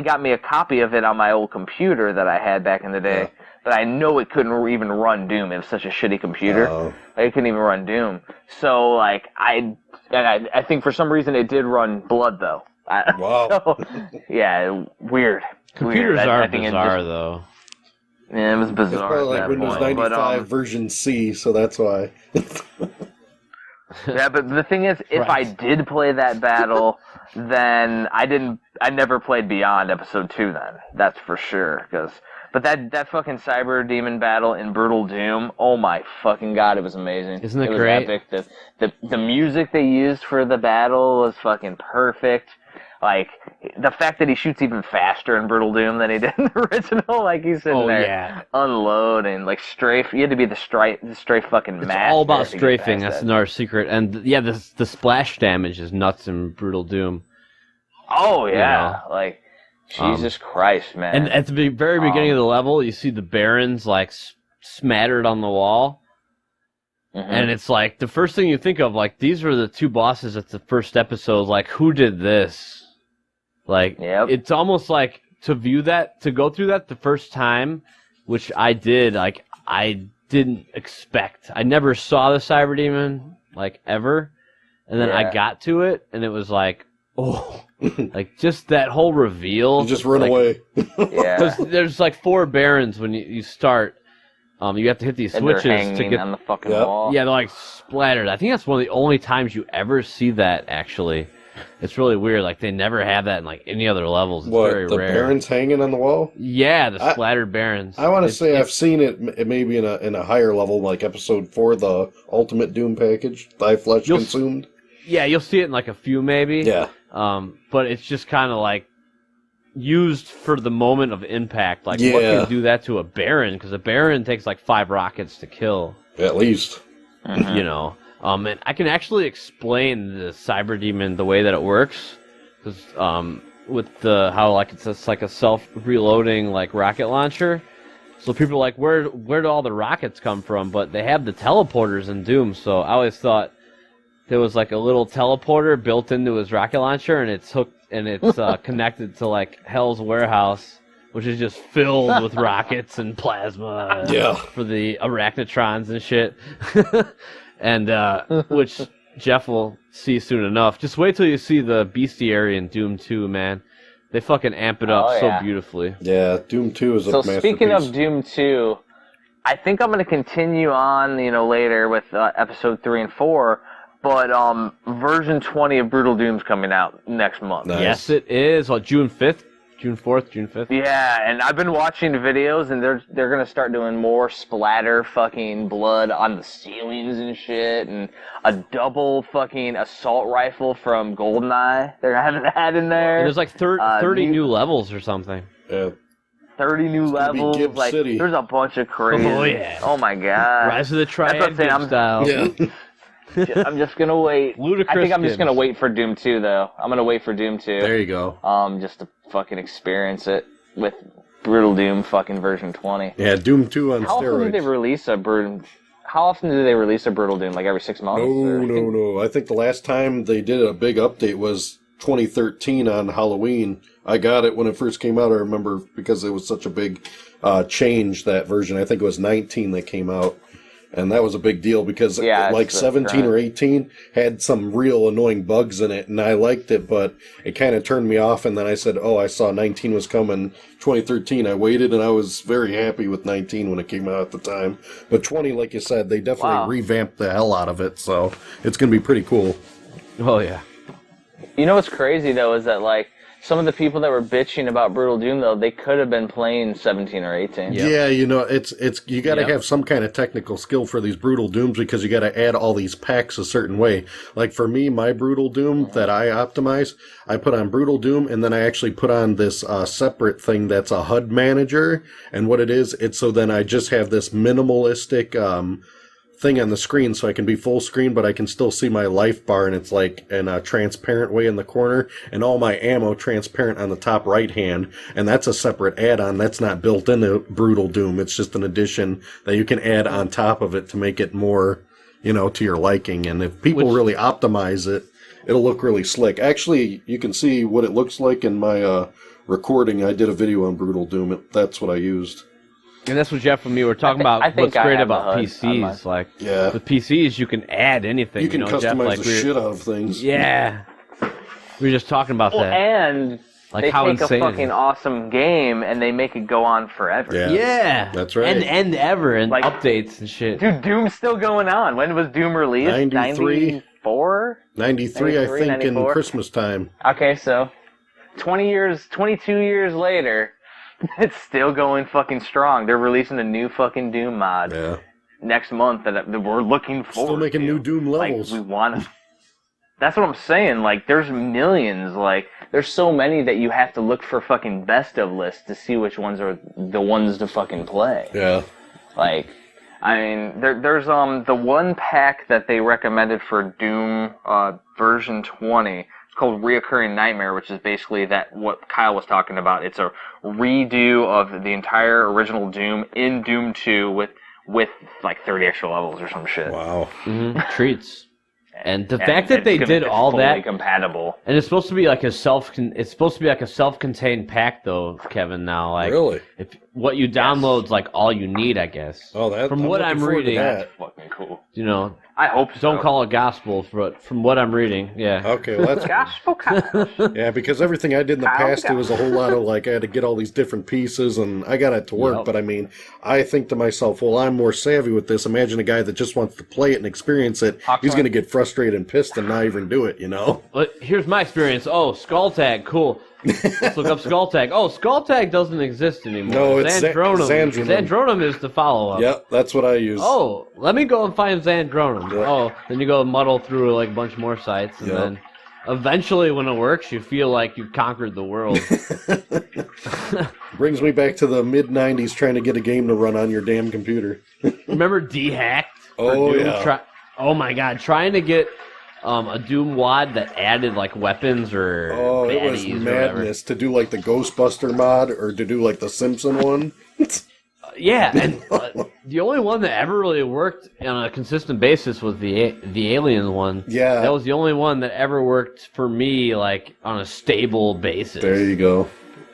B: got me a copy of it on my old computer that I had back in the day. Yeah. But I know it couldn't even run Doom. It was such a shitty computer. Like, it couldn't even run Doom. So like I think for some reason it did run Blood though.
F: Wow.
B: So, yeah, weird.
C: Computers
B: weird.
C: are bizarre though.
B: Yeah, it was bizarre.
F: It's probably like Windows 95 version C, so that's why.
B: Yeah, but the thing is, if I did play that battle, then I never played beyond Episode 2 then. That's for sure. But that fucking Cyber Demon battle in Brutal Doom, oh my fucking god, it was amazing.
C: Isn't it
B: great?
C: great?
B: Was epic. The music they used for the battle was fucking perfect. Like, the fact that he shoots even faster in Brutal Doom than he did in the original, like, he's sitting there unloading, like, strafe. You had to be the strafe fucking master.
C: It's all about strafing. That's another secret. And the splash damage is nuts in Brutal Doom.
B: Oh yeah, like, Jesus Christ, man.
C: And at the very beginning of the level, you see the barons like smattered on the wall. Mm-hmm. And it's like the first thing you think of, like, these were the two bosses at the first episode. Like, who did this? Like, it's almost like to go through that the first time, which I did, like, I didn't expect. I never saw the Cyber Demon, like, ever. And then I got to it, and it was like, oh, like, just that whole reveal.
F: You just run away.
C: Because there's, like, 4 barons when you start. You have to hit these switches to get
B: on the fucking wall.
C: Yeah, they're, like, splattered. I think that's one of the only times you ever see that, actually. It's really weird. Like, they never have that in, like, any other levels. It's very rare.
F: The barons hanging on the wall?
C: Yeah, the splattered barons.
F: I want to say I've seen it maybe in a higher level, like Episode 4, the Ultimate Doom package, Thy Flesh Consumed.
C: Yeah, you'll see it in, like, a few, maybe.
F: Yeah.
C: But it's just kind of, like, used for the moment of impact. Like, what can do that to a baron? Because a baron takes, like, 5 rockets to kill.
F: At least.
B: Mm-hmm.
C: You know. And I can actually explain the Cyber Demon the way that it works, because with how like it's like a self-reloading like rocket launcher. So people are like, where do all the rockets come from? But they have the teleporters in Doom, so I always thought there was like a little teleporter built into his rocket launcher, and it's hooked and it's connected to like Hell's Warehouse, which is just filled with rockets and plasma for the arachnotrons and shit. And which Jeff will see soon enough. Just wait till you see the bestiary in Doom 2, man. They fucking amp it up so beautifully.
F: Yeah, Doom 2 is a masterpiece.
B: So speaking of Doom 2, I think I'm going to continue on, later with Episode 3 and 4. But version 20 of Brutal Doom's coming out next month.
C: Nice. Yes, it is. June 5th? June 4th, June 5th?
B: Yeah, and I've been watching the videos, and they're going to start doing more splatter fucking blood on the ceilings and shit, and a double fucking assault rifle from GoldenEye they're having that in there.
C: And there's like 30 new levels or something.
F: Yeah.
B: 30 new
F: gonna be
B: levels.
F: Gibb
B: Like,
F: City.
B: there's a bunch of crazy.
C: Oh, yeah.
B: Oh my god.
C: Rise of the
B: That's what I'm
C: Triad
B: saying,
C: Gibb style.
F: Yeah.
B: I'm just gonna wait.
C: Ludicrous
E: I think I'm just
C: Gibbs.
E: gonna wait for Doom 2 though. I'm gonna wait for Doom 2.
F: There you go.
E: Just to fucking experience it with Brutal Doom fucking version 20.
F: Yeah, Doom 2 on
E: How often do they
F: steroids.
E: release a Brutal Doom? Like every 6 months?
F: No. I think the last time they did a big update was 2013 on Halloween. I got it when it first came out, I remember, because it was such a big change, that version. I think it was 19 that came out. And that was a big deal because like 17 or 18 had some real annoying bugs in it, and I liked it, but it kind of turned me off. And then I said, I saw 19 was coming 2013. I waited, and I was very happy with 19 when it came out at the time. But 20, like you said, they definitely revamped the hell out of it, so it's going to be pretty cool.
C: Oh, yeah.
E: You know what's crazy though is that like some of the people that were bitching about Brutal Doom though, they could have been playing 17 or 18.
C: Yep.
F: Yeah, it's you got to have some kind of technical skill for these Brutal Dooms because you got to add all these packs a certain way. Like for me, my Brutal Doom that I optimize, I put on Brutal Doom, and then I actually put on this separate thing that's a HUD manager. And what it is, it's so then I just have this minimalistic thing on the screen, so I can be full screen, but I can still see my life bar, and it's like in a transparent way in the corner, and all my ammo transparent on the top right hand, and that's a separate add-on. That's not built into Brutal Doom. It's just an addition that you can add on top of it to make it more, to your liking. And if people really optimize it, it'll look really slick. Actually, you can see what it looks like in my recording. I did a video on Brutal Doom. That's what I used.
C: And that's what Jeff and me were talking about. What's great about PCs, like with PCs, you can add anything.
F: You can customize
C: Jeff, like
F: the shit out of things.
C: Yeah, we were just talking about that.
B: And
C: like
B: they
C: how
B: take
C: insane
B: a fucking awesome game and they make it go on forever.
C: Yeah,
F: that's right.
C: And ever, and
B: Like,
C: updates and shit.
B: Dude, Doom's still going on. When was Doom released?
F: 93.
B: 94?
F: 93, I think,
B: 94?
F: in Christmas time.
B: Okay, so 22 years later, it's still going fucking strong. They're releasing a new fucking Doom mod next month that we're looking forward to.
F: Still making new Doom levels.
B: Like, we want to... That's what I'm saying. Like, there's millions. Like, there's so many that you have to look for fucking best of lists to see which ones are the ones to fucking play.
F: Yeah.
B: Like, I mean, there's the one pack that they recommended for Doom version 20. It's called Reoccurring Nightmare, which is basically what Kyle was talking about. It's a redo of the entire original Doom in Doom 2 with like 30 extra levels or some shit.
F: Wow.
C: Treats. And the fact that they did all that,
B: compatible,
C: and it's supposed to be like a self-contained pack though, Kevin. Now, like,
F: really,
C: if what you download's like all you need, I guess.
F: Oh, that
C: from what I'm reading,
B: that's fucking cool.
C: I
B: hope so.
C: Don't call it gospel, but from what I'm reading, yeah.
F: Okay, well, that's
B: gospel.
F: Yeah, because everything I did in the past, it was a whole lot of like I had to get all these different pieces, and I got it to work. But I mean, I think to myself, well, I'm more savvy with this. Imagine a guy that just wants to play it and experience it. He's going to get frustrated and pissed and not even do it.
C: But here's my experience. Oh, Skull Tag, cool. Let's look up Skull Tag. Oh, Skull Tag doesn't exist anymore.
F: No, it's
C: Zandronum. Zandronum is the follow-up.
F: Yep, that's what I use.
C: Oh, let me go and find Zandronum. Yep. Oh, then you go muddle through like a bunch more sites, and then eventually, when it works, you feel like you've conquered the world.
F: Brings me back to the mid-'90s trying to get a game to run on your damn computer.
C: Remember D-Hacked?
F: Oh, yeah.
C: Oh, my God. Trying to get a Doom WAD that added like weapons or
F: it was madness to do like the Ghostbuster mod or to do like the Simpson one.
C: Yeah, and the only one that ever really worked on a consistent basis was the Alien one.
F: Yeah,
C: that was the only one that ever worked for me like on a stable basis.
F: There you go.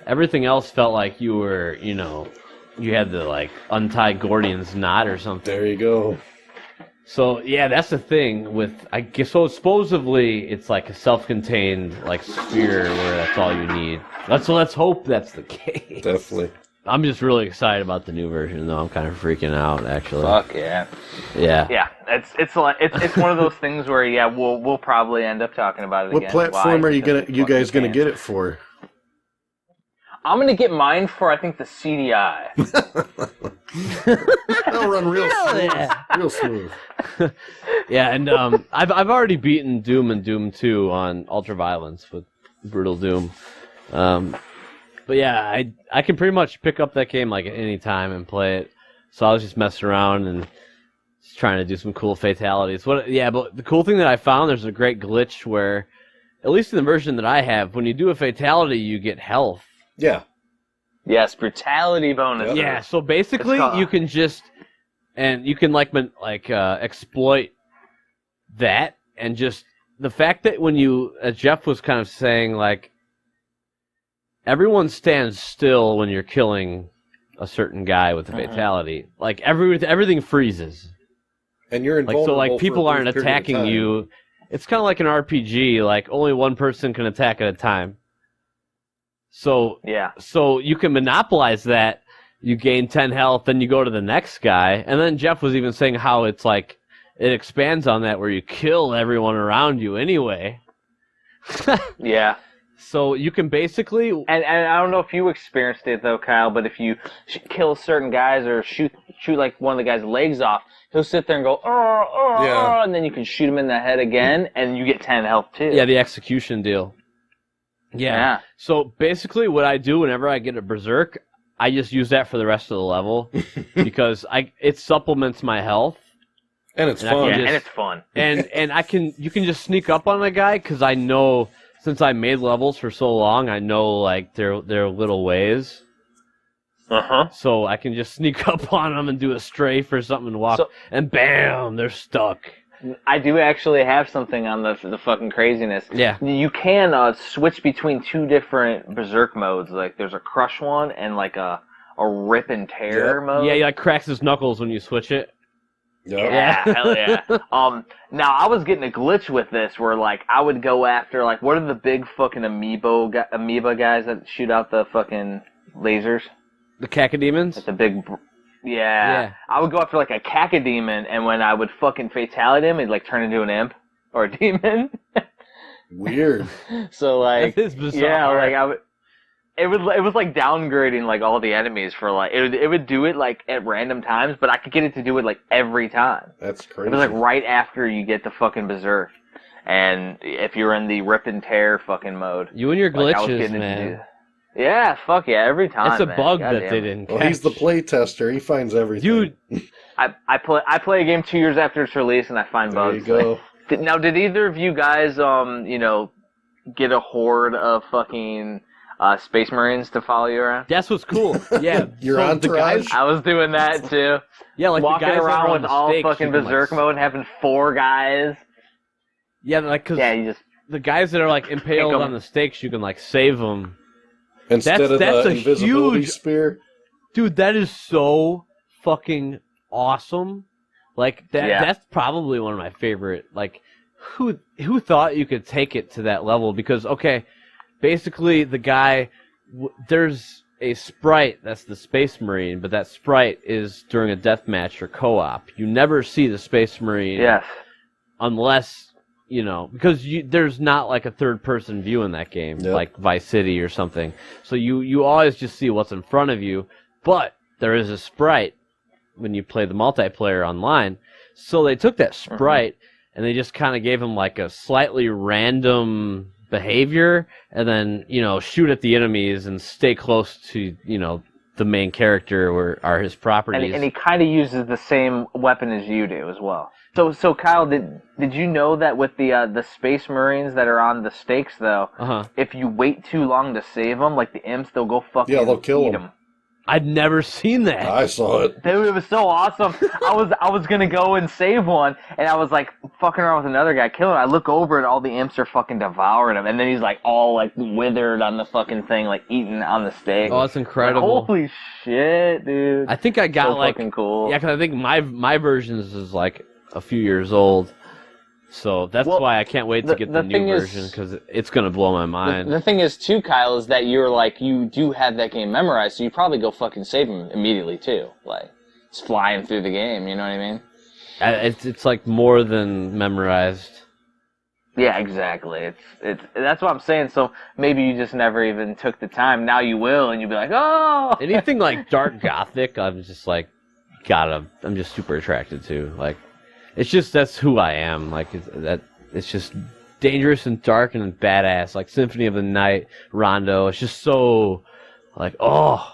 C: Everything else felt like you were, you had to like untie Gordian's knot or something.
F: There you go.
C: So yeah, that's the thing with I guess. So supposedly it's like a self-contained like sphere where that's all you need. Let's hope that's the case.
F: Definitely.
C: I'm just really excited about the new version, though. I'm kind of freaking out, actually.
B: Fuck yeah.
C: Yeah.
B: Yeah. It's one of those things where we'll probably end up talking about it
F: again. What platform are you guys gonna get it for?
B: I'm gonna get mine for I think the CDI.
F: That'll run real smooth. Real smooth.
C: Yeah, and I've already beaten Doom and Doom 2 on Ultraviolence with Brutal Doom. But yeah, I can pretty much pick up that game like at any time and play it. So I was just messing around and just trying to do some cool fatalities. But the cool thing that I found, there's a great glitch where, at least in the version that I have, when you do a fatality, you get health.
F: Yeah.
E: Yes, brutality bonus.
C: Yeah, so basically you can just, and you can exploit that, and just the fact that when you, as Jeff was kind of saying, like, everyone stands still when you're killing a certain guy with a fatality. Like, everything freezes.
F: And you're invulnerable.
C: So people
F: for a
C: aren't
F: brief period of
C: attacking
F: time.
C: you. It's kind of like an RPG. Like, only one person can attack at a time. So you can monopolize that. You gain 10 health, then you go to the next guy. And then Jeff was even saying how it's like, it expands on that where you kill everyone around you anyway.
E: Yeah.
C: So you can basically...
E: And I don't know if you experienced it, though, Kyle, but if you kill certain guys or shoot like one of the guy's legs off, he'll sit there and go, and then you can shoot him in the head again, and you get 10 health, too.
C: Yeah, the execution deal. Yeah. So basically what I do whenever I get a berserk, I just use that for the rest of the level because it supplements my health.
F: And it's fun.
E: And it's fun.
C: And you can just sneak up on a guy because I know, since I made levels for so long, I know like their little ways. So I can just sneak up on them and do a strafe or something and walk, and bam, they're stuck.
E: I do actually have something on the fucking craziness.
C: Yeah.
E: You can switch between two different berserk modes. Like there's a crush one and like a rip and tear mode.
C: Yeah, he like cracks his knuckles when you switch it.
E: Yeah, hell yeah. Now I was getting a glitch with this where like I would go after like what are the big fucking amoeba guys that shoot out the fucking lasers?
C: The cacodemons?
E: It's a big. Yeah. I would go after like a cacodemon, and when I would fucking fatality him, he'd like turn into an imp or a demon.
F: Weird.
E: So like,
C: that is bizarre.
E: Yeah, like I would. It was like downgrading like all the enemies for like it would do it like at random times, but I could get it to do it like every time.
F: That's crazy.
E: It was like right after you get the fucking berserk, and if you're in the rip and tear fucking mode,
C: you and your
E: like,
C: glitches, man.
E: Yeah, fuck yeah, every time.
C: It's a
E: man.
C: bug
E: God
C: that
E: damn
C: they
E: it.
C: didn't catch.
F: Well, he's the play tester. He finds everything.
C: Dude,
E: I play a game 2 years after its release, and I find bugs.
F: There you go.
E: Now, did either of you guys, get a horde of fucking Space Marines to follow you around?
C: that's what's cool. Yeah,
F: Your entourage?
E: I was doing that too.
C: Yeah, like
E: walking
C: the guys
E: around with
C: the
E: all
C: stakes,
E: fucking
C: you can,
E: berserk mode and having 4 guys.
C: Yeah, like because
E: you just
C: the guys that are like impaled on the stakes, you can like save them.
F: Instead of
C: that's
F: the
C: a
F: invisibility
C: huge
F: spear.
C: Dude, that is so fucking awesome. Like that's probably one of my favorite. Like, who thought you could take it to that level? Because basically the guy, there's a sprite that's the Space Marine, but that sprite is during a deathmatch or co-op. You never see the Space Marine.
E: Yes.
C: Unless, because there's not like a third-person view in that game, like Vice City or something. So you always just see what's in front of you, but there is a sprite when you play the multiplayer online. So they took that sprite and they just kind of gave him like a slightly random behavior, and then shoot at the enemies and stay close to the main character or are his properties.
E: And he kind of uses the same weapon as you do as well. So Kyle, did you know that with the Space Marines that are on the stakes though, if you wait too long to save them, like the imps, they'll go fucking
F: they'll kill
E: eat
F: them.
C: I'd never seen that.
F: I saw it.
E: Dude, it was so awesome. I was gonna go and save one, and I was like fucking around with another guy killing him. I look over and all the imps are fucking devouring him, and then he's like all like withered on the fucking thing, like eating on the steak.
C: Oh, that's incredible.
E: Like, holy shit, dude.
C: I think I got
E: so fucking cool.
C: Yeah, because I think my versions is like a few years old. So that's why I can't wait to get the new version, because it's going to blow my mind.
E: The thing is, too, Kyle, is that you do have that game memorized, so you probably go fucking save him immediately, too. Like, it's flying through the game, you know what I mean?
C: It's like more than memorized.
E: Yeah, exactly. It's that's what I'm saying. So maybe you just never even took the time. Now you will, and you'll be like, oh!
C: Anything like dark gothic, I'm just like, I'm just super attracted to. Like, it's just, that's who I am. Like, it's just dangerous and dark and badass. Like Symphony of the Night, Rondo. It's just so, Like, oh,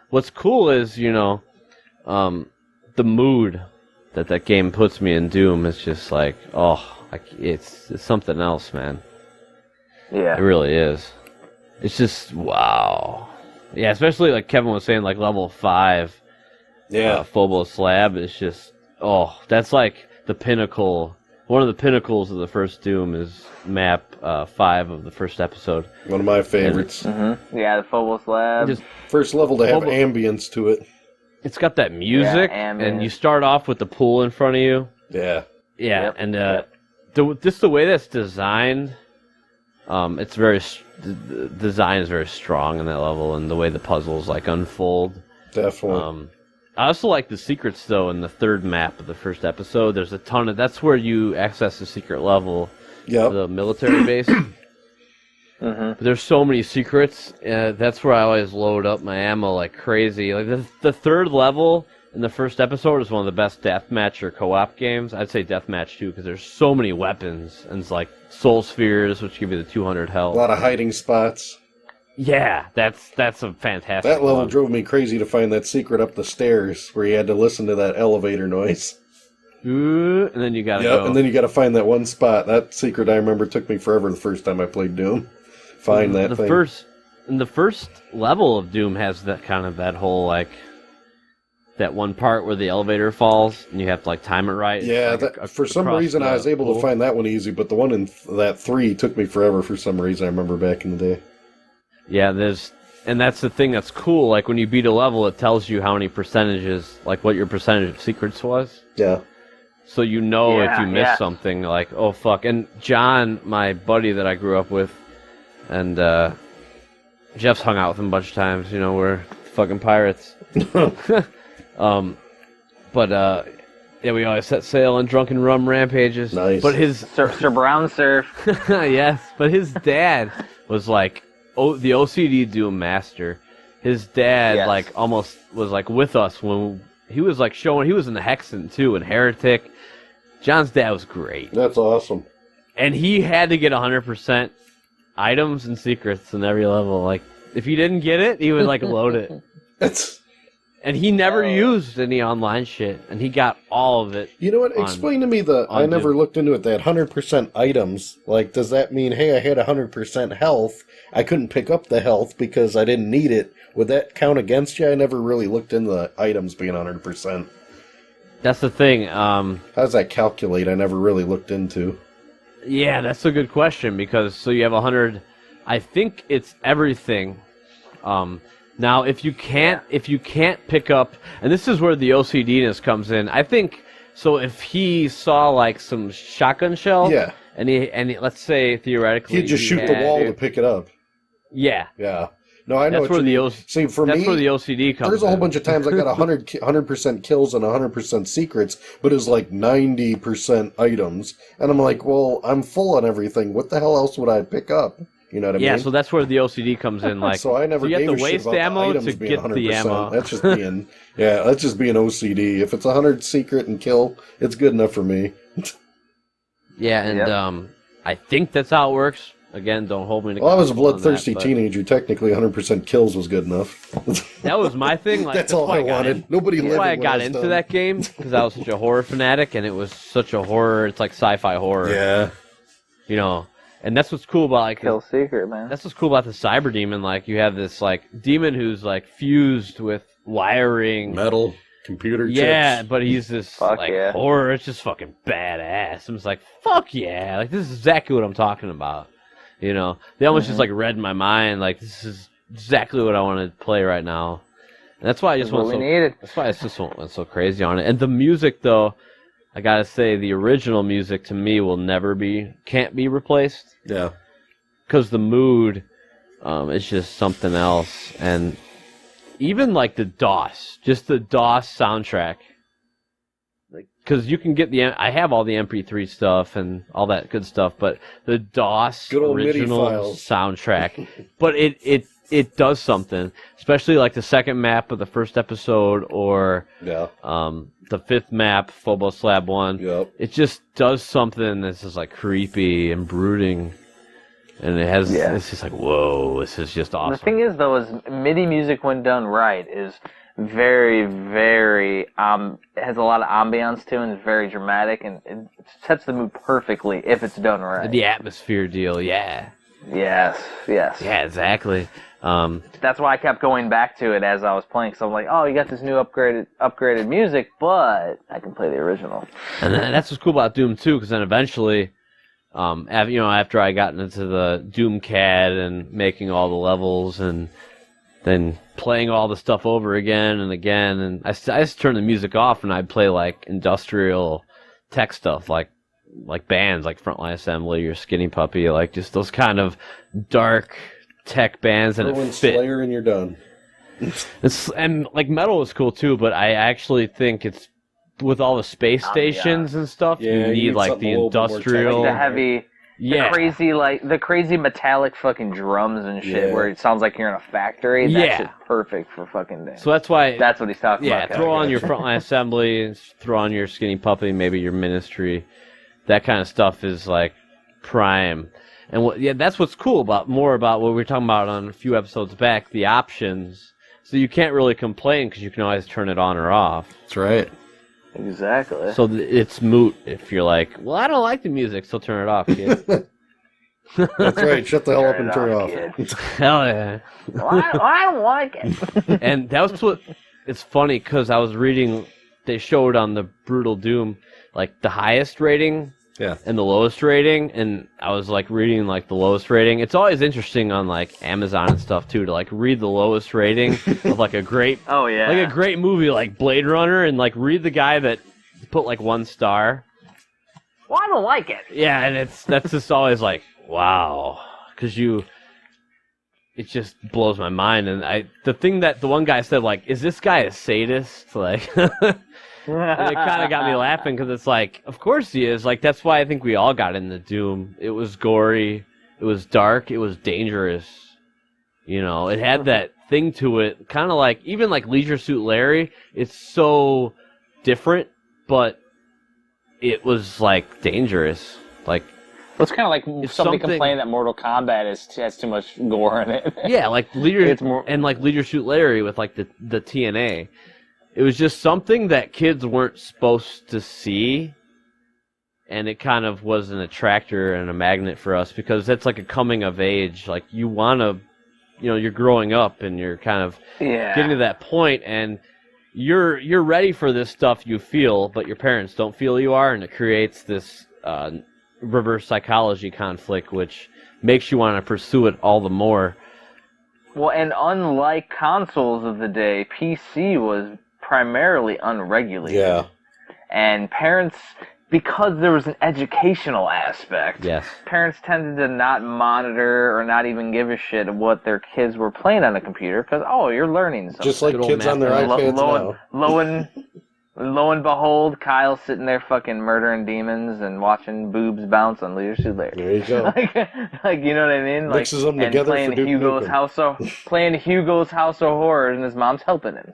C: what's cool is, you know, the mood that game puts me in Doom is just like, oh, like it's something else, man.
E: Yeah.
C: It really is. It's just, wow. Yeah, especially like Kevin was saying, like level 5.
F: Yeah.
C: Phobos Lab is just, oh, that's like the pinnacle. One of the pinnacles of the first Doom is map 5 of the first episode.
F: One of my favorites.
E: Mm-hmm. Yeah, the Phobos Lab.
C: Just,
F: First level to have ambience to it.
C: it's got that music, and you start off with the pool in front of you.
F: Yeah.
C: Yeah, and just the way that's designed, it's very the design is very strong in that level, and the way the puzzles like unfold.
F: Definitely.
C: I also like the secrets though in the third map of the first episode. There's a ton of that's where you access the secret level, the military base. But there's so many secrets. That's where I always load up my ammo like crazy. Like the third level in the first episode is one of the best deathmatch or co-op games. I'd say deathmatch too because there's so many weapons and it's like soul spheres, which give you the 200 health.
F: A lot of hiding spots.
C: Yeah, that's a fantastic.
F: That level
C: one.
F: drove me crazy to find that secret up the stairs where you had to listen to that elevator noise.
C: Ooh, and then you gotta go.
F: And then you gotta find that one spot. That secret I remember took me forever the first time I played Doom. Find that thing.
C: The first level of Doom has that kind of that whole like that one part where the elevator falls and you have to like time it right.
F: Yeah,
C: like
F: for some reason I was able to find that one easy, but the one in that 3 took me forever for some reason. I remember back in the day.
C: Yeah, and that's the thing that's cool. Like when you beat a level, it tells you how many percentages, like what your percentage of secrets was.
F: Yeah.
C: So you know if you miss something, like oh fuck. And John, my buddy that I grew up with, and Jeff's hung out with him a bunch of times. You know, we're fucking pirates. Yeah, we always set sail on drunken rum rampages.
F: Nice.
C: But his
E: Sir Brown Surf.
C: yes, but his dad was like the OCD Doom master. His dad like almost was like with us when he was like showing. He was in the Hexen too and Heretic. John's dad was great.
F: That's awesome.
C: And he had to get 100% items and secrets in every level. Like if he didn't get it, he would like load it. And he never used any online shit, and he got all of it.
F: You know what? Explain to me I never looked into it, that 100% items. Like, does that mean, hey, I had 100% health, I couldn't pick up the health because I didn't need it? Would that count against you? I never really looked into the items being 100%.
C: That's the thing.
F: How does that calculate? I never really looked into.
C: Yeah, that's a good question, because so you have 100... I think it's everything. Now, if you can't pick up, and this is where the OCDness comes in. I think so. If he saw like some shotgun shell, and he let's say theoretically
F: he'd just shoot the wall to pick it up.
C: Yeah.
F: No, I know.
C: That's where the where the OCD comes.
F: There's a whole bunch of times I got 100% kills and 100% secrets, but it's like 90% items, and I'm like, well, I'm full on everything. What the hell else would I pick up? You know what I mean?
C: Yeah, so that's where the OCD comes in. Like,
F: so I never
C: you
F: gave
C: have to
F: a shit
C: waste
F: about
C: ammo
F: the items
C: to
F: being
C: get
F: 100%.
C: the ammo.
F: That's just being, that's just being OCD. If it's 100 secret and kill, it's good enough for me.
C: Yeah, and I think that's how it works. Again, don't hold me to.
F: Well, I was a bloodthirsty teenager. Technically, 100% kills was good enough.
C: That was my thing. Like,
F: that's all I wanted. Nobody lived.
C: That's why I got into that game, because I was such a horror fanatic, and it was such a horror. It's like sci-fi horror.
F: Yeah.
C: You know. And that's what's cool about like
E: Kill Secret, man.
C: That's what's cool about the Cyber Demon. Like you have this like demon who's like fused with wiring,
F: metal, computer chips.
C: Yeah, but he's this horror. It's just fucking badass. I'm just like, fuck yeah! Like this is exactly what I'm talking about. You know, they almost just like read my mind. Like this is exactly what I want to play right now. And that's why I just went so. That's why I just went so crazy on it. And the music, though, I gotta say, the original music to me can't be replaced.
F: Yeah.
C: Because the mood is just something else. And even like the DOS soundtrack. Because you can get I have all the MP3 stuff and all that good stuff, but the DOS original soundtrack, but it does something, especially like the second map of the first episode or the fifth map, Phobos Lab 1.
F: Yep.
C: It just does something that's just like creepy and brooding. And it has, it's just like, whoa, this is just awesome.
E: The thing is, though, is MIDI music, when done right, is very, very, it has a lot of ambiance to it, and it's very dramatic, and it sets the mood perfectly if it's done right.
C: The atmosphere deal, yeah.
E: Yes.
C: Yeah, exactly.
E: That's why I kept going back to it as I was playing, so I'm like, oh, you got this new upgraded music, but I can play the original.
C: And that's what's cool about Doom 2, because then eventually... after I got into the Doom CAD and making all the levels and then playing all the stuff over again and again, and I just turned the music off and I'd play like industrial tech stuff, like bands like Frontline Assembly or Skinny Puppy, like just those kind of dark tech bands, and it fit.
F: Slayer and you're done.
C: And like metal is cool too, but I actually think it's with all the space stations and stuff, you need like the industrial,
E: like the heavy, the crazy metallic fucking drums and shit, where it sounds like you're in a factory. That's just perfect for fucking day.
C: So that's why
E: that's what he's talking about.
C: Yeah, throw on your Frontline Assembly, throw on your Skinny Puppy, maybe your Ministry. That kind of stuff is like prime. And that's what's cool about what we were talking about on a few episodes back, the options. So you can't really complain because you can always turn it on or off.
F: That's right.
E: Exactly.
C: So it's moot if you're like, well, I don't like the music, so turn it off, kid.
F: That's right. Shut the hell up and turn it off.
C: Hell yeah.
E: Well, I don't like it.
C: And that was what. It's funny because I was reading. They showed on the Brutal Doom like the highest rating.
F: Yeah.
C: And the lowest rating, and I was like reading like the lowest rating. It's always interesting on like Amazon and stuff too to like read the lowest rating of like a great like a great movie like Blade Runner, and like read the guy that put like 1 star.
E: Well, I don't like it.
C: Yeah, and that's just always like wow, because it just blows my mind. And the thing that the one guy said, like, is this guy a sadist? Like. And it kind of got me laughing because it's like, of course he is. Like, that's why I think we all got into Doom. It was gory, it was dark, it was dangerous. You know, it had that thing to it, kind of like, even like Leisure Suit Larry, it's so different, but it was like dangerous. Like,
E: well, it's kind of like somebody complaining that Mortal Kombat has too much gore in it.
C: Yeah, like Leisure Suit Larry with like the TNA. It was just something that kids weren't supposed to see, and it kind of was an attractor and a magnet for us because that's like a coming of age. Like you want to, you're growing up and you're kind of getting to that point, and you're ready for this stuff you feel, but your parents don't feel you are, and it creates this reverse psychology conflict, which makes you want to pursue it all the more.
E: Well, and unlike consoles of the day, PC was primarily unregulated.
F: Yeah.
E: And parents, because there was an educational aspect, parents tended to not monitor or not even give a shit of what their kids were playing on the computer because, you're learning something.
F: Just like kids on their iPads now.
E: Lo and behold, Kyle's sitting there fucking murdering demons and watching boobs bounce on Leisure Suit Larry.
F: There you go.
E: like you know what I mean? Like,
F: mixes them together
E: playing
F: for Duke
E: Hugo's
F: Nukem.
E: playing Hugo's House of Horrors, and his mom's helping him.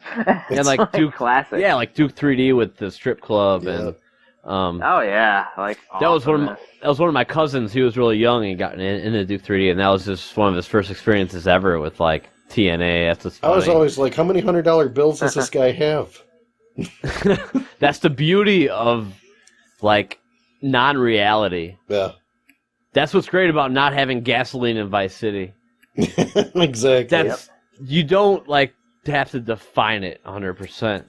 C: And like Duke
E: classic.
C: Yeah, like Duke 3D with the strip club and.
E: Like
C: that was one of my cousins. He was really young and got into Duke 3D, and that was just one of his first experiences ever with like TNA. That's what's funny.
F: I was always like, how many $100 bills does this guy have?
C: That's the beauty of like non-reality.
F: Yeah.
C: That's what's great about not having gasoline in Vice City.
F: Exactly.
C: You don't like have to define it 100%.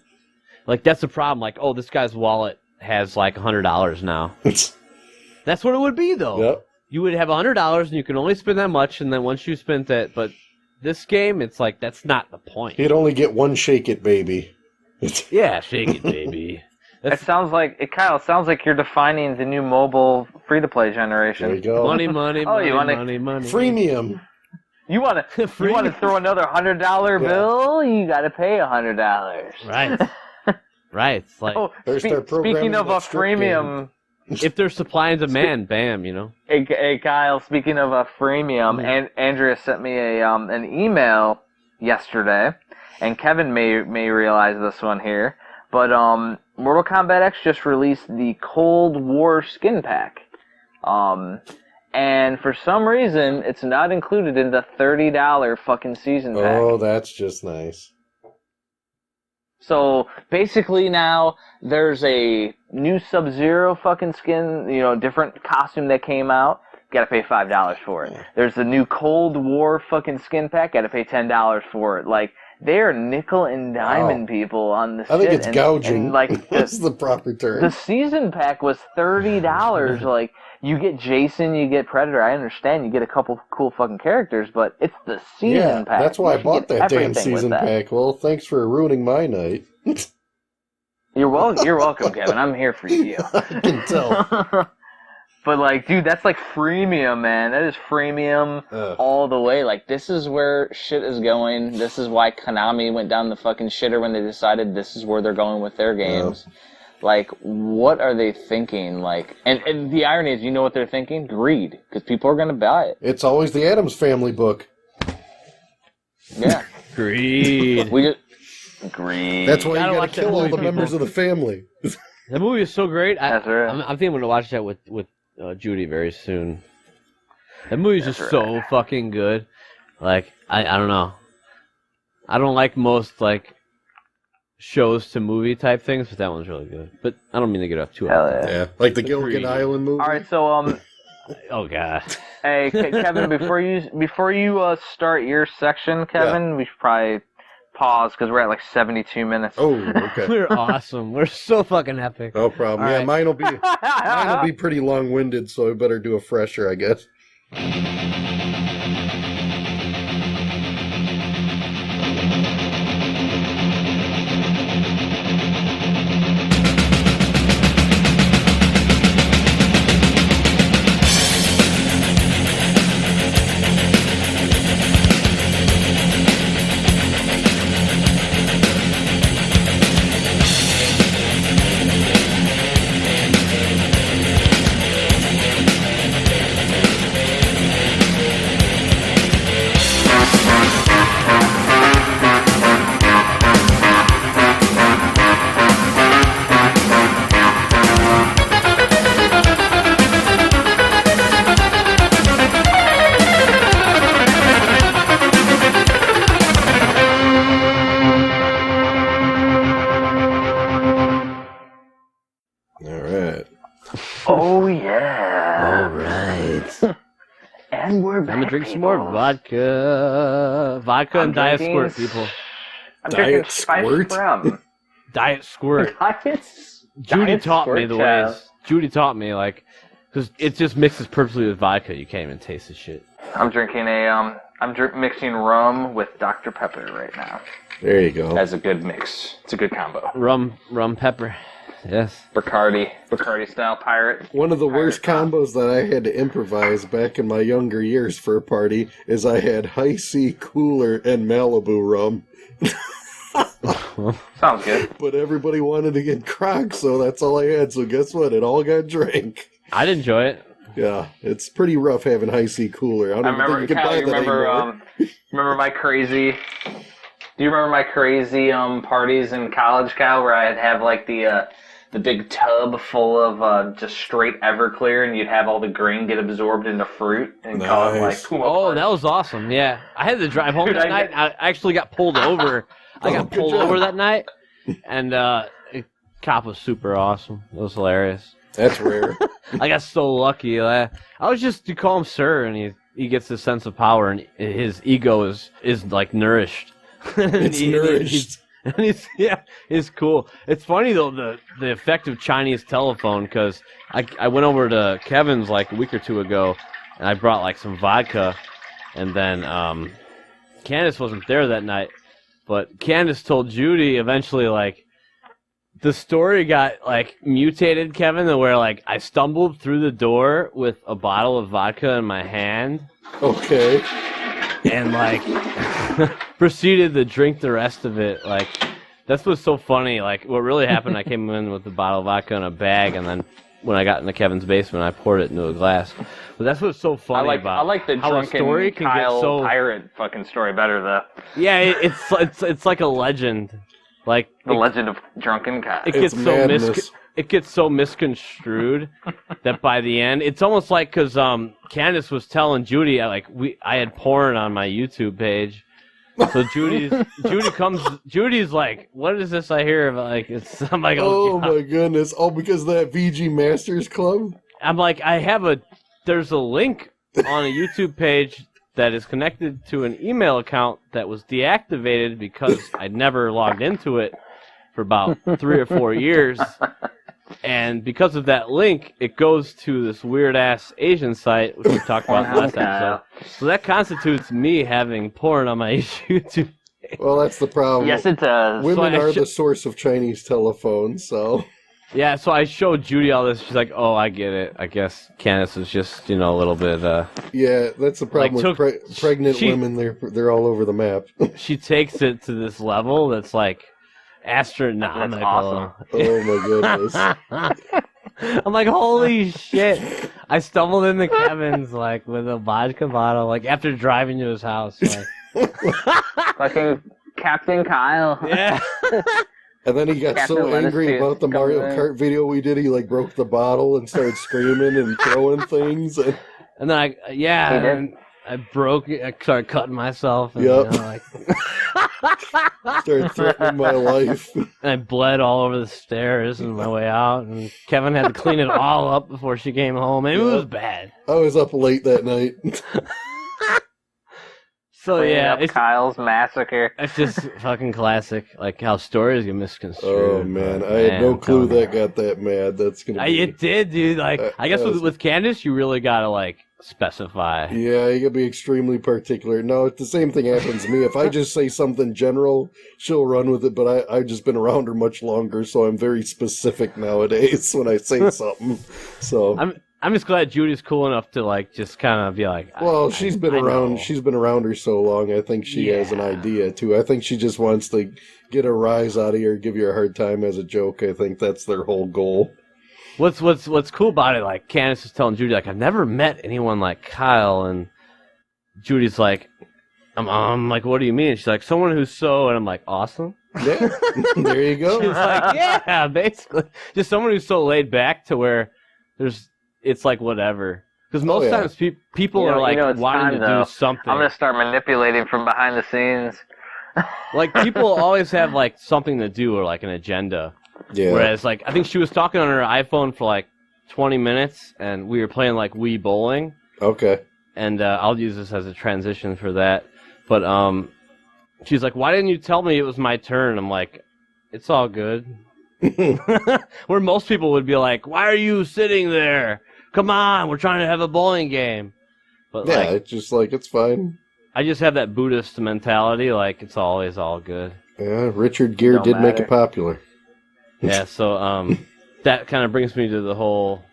C: Like that's the problem. Like, this guy's wallet has like $100 now. That's what it would be though.
F: Yep.
C: You would have $100 and you can only spend that much, and then once you spent that, but this game, it's like that's not the point.
F: He'd only get one shake it, baby.
C: Yeah, shake it, baby.
E: It sounds like you're defining the new mobile free-to-play generation.
F: There you go.
C: Money,
E: money.
F: Freemium.
E: You want to throw another $100 bill? You got to pay $100.
C: Right. Right. It's like
E: speaking of a freemium,
C: if there's supply and demand, bam,
E: Hey, Kyle. Speaking of a freemium, and Andrea sent me an email yesterday. And Kevin may realize this one here, but Mortal Kombat X just released the Cold War skin pack,
B: and for some reason, it's not included in the $30 fucking season pack.
F: Oh, that's just nice.
B: So basically now there's a new Sub-Zero fucking skin, different costume that came out. Gotta pay $5 for it. There's a new Cold War fucking skin pack. Gotta pay $10 for it. Like, they're nickel and diamond people on this.
F: I think
B: shit.
F: it's gouging.
B: And like,
F: that's the proper term.
B: The season pack was $30. Like, you get Jason, you get Predator. I understand you get a couple cool fucking characters, but it's the season pack.
F: That's why I bought that damn
B: everything with
F: season
B: that.
F: pack. Well, thanks for ruining my night.
B: You're welcome, Kevin. I'm here for you.
F: I can tell.
B: But, like, dude, that's, like, freemium, man. That is freemium
E: all the way. Like, this is where shit is going. This is why Konami went down the fucking shitter when they decided this is where they're going with their games. Like, what are they thinking? Like, and the irony is, you know what they're thinking? Greed. Because people are going to buy it.
F: It's always the Addams Family book.
E: Yeah.
C: Greed.
B: Greed.
F: That's why you gotta kill all the members of the family.
C: That movie is so great.
B: That's right.
C: I'm thinking I'm going to watch that with Judy very soon. That movie's just so fucking good. Like, I don't know. I don't like most, like, shows to movie type things, but that one's really good. But I don't mean to get off too
B: Hell
C: hard.
F: Yeah, like the Gilligan Island movie.
B: All right, so
C: Oh god.
B: hey Kevin, before you start your section, Kevin, we should probably pause because we're at like 72 minutes.
F: Oh, okay.
C: We're awesome. We're so fucking epic.
F: No problem.
C: All
F: Yeah,
C: right.
F: mine will be pretty long-winded, so I better do a fresher, I guess.
B: Oh yeah.
C: All right.
B: And we're back.
C: I'm gonna drink some more vodka. Vodka and Diet Squirt, people.
B: I'm
F: Diet
B: drinking Spice
F: Squirt?
B: Rum.
C: Diet Squirt. Judy
B: Diet
C: taught me
B: Squirt,
C: the
B: child.
C: ways. Judy taught me, like, because it just mixes perfectly with vodka. You can't even taste the shit.
B: I'm drinking mixing rum with Dr. Pepper right now.
F: There you go.
E: That's a good mix. It's a good combo.
C: Rum pepper. Yes.
E: Bacardi
B: Style pirate.
F: One of the worst combos that I had to improvise back in my younger years for a party is I had High C Cooler and Malibu rum.
B: Sounds good.
F: But everybody wanted to get Crocs, so that's all I had. So guess what? It all got drank.
C: I'd enjoy it.
F: Yeah, it's pretty rough having High C Cooler. I don't even think you can buy that anymore.
B: Remember my crazy... Do you remember my crazy parties in college, Cal, where I'd have like the big tub full of just straight Everclear, and you'd have all the grain get absorbed into fruit and call it like...
C: Oh, that was awesome. Yeah, I had to drive home that night. I actually got pulled over. I got pulled over that night, and the cop was super awesome. It was hilarious.
F: That's rare.
C: I got so lucky. I was just, you call him sir, and he gets this sense of power, and his ego is like nourished.
F: It's nourished.
C: It's cool. It's funny though, the effect of Chinese telephone, because I went over to Kevin's like a week or two ago, and I brought like some vodka, and then Candace wasn't there that night, but Candace told Judy eventually, like, the story got like mutated, Kevin, to where like I stumbled through the door with a bottle of vodka in my hand.
F: Okay.
C: And like proceeded to drink the rest of it. Like, that's what's so funny. Like, what really happened, I came in with a bottle of vodka in a bag, and then when I got into Kevin's basement, I poured it into a glass. But that's what's so funny
B: I like the
C: how a
B: drunken
C: story can
B: Kyle
C: get so...
B: pirate fucking story better, though.
C: Yeah, it's like a legend. Like
B: The Legend of Drunken Kyle.
C: it
F: It's
C: gets so
F: madness.
C: it gets so misconstrued that by the end, it's almost like because Candace was telling Judy I had porn on my YouTube page. So Judy's like, what is this I hear? Like, I'm like,
F: Oh
C: God.
F: my goodness! All because of that VG Masters Club.
C: I'm like, there's a link on a YouTube page that is connected to an email account that was deactivated because I'd never logged into it for about 3 or 4 years. And because of that link, it goes to this weird-ass Asian site, which we talked about last episode. So that constitutes me having porn on my YouTube.
F: Well, that's the problem.
B: Yes, it does.
F: Women
C: So
F: are the source of Chinese telephones, so...
C: Yeah, so I showed Judy all this. She's like, oh, I get it. I guess Candace is just, a little bit...
F: Yeah, that's the problem
C: Like,
F: with pregnant women. They're all over the map.
C: she takes it to this level that's like astronomical.
B: That's awesome.
F: Oh my goodness.
C: I'm like, holy shit. I stumbled into Kevin's, like, with a vodka bottle, like, after driving to his house. Like,
B: Fucking Captain Kyle.
C: yeah.
F: And then he got
B: Captain
F: so
B: Lettuce
F: angry
B: Face
F: about the Mario
B: coming in.
F: Kart video we did, he like broke the bottle and started screaming and throwing things. And
C: And then
B: did?
C: I broke it. I started cutting myself. And,
F: Yep.
C: like,
F: started threatening my life.
C: and I bled all over the stairs on my way out. And Kevin had to clean it all up before she came home. And it was bad.
F: I was up late that night.
C: So,
B: Cleaning
C: yeah,
B: up
C: it's
B: Kyle's massacre.
C: just fucking classic. Like, how stories get misconstrued.
F: Oh man,
C: But,
F: I had no
C: I'm
F: clue
C: telling you.
F: that got that mad. That's gonna be...
C: It did, dude. Like, I guess with Candace, you really gotta, like, specify.
F: Yeah, you gotta be extremely particular. No, the same thing happens to me. If I just say something general, she'll run with it, but I've just been around her much longer, so I'm very specific nowadays when I say something. So
C: I'm just glad Judy's cool enough to, like, just kind of be like,
F: well, she's been around.
C: know.
F: She's been around her so long. I think she has an
C: Yeah.
F: idea too. I think she just wants to get a rise out of you or give you a hard time as a joke. I think that's their whole goal.
C: What's cool about it, like, Candace is telling Judy, like, I've never met anyone like Kyle, and Judy's like, I'm like, what do you mean? She's like, someone who's so, and I'm like, awesome.
F: Yeah, there you
C: She's
F: go.
C: like, yeah, basically, just someone who's so laid back to where it's like whatever. Because most times people are like
B: it's
C: wanting
B: time,
C: to
B: though.
C: do something.
B: I'm gonna start manipulating from behind the scenes.
C: Like, people always have like something to do or like an agenda.
F: Yeah,
C: Whereas, like, I think she was talking on her iPhone for like 20 minutes, and we were playing like Wii Bowling.
F: okay.
C: And I'll use this as a transition for that. But she's like, why didn't you tell me it was my turn? I'm like, it's all good. Where most people would be like, why are you sitting there? Come on, we're trying to have a bowling game. But
F: Yeah,
C: like,
F: it's just like it's fine.
C: I just have that Buddhist mentality, like it's always all good.
F: Yeah, Richard Gere
B: Don't
F: did make
B: matter.
F: it popular.
C: Yeah, so that kind of brings me to the whole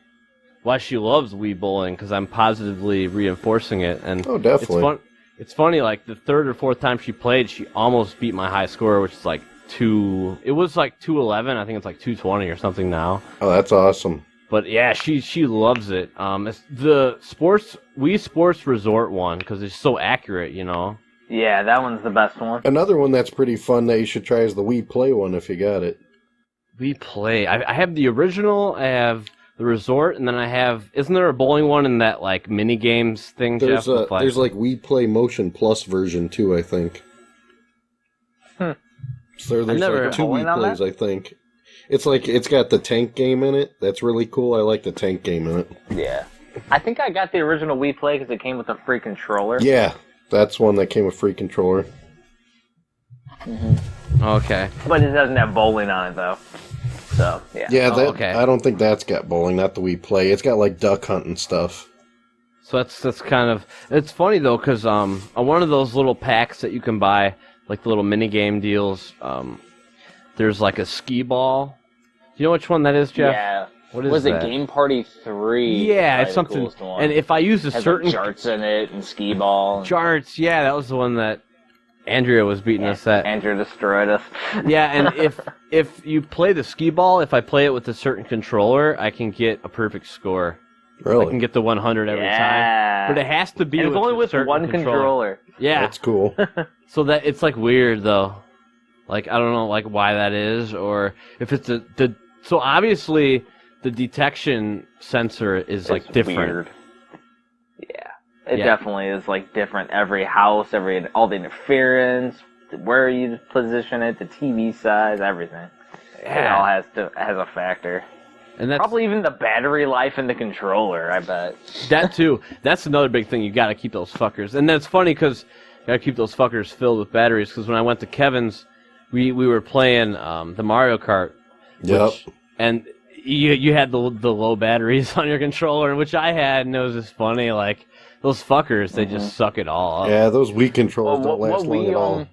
C: why she loves Wii Bowling, because I'm positively reinforcing it. And
F: Oh, definitely.
C: It's funny, like the third or fourth time she played, she almost beat my high score, which is like it was like 211. I think it's like 220 or something now.
F: Oh, that's awesome.
C: But yeah, she loves it. It's the Wii Sports Resort one, because it's so accurate, you know.
B: Yeah, that one's the best one.
F: Another one that's pretty fun that you should try is the Wii Play one if you got it.
C: Wii Play. I have the original. I have the Resort, and then I have. Isn't there a bowling one in that like mini games thing?
F: There's
C: Jeff?
F: there's like Wii Play Motion Plus version too, I think. So there's
C: never
F: like two
B: bowling
F: Wii
B: on
F: Plays,
B: that?
F: I think. It's like it's got the tank game in it. That's really cool. I like the tank game in it.
B: Yeah. I think I got the original Wii Play because it came with a free controller.
F: Yeah, that's one that came with free controller.
C: Okay.
B: But it doesn't have bowling on it, though. So, yeah.
F: Yeah, that
C: okay.
F: I don't think that's got bowling, not the Wii Play. It's got like duck hunting stuff.
C: So that's kind of. It's funny though, because on one of those little packs that you can buy, like the little mini game deals, there's like a skee ball. Do you know which one that is, Jeff?
B: Yeah.
C: What is
E: Was
C: that?
E: it Game Party 3?
C: Yeah,
E: Probably
C: it's
E: the
C: something.
E: coolest one.
C: And if I use a
E: Has
C: certain
E: like jarts in it and skee ball.
C: Jarts, yeah, that was the one that Andrea was beating us at.
B: Andrew destroyed us.
C: Yeah, and if you play the skee ball, if I play it with a certain controller, I can get a perfect score. I can
F: Really?
C: get the 100 every
B: Yeah.
C: time. But it has to be
B: And it's only
C: a
B: with
C: certain
B: one controller.
C: Yeah.
F: That's cool.
C: So that it's like weird though. Like, I don't know, like, why that is, or if it's so obviously the detection sensor is, like, different.
E: Weird. Yeah. It definitely is, like, different. Every house, all the interference, where you position it, the TV size, everything. Yeah. It all has a factor. And that's probably even the battery life in the controller, I bet.
C: That, too. That's another big thing. You got to keep those fuckers. And that's funny, because you got to keep those fuckers filled with batteries, because when I went to Kevin's, we were playing the Mario Kart.
F: Yep.
C: And you had the low batteries on your controller, which I had, and it was just funny. Like, those fuckers, they just suck it all up.
F: Yeah, those Wii controllers don't last long at all.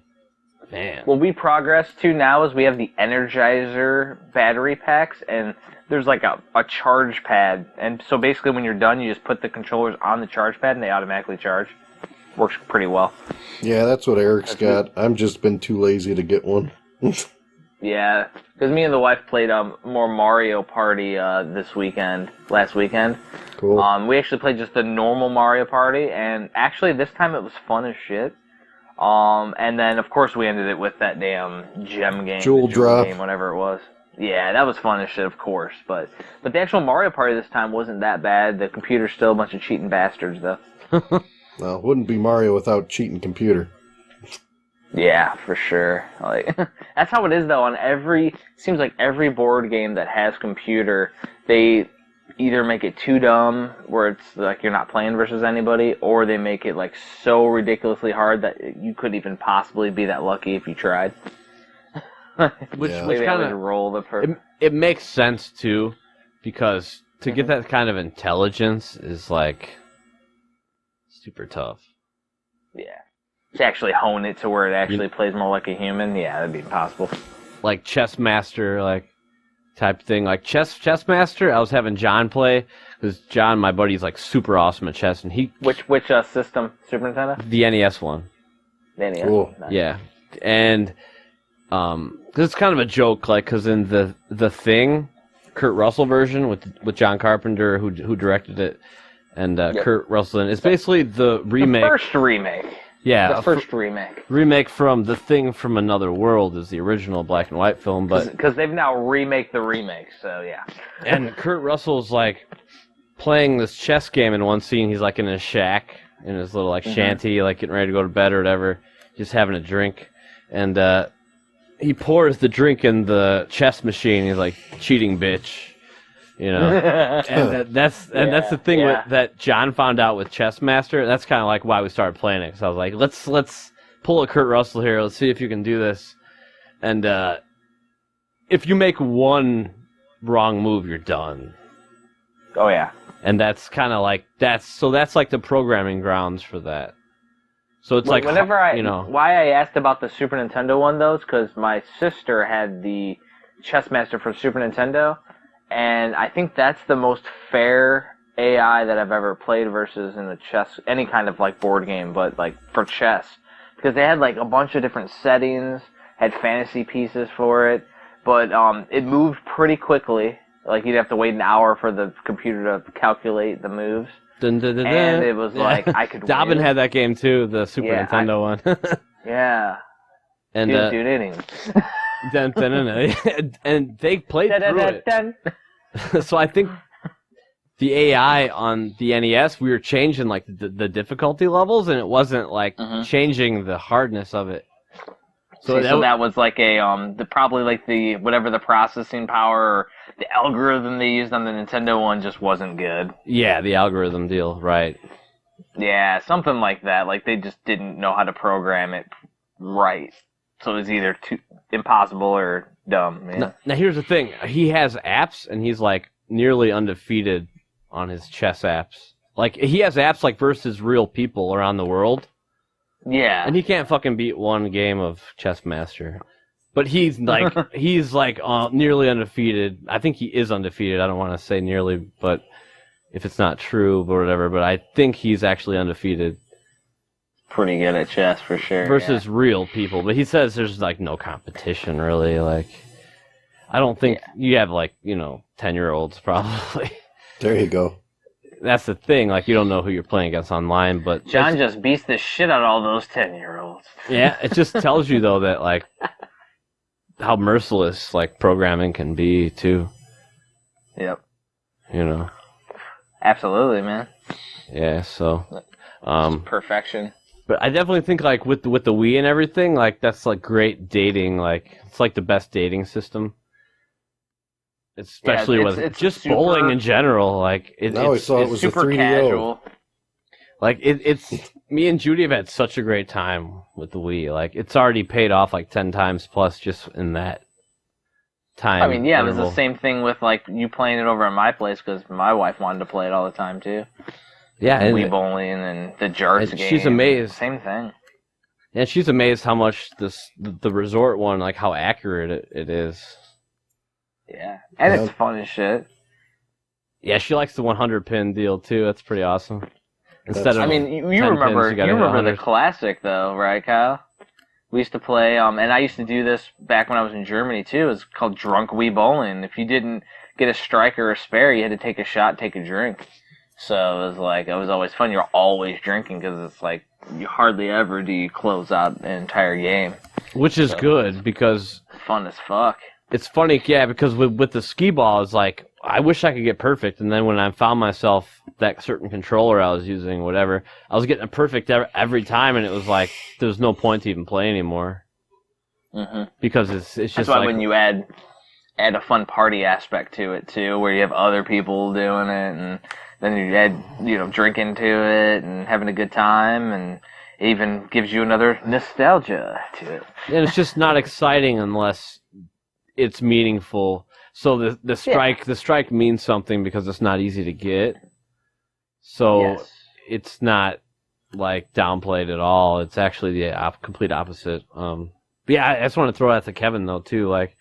C: Man.
E: What we progress to now is we have the Energizer battery packs, and there's like a charge pad. And so basically when you're done, you just put the controllers on the charge pad, and they automatically charge. Works pretty well.
F: Yeah, that's what Eric's got. I've just been too lazy to get one.
E: Yeah, because me and the wife played more Mario Party last weekend.
F: Cool.
E: We actually played just the normal Mario Party, and actually this time it was fun as shit. And then of course we ended it with that damn gem game,
F: Jewel Drop
E: game, whatever it was. Yeah, that was fun as shit, of course. But the actual Mario Party this time wasn't that bad. The computer's still a bunch of cheating bastards, though.
F: No, it wouldn't be Mario without cheating computer.
E: Yeah, for sure. Like that's how it is though. Seems like every board game that has computer, they either make it too dumb, where it's like you're not playing versus anybody, or they make it like so ridiculously hard that you couldn't even possibly be that lucky if you tried. which kind of roll the
C: it makes sense too, because to get that kind of intelligence is like super tough.
E: Yeah. To actually hone it to where it actually plays more like a human, yeah, that'd be impossible.
C: Like chess master, like type thing, like chess master. I was having John play because John, my buddy, is like super awesome at chess, and he
E: which system? Super Nintendo?
C: The NES one.
E: The NES.
F: Cool.
E: Nice.
C: Yeah, and this is kind of a joke, like because in the Thing, Kurt Russell version with John Carpenter who directed it, and Kurt Russell, it's basically the remake.
E: The first remake.
C: Yeah,
E: the first remake.
C: Remake from The Thing from Another World is the original black and white film, but
E: because they've now remake the remake, so yeah.
C: And Kurt Russell's like playing this chess game in one scene. He's like in his shack, in his little like shanty, like getting ready to go to bed or whatever, just having a drink, and he pours the drink in the chess machine. He's like, cheating bitch. You know, and that's the thing that John found out with Chess Master. That's kind of like why we started playing it. Because I was like, let's pull a Kurt Russell here. Let's see if you can do this. And if you make one wrong move, you're done.
E: Oh yeah.
C: And that's kind of like that's like the programming grounds for that. So it's like
E: whenever why I asked about the Super Nintendo one though is because my sister had the Chess Master for Super Nintendo. And I think that's the most fair AI that I've ever played versus in the chess, any kind of like board game, but like for chess. Because they had like a bunch of different settings, had fantasy pieces for it, but it moved pretty quickly. Like you'd have to wait an hour for the computer to calculate the moves.
C: Dun, dun, dun,
E: and it was like, I could
C: Dobbin
E: win.
C: had that game too, the Super Nintendo one.
E: Yeah.
C: And
E: dude innings.
C: And they played through it. So I think the AI on the NES, we were changing like the difficulty levels, and it wasn't like changing the hardness of it. So that was like probably like the whatever the processing power or the algorithm they used on the Nintendo one just wasn't good. Yeah, the algorithm deal, right? Yeah, something like that. Like they just didn't know how to program it right. So it was either too impossible or dumb. Man. Now here's the thing: he has apps, and he's like nearly undefeated on his chess apps. Like he has apps like versus real people around the world. Yeah, and he can't fucking beat one game of Chess Master. But he's like nearly undefeated. I think he is undefeated. I don't want to say nearly, but if it's not true or whatever, but I think he's actually undefeeted. Pretty good at chess for sure. Versus real people, but he says there's like no competition really. Like, I don't think you have like 10-year-olds probably.
F: There you go.
C: That's the thing. Like, you don't know who you're playing against online, but
E: John just beats the shit out of all those 10-year-olds.
C: Yeah, it just tells you though that like how merciless like programming can be too.
B: Yep.
C: You know.
B: Absolutely, man.
C: Yeah. So.
E: Perfection.
C: But I definitely think like with the Wii and everything, like that's like great dating. Like it's like the best dating system. Especially with just super, bowling in general. Like
F: it was
B: super casual.
C: Like it's me and Judy have had such a great time with the Wii. Like it's already paid off like 10 times plus just in that time.
B: I mean, yeah,
C: interval.
B: It was the same thing with like you playing it over at my place because my wife wanted to play it all the time too.
C: Yeah,
B: and Wii bowling and the Jarts game.
C: She's amazed.
B: Same thing.
C: Yeah, she's amazed how much the resort one, like how accurate it is.
B: Yeah, and it's fun as shit.
C: Yeah, she likes the 100 pin deal too. That's pretty awesome.
B: Instead of, I mean, you remember the classic though, right, Kyle? We used to play, and I used to do this back when I was in Germany too. It's called drunk Wii bowling. If you didn't get a strike or a spare, you had to take a shot, take a drink. So it was like, it was always fun. You're always drinking because it's like you hardly ever do you close out an entire game.
C: Which is good because
B: fun as fuck.
C: It's funny, yeah, because with the skee ball, it's like, I wish I could get perfect. And then when I found myself that certain controller I was using, whatever, I was getting a perfect every time, and it was like, there was no point to even play anymore.
B: Mm-hmm.
C: Because it's just
B: That's why
C: like,
B: when you add a fun party aspect to it, too, where you have other people doing it, and then you add, drinking to it, and having a good time, and it even gives you another nostalgia to it.
C: And it's just not exciting unless it's meaningful. So the strike means something because it's not easy to get. So it's not like downplayed at all. It's actually the complete opposite. But yeah, I just want to throw that to Kevin though too. Like,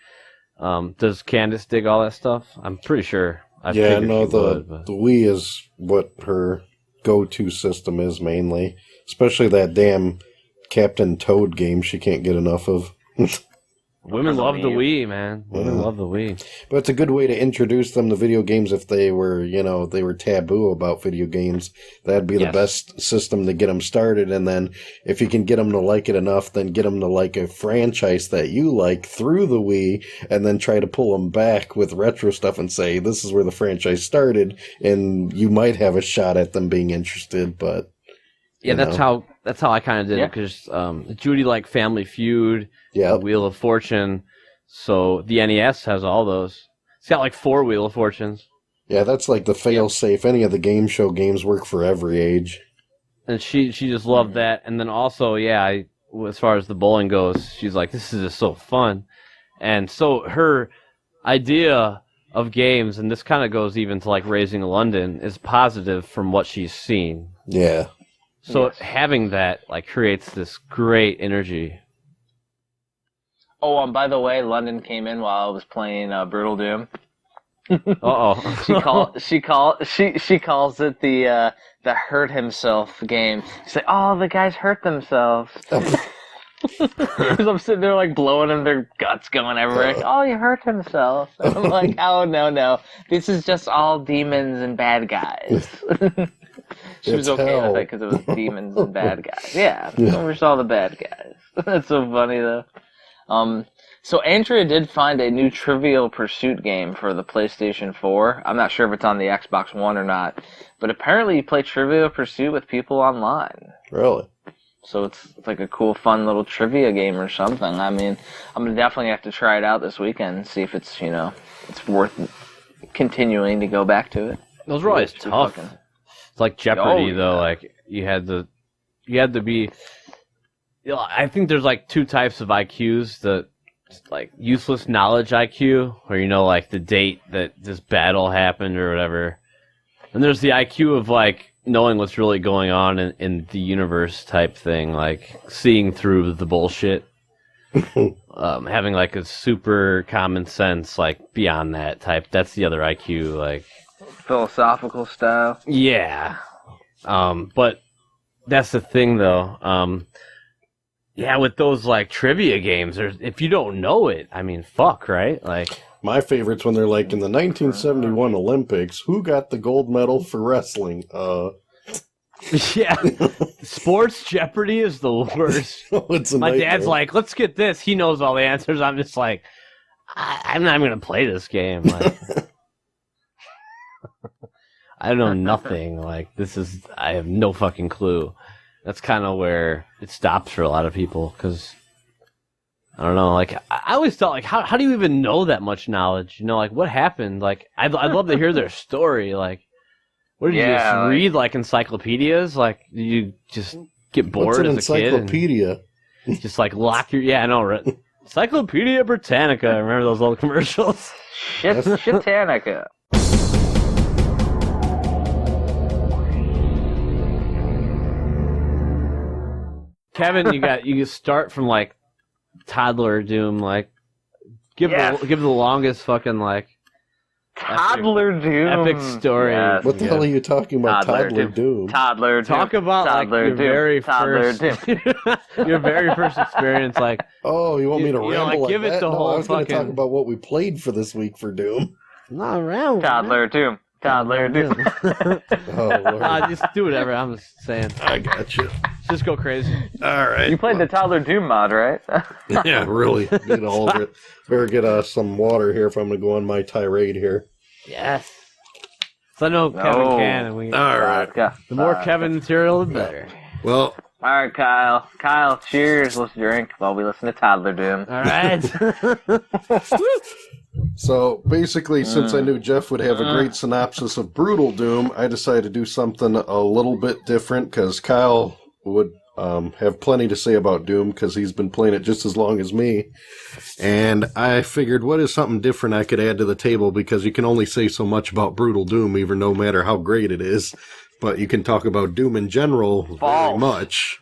C: does Candace dig all that stuff? I'm pretty sure.
F: The Wii is what her go-to system is mainly, especially that damn Captain Toad game she can't get enough of.
C: Women love the Wii, man. Women love the Wii.
F: But it's a good way to introduce them to video games if they were, they were taboo about video games. That'd be the best system to get them started. And then if you can get them to like it enough, then get them to like a franchise that you like through the Wii, and then try to pull them back with retro stuff and say, this is where the franchise started, and you might have a shot at them being interested, but...
C: Yeah, that's how I kind of did it, because Judy liked Family Feud, Wheel of Fortune, so the NES has all those. It's got like 4 Wheel of Fortunes.
F: Yeah, that's like the fail-safe. Any of the game show games work for every age.
C: And she just loved that, and then also, as far as the bowling goes, she's like, this is just so fun. And so her idea of games, and this kind of goes even to like Raising London, is positive from what she's seen.
F: Yeah.
C: So having that like creates this great energy.
B: Oh, by the way, London came in while I was playing Brutal Doom.
C: Uh-oh.
B: she calls it the hurt himself game. She's like, oh, the guys hurt themselves. Because I'm sitting there like blowing them, their guts going everywhere. Like, oh, he hurt himself. And I'm like, oh, no. This is just all demons and bad guys. She was okay with it because it was demons and bad guys. Yeah, we're just all the bad guys. That's so funny, though. So Andrea did find a new Trivial Pursuit game for the PlayStation 4. I'm not sure if it's on the Xbox One or not, but apparently you play Trivial Pursuit with people online.
F: Really?
B: So it's like a cool, fun little trivia game or something. I mean, I'm gonna definitely have to try it out this weekend and see if it's it's worth continuing to go back to it.
C: Those were always tough. It's like Jeopardy, though. Like you had to be. I think there's like 2 types of IQs: the like useless knowledge IQ, where like the date that this battle happened or whatever, and there's the IQ of like knowing what's really going on in the universe type thing, like seeing through the bullshit, having like a super common sense, like beyond that type. That's the other IQ, like.
B: Philosophical style.
C: Yeah. But that's the thing, though. With those, like, trivia games, if you don't know it, I mean, fuck, right? Like,
F: my favorites when they're like, in the 1971 Olympics, who got the gold medal for wrestling?
C: Yeah, sports Jeopardy is the worst.
F: It's a
C: My
F: nightmare.
C: dad's like, let's get this. He knows all the answers. I'm just like, I'm not even going to play this game. Like, I know nothing. Like, I have no fucking clue. That's kind of where it stops for a lot of people, because, I don't know, like, I always thought, like, how do you even know that much knowledge? You know, like, what happened? Like, I'd love to hear their story. Like, what did you just read, like, encyclopedias? Like, did you just get bored as a kid?
F: Encyclopedia?
C: Just, like, lock your... Yeah, I know, right? Encyclopedia Britannica. Remember those old commercials?
E: Shitanica.
C: Kevin, you start from, like, toddler Doom, like, give the longest fucking, like,
E: Toddler Doom.
C: epic story.
E: Yes.
F: What the hell are you talking about? Toddler Doom?
E: Toddler Doom.
C: Talk about
E: Toddler
C: like your
E: Doom.
C: very first, your very first experience. Like,
F: Oh, you want me to
C: You know,
F: ramble
C: like,
F: like
C: give it
F: that?
C: the
F: No,
C: whole
F: I was going to talk
C: fucking-
F: about what we played for this week for Doom.
C: not around.
E: Toddler Doom. Toddler Doom.
F: Oh, Lord.
C: Just do whatever. I'm just saying.
F: I got you.
C: Just go crazy.
F: All right.
E: You played the Toddler Doom mod, right?
F: Yeah, really. Need all of it. Better get some water here if I'm going to go on my tirade here.
C: Yes. So I know Kevin can, and we.
F: All right.
C: The more Kevin material, the better.
F: Well,
E: All right, Kyle. Kyle, cheers. Let's drink while we listen to Toddler Doom.
C: All right.
F: so basically, since I knew Jeff would have a great synopsis of Brutal Doom, I decided to do something a little bit different because Kyle would have plenty to say about Doom because he's been playing it just as long as me. And I figured, what is something different I could add to the table, because you can only say so much about Brutal Doom, even no matter how great it is. But you can talk about Doom in general very much.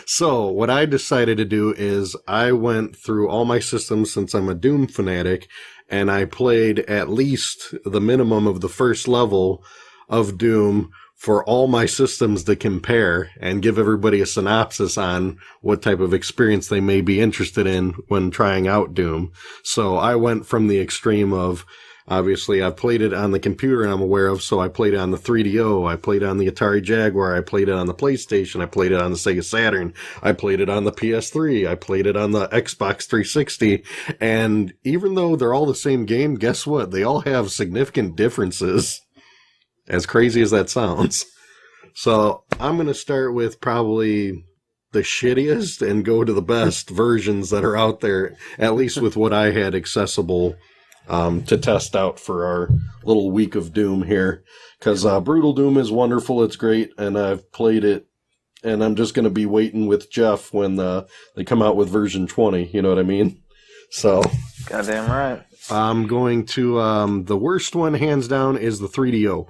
F: So what I decided to do is I went through all my systems, since I'm a Doom fanatic, and I played at least the minimum of the first level of Doom for all my systems to compare and give everybody a synopsis on what type of experience they may be interested in when trying out Doom. So I went from the extreme of, obviously, I've played it on the computer and I'm aware of, so I played it on the 3DO, I played it on the Atari Jaguar, I played it on the PlayStation, I played it on the Sega Saturn, I played it on the PS3, I played it on the Xbox 360, and even though they're all the same game, guess what? They all have significant differences. As crazy as that sounds. So I'm going to start with probably the shittiest and go to the best versions that are out there, at least with what I had accessible to test out for our little week of Doom here. Because Brutal Doom is wonderful, it's great, and I've played it, and I'm just going to be waiting with Jeff when they come out with version 20, you know what I mean? So...
E: Goddamn right.
F: I'm going to, the worst one, hands down, is the 3DO.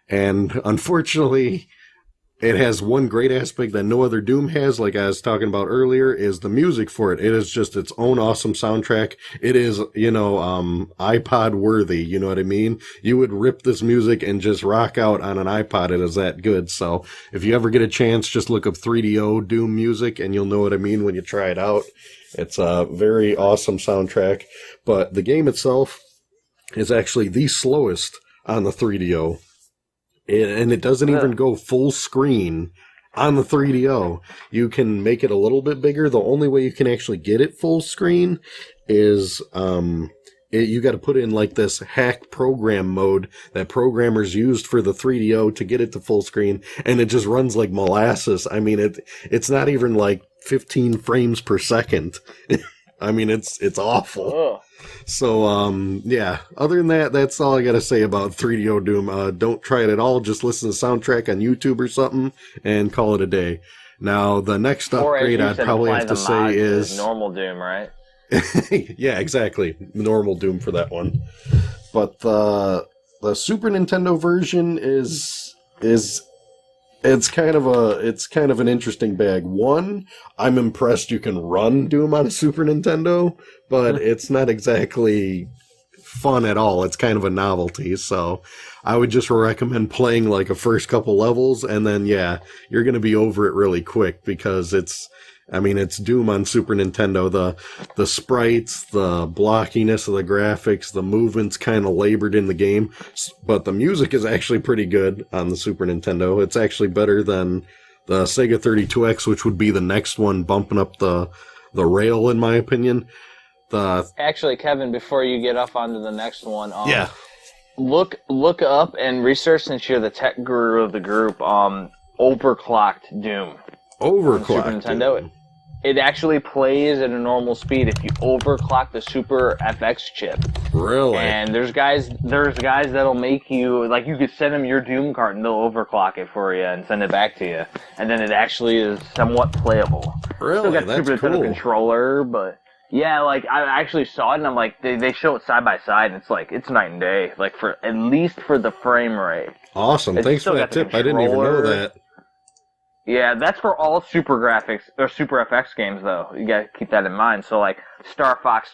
F: And unfortunately, it has one great aspect that no other Doom has, like I was talking about earlier, is the music for it. It is just its own awesome soundtrack. It is, iPod worthy, you know what I mean? You would rip this music and just rock out on an iPod. It is that good. So if you ever get a chance, just look up 3DO Doom music and you'll know what I mean when you try it out. It's a very awesome soundtrack, but the game itself is actually the slowest on the 3DO, and it doesn't even go full screen on the 3DO. You can make it a little bit bigger. The only way you can actually get it full screen is you got to put in like this hack program mode that programmers used for the 3DO to get it to full screen, and it just runs like molasses. I mean, it's not even like 15 frames per second. I mean, it's awful.
E: Ugh.
F: So, yeah, other than that, that's all I gotta say about 3DO Doom. Don't try it at all. Just listen to the soundtrack on YouTube or something and call it a day. Now, the next upgrade I'd probably have to say is
E: normal Doom, right?
F: yeah, exactly. Normal Doom for that one. But the Super Nintendo version is it's kind of an interesting bag. One, I'm impressed you can run Doom on a Super Nintendo, but it's not exactly fun at all. It's kind of a novelty. So I would just recommend playing like a first couple levels, and then yeah, you're going to be over it really quick because it's I mean, it's Doom on Super Nintendo. The sprites, the blockiness of the graphics, the movement's kind of labored in the game, but the music is actually pretty good on the Super Nintendo. It's actually better than the Sega 32X, which would be the next one bumping up the rail, in my opinion.
E: Actually, Kevin, before you get up onto the next one,
F: yeah.
E: Look up and research, since you're the tech guru of the group, overclocked Doom.
F: Overclocked
E: Super Nintendo.
F: Doom.
E: It actually plays at a normal speed if you overclock the Super FX chip.
F: Really?
E: And there's guys that'll make you, like, you could send them your Doom card and they'll overclock it for you and send it back to you. And then it actually is somewhat playable.
F: Really?
E: Still got the
F: That's
E: Super Nintendo
F: cool.
E: controller, but yeah, like, I actually saw it and I'm like, they show it side by side and it's like, it's night and day. Like, at least for the frame rate.
F: Awesome. Thanks for that tip. I didn't even know that.
E: Yeah, that's for all Super Graphics or Super FX games, though. You gotta keep that in mind. So, like Star Fox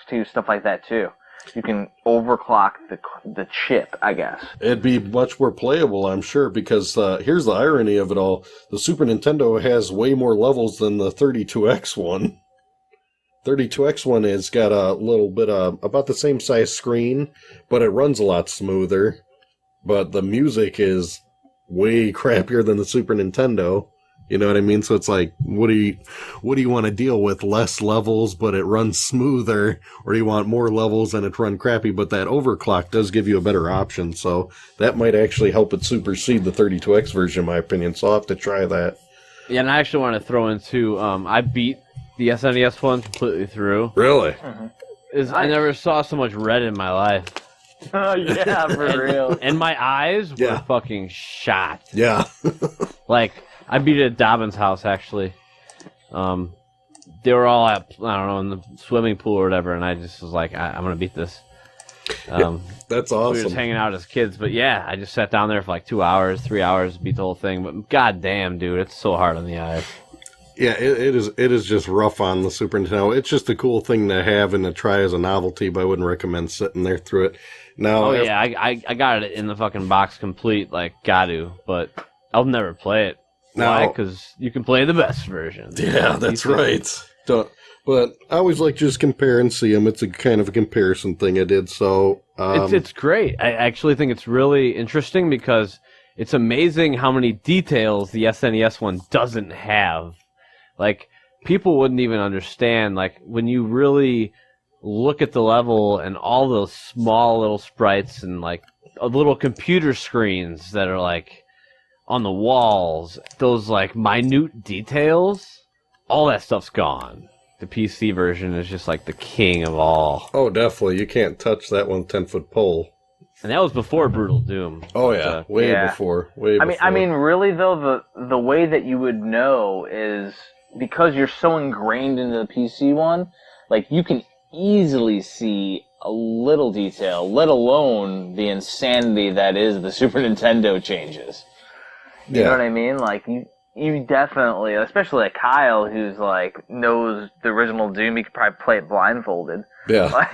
E: 2, stuff like that too. You can overclock the chip, I guess.
F: It'd be much more playable, I'm sure, because here's the irony of it all: the Super Nintendo has way more levels than the 32X one. 32X one has got a little bit of about the same size screen, but it runs a lot smoother. But the music is way crappier than the Super Nintendo. You know what I mean? So it's like, what do you want to deal with? Less levels, but it runs smoother, or do you want more levels and it run crappy? But that overclock does give you a better option, so that might actually help it supersede the 32X version, in my opinion. So I'll have to try that.
C: Yeah, and I actually want to throw in too. I beat the SNES one completely through.
F: Really?
E: Mm-hmm.
C: I never saw so much red in my life.
E: Oh, yeah, for real.
C: And my eyes were
F: Yeah.
C: fucking shot.
F: Yeah.
C: Like, I beat it at Dobbin's house, actually. They were all at, I don't know, in the swimming pool or whatever, and I just was like, I'm going to beat this.
F: That's
C: We were
F: awesome.
C: just hanging out as kids, but yeah, I just sat down there for like 2 hours, 3 hours, beat the whole thing, but goddamn, dude, it's so hard on the eyes.
F: Yeah, it is just rough on the Super Nintendo. It's just a cool thing to have and to try as a novelty, but I wouldn't recommend sitting there through it. Now,
C: Oh, yeah, I got it in the fucking box complete, like, but I'll never play it. Why? Because you can play the best version.
F: Yeah, that's right. But I always like just compare and see them. It's a kind of a comparison thing I did. So
C: It's great. I actually think it's really interesting because it's amazing how many details the SNES one doesn't have. Like, people wouldn't even understand, like, when you really look at the level and all those small little sprites and, like, little computer screens that are, like, on the walls, those, like, minute details, all that stuff's gone. The PC version is just, like, the king of all.
F: Oh, definitely. You can't touch that 10-foot pole.
C: And that was before Brutal Doom.
F: Oh, yeah. Way
E: Yeah.
F: before.
E: I mean, really though, the way that you would know is because you're so ingrained into the PC one. Like, you can easily see a little detail, let alone the insanity that is the Super Nintendo changes. You know what I mean? Like, you definitely, especially like Kyle, who's like knows the original Doom, he could probably play it blindfolded.
F: Yeah.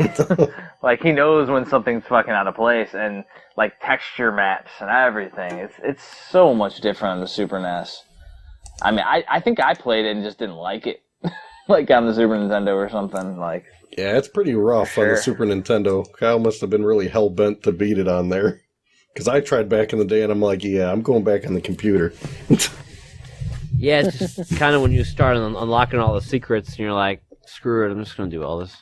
E: Like he knows when something's fucking out of place, and like texture maps and everything. It's so much different on the Super NES. I mean, I think I played it and just didn't like it, like on the Super Nintendo or something. Like,
F: Yeah, it's pretty rough on the Super Nintendo. Kyle must have been really hell bent to beat it on there. Because I tried back in the day, and I'm like, yeah, I'm going back on the computer.
C: Yeah, it's just kind of when you start unlocking all the secrets, and you're like, screw it, I'm just going to do all this.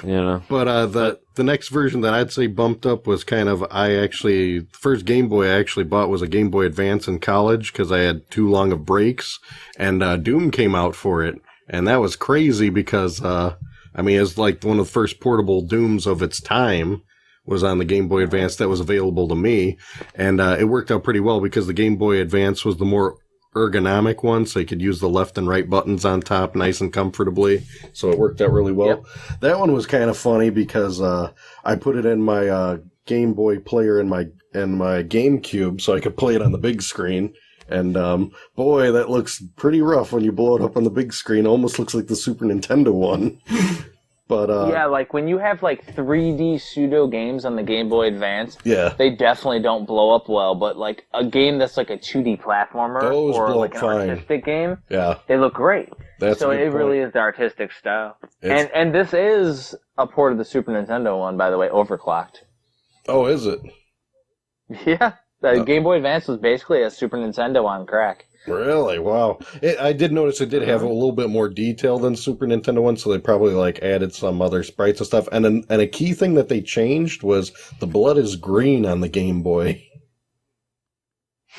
C: You know.
F: But the next version that I'd say bumped up was kind of, the first Game Boy I actually bought was a Game Boy Advance in college because I had too long of breaks, and Doom came out for it. And that was crazy because, it's like one of the first portable Dooms of its time was on the Game Boy Advance that was available to me. And it worked out pretty well because the Game Boy Advance was the more ergonomic one, so you could use the left and right buttons on top nice and comfortably. So it worked out really well. Yep. That one was kind of funny because I put it in my Game Boy player in my Gamecube so I could play it on the big screen. And boy, that looks pretty rough when you blow it up on the big screen. Almost looks like the Super Nintendo one. But
E: yeah, like when you have like 3D pseudo games on the Game Boy Advance,
F: yeah,
E: they definitely don't blow up well. But like a game that's like a 2D platformer
F: those
E: or
F: blow
E: like
F: up
E: an
F: fine.
E: artistic game,
F: Yeah,
E: they look great.
F: that's
E: So
F: a good
E: it really
F: point.
E: is the artistic style.
F: It's-
E: And this is a port of the Super Nintendo one, by the way, overclocked.
F: Oh, is it?
E: Yeah, the Game Boy Advance was basically a Super Nintendo on crack.
F: Really? Wow. I did notice it did have a little bit more detail than Super Nintendo one, so they probably like added some other sprites and stuff. And a key thing that they changed was the blood is green on the Game Boy.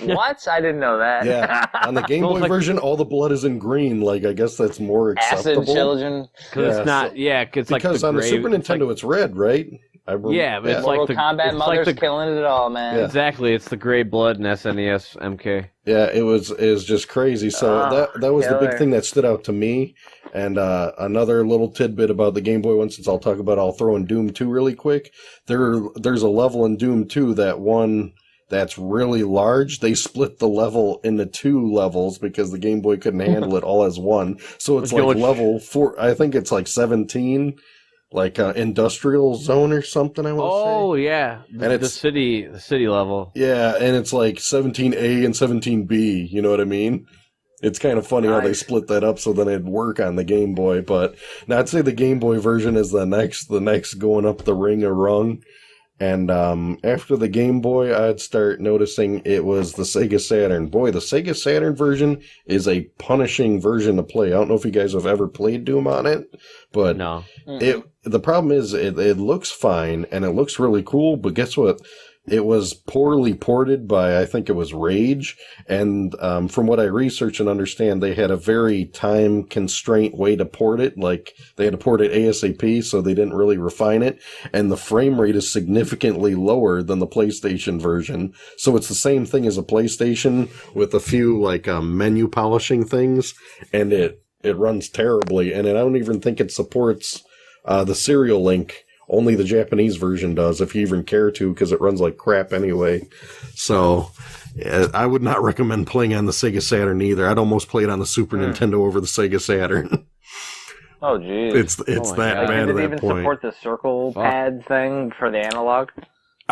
E: What? I didn't know that.
F: Yeah, on the Game
C: Smells
F: Boy
C: like-
F: version, all the blood is in green. Like, I guess that's more acceptable.
E: Acid children.
C: Because
F: Yeah,
C: it's not,
F: so-
C: yeah, it's like
F: Because
C: the
F: on the
C: gray-
F: Super
C: it's
F: Nintendo,
C: like-
F: it's red, right?
C: Yeah, but it's like
E: Mortal
C: the
E: Kombat
C: it's
E: Mother's
C: like the,
E: killing it all, man.
F: Yeah.
C: exactly. It's the gray blood in SNES MK.
F: Yeah, it was just crazy. So
E: Oh,
F: that was the big
E: killer.
F: thing that stood out to me. And another little tidbit about the Game Boy one, since I'll talk about, I'll throw in Doom 2 really quick. There's a level in Doom 2 that's really large. They split the level into 2 levels because the Game Boy couldn't handle it all as one. So it's like level 4. I think it's like 17. Like industrial zone or something, I want to say.
C: Oh yeah,
F: And
C: the
F: it's-
C: city level.
F: Yeah, and it's like 17A and 17B, you know what I mean? It's kind of funny how they
E: Nice.
F: split that up so then it'd work on the Game Boy, but now I'd say the Game Boy version is the next going up the ring a rung. And after the Game Boy, I'd start noticing it was the Sega Saturn. Boy, the Sega Saturn version is a punishing version to play. I don't know if you guys have ever played Doom on it, but
C: No,
F: the problem is it looks fine and it looks really cool, but guess what? It was poorly ported by, I think it was Rage, and from what I research and understand, they had a very time constraint way to port it. Like, they had to port it ASAP, so they didn't really refine it, and the frame rate is significantly lower than the PlayStation version. So it's the same thing as a PlayStation with a few, like, menu polishing things, and it runs terribly, and I don't even think it supports the serial link. Only the Japanese version does, if you even care to, because it runs like crap anyway. So, I would not recommend playing on the Sega Saturn either. I'd almost play it on the Super Nintendo over the Sega Saturn.
E: Oh, geez.
F: It's
C: Oh my
F: that
C: God.
F: bad
E: Did
F: at
E: it
F: that
E: even
F: point.
E: support the circle pad thing for the analog?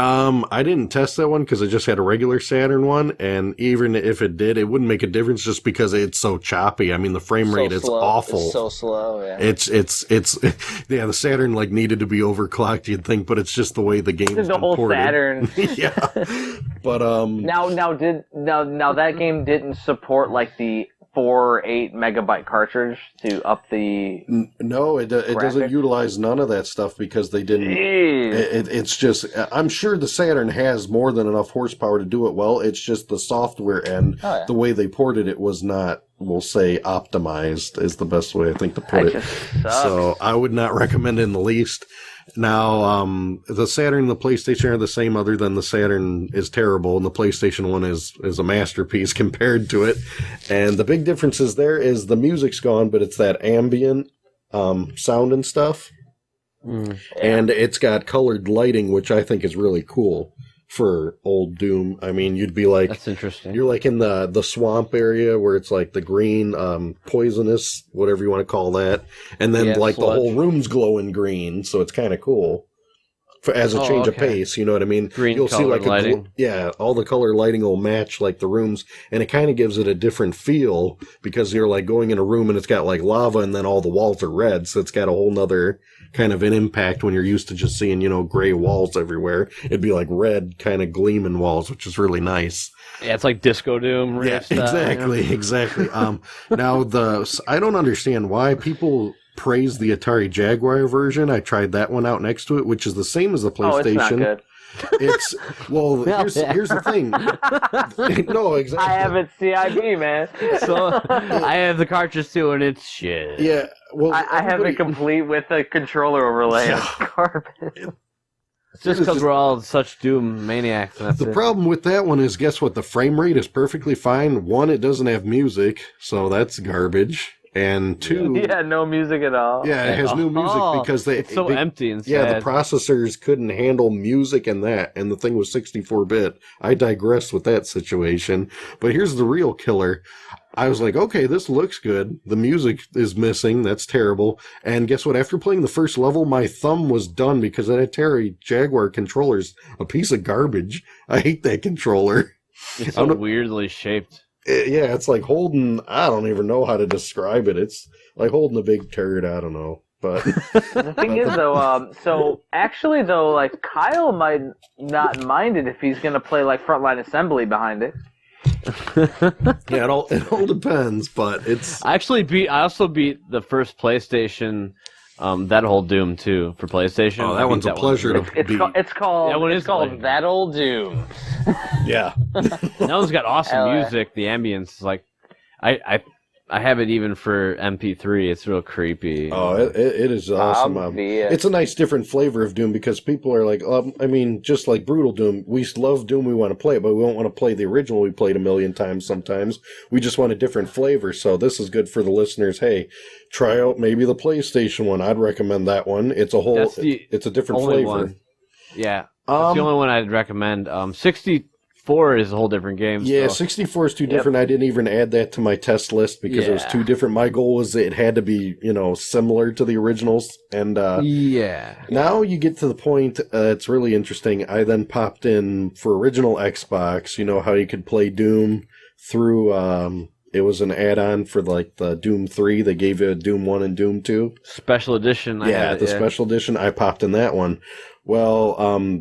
F: I didn't test that one because I just had a regular Saturn one, and even if it did, it wouldn't make a difference just because it's so choppy. I mean, the frame rate is
E: slow.
F: awful.
E: It's so slow, yeah.
F: It's yeah, the Saturn like needed to be overclocked, you'd think, but it's just the way the game's
E: the
F: been
E: whole
F: ported.
E: Saturn.
F: Yeah. But
E: Now that game didn't support like the 4 or 8 megabyte cartridge to up the.
F: no, it doesn't
E: graphics?
F: utilize none of that stuff because they didn't.
E: Jeez.
F: It's just, I'm sure the Saturn has more than enough horsepower to do it well. It's just the software and
E: Oh, yeah.
F: the way they ported it was not, we'll say, optimized is the best way I think to put
E: That
F: it.
E: just sucks.
F: So I would not recommend it in the least. Now, the Saturn and the PlayStation are the same, other than the Saturn is terrible and the PlayStation 1 is a masterpiece compared to it. And the big difference is there is the music's gone, but it's that ambient sound and stuff. And it's got colored lighting, which I think is really cool for old Doom. I mean, you'd be like,
C: that's interesting.
F: you're like in the swamp area where it's like the green, poisonous, whatever you want to call that. And then
C: Yeah,
F: like
C: sludge.
F: the whole room's glowing green. So it's kind of cool as a change of
C: okay.
F: pace. You know what I mean?
C: Green
F: You'll see
C: colored
F: like
C: lighting.
F: yeah, all the color lighting will match like the rooms. And it kind of gives it a different feel because you're like going in a room and it's got like lava and then all the walls are red. So it's got a whole nother kind of an impact when you're used to just seeing, gray walls everywhere. It'd be like red kind of gleaming walls, which is really nice.
C: Yeah, it's like Disco Doom.
F: Yeah,
C: style,
F: exactly. Now I don't understand why people praise the Atari Jaguar version. I tried that one out next to it, which is the same as the
E: Oh, it's not
F: PlayStation.
E: good.
F: It's well, here's the thing. No, exactly.
E: I have it CIB, man.
C: So I have the cartridge too, and it's shit.
F: Yeah, well,
E: I have it complete with a controller overlay.
F: Yeah.
E: It's garbage.
C: It's just because we're all such Doom maniacs. And that's
F: The
C: it.
F: problem with that one is, guess what? The frame rate is perfectly fine. One, it doesn't have music, so that's garbage. And two,
E: Yeah, no music at all.
F: yeah, it has no music
C: Oh,
F: because
C: it's so empty and sad.
F: Yeah, the processors couldn't handle music and that, and the thing was 64-bit. I digress with that situation. But here's the real killer. I was like, okay, this looks good. The music is missing. That's terrible. And guess what? After playing the first level, my thumb was done because that Atari Jaguar controller's a piece of garbage. I hate that controller.
C: It's so weirdly shaped.
F: Yeah, it's like holding, I don't even know how to describe it. It's like holding a big turd. I don't know. But
E: the thing is, though, so actually, though, like Kyle might not mind it if he's gonna play like frontline assembly behind it.
F: Yeah, it all depends. But it's
C: I also beat the first PlayStation, that whole Doom too for PlayStation.
F: Oh, that one's a pleasure to beat.
E: It's called
C: like,
E: That Old Doom.
F: Yeah,
C: that one's got awesome music. The ambience is like, I have it even for MP3. It's real creepy.
F: Oh, it is awesome. It's a nice different flavor of Doom because people are like, I mean, just like Brutal Doom, we love Doom, we want to play it, but we don't want to play the original we played a million times sometimes. We just want a different flavor. So this is good for the listeners. Hey, try out maybe the PlayStation one. I'd recommend that one. It's a whole, it's a different flavor.
C: One. Yeah. That's the only one I'd recommend. 64 is a whole different game.
F: Yeah,
C: so.
F: 64 is too different. I didn't even add that to my test list because it was too different. My goal was that it had to be, similar to the originals. And now you get to the point, it's really interesting. I then popped in for original Xbox, how you could play Doom through, it was an add-on for like the Doom 3. They gave you a Doom 1 and Doom 2.
C: Special edition.
F: Special edition. I popped in that one. Well,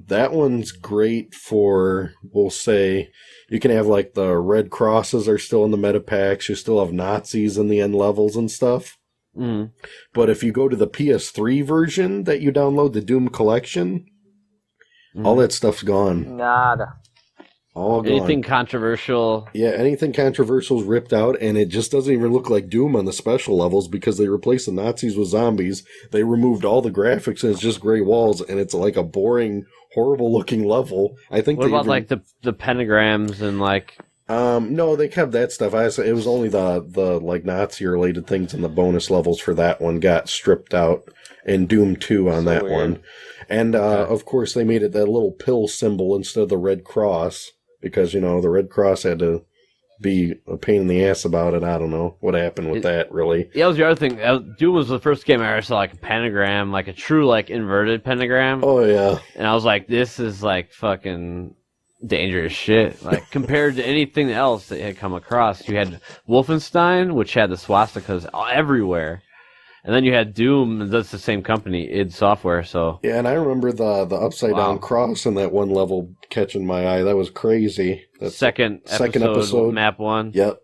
F: that one's great for, we'll say, you can have like the red crosses are still in the meta packs. You still have Nazis in the end levels and stuff.
C: Mm.
F: But if you go to the PS3 version that you download, the Doom collection, all that stuff's gone.
E: Nada.
F: All gone.
C: Anything controversial?
F: Yeah, anything controversial is ripped out, and it just doesn't even look like Doom on the special levels because they replaced the Nazis with zombies. They removed all the graphics, and it's just gray walls, and it's like a boring, horrible-looking level. I think.
C: What about like the pentagrams and like?
F: No, they kept that stuff. It was only the like Nazi-related things in the bonus levels for that one got stripped out in Doom 2 on that one, and of course they made it that little pill symbol instead of the red cross. Because, the Red Cross had to be a pain in the ass about it. I don't know what happened with that, really.
C: Yeah, that was the other thing. Doom was the first game I ever saw, like, a pentagram, like a true, like, inverted pentagram.
F: Oh, yeah.
C: And I was like, this is, like, fucking dangerous shit. Like, compared to anything else that had come across. You had Wolfenstein, which had the swastikas everywhere. And then you had Doom, and that's the same company, id Software, so...
F: Yeah, and I remember the upside-down cross in that one level catching my eye. That was crazy. That's
C: second episode, map 1.
F: Yep.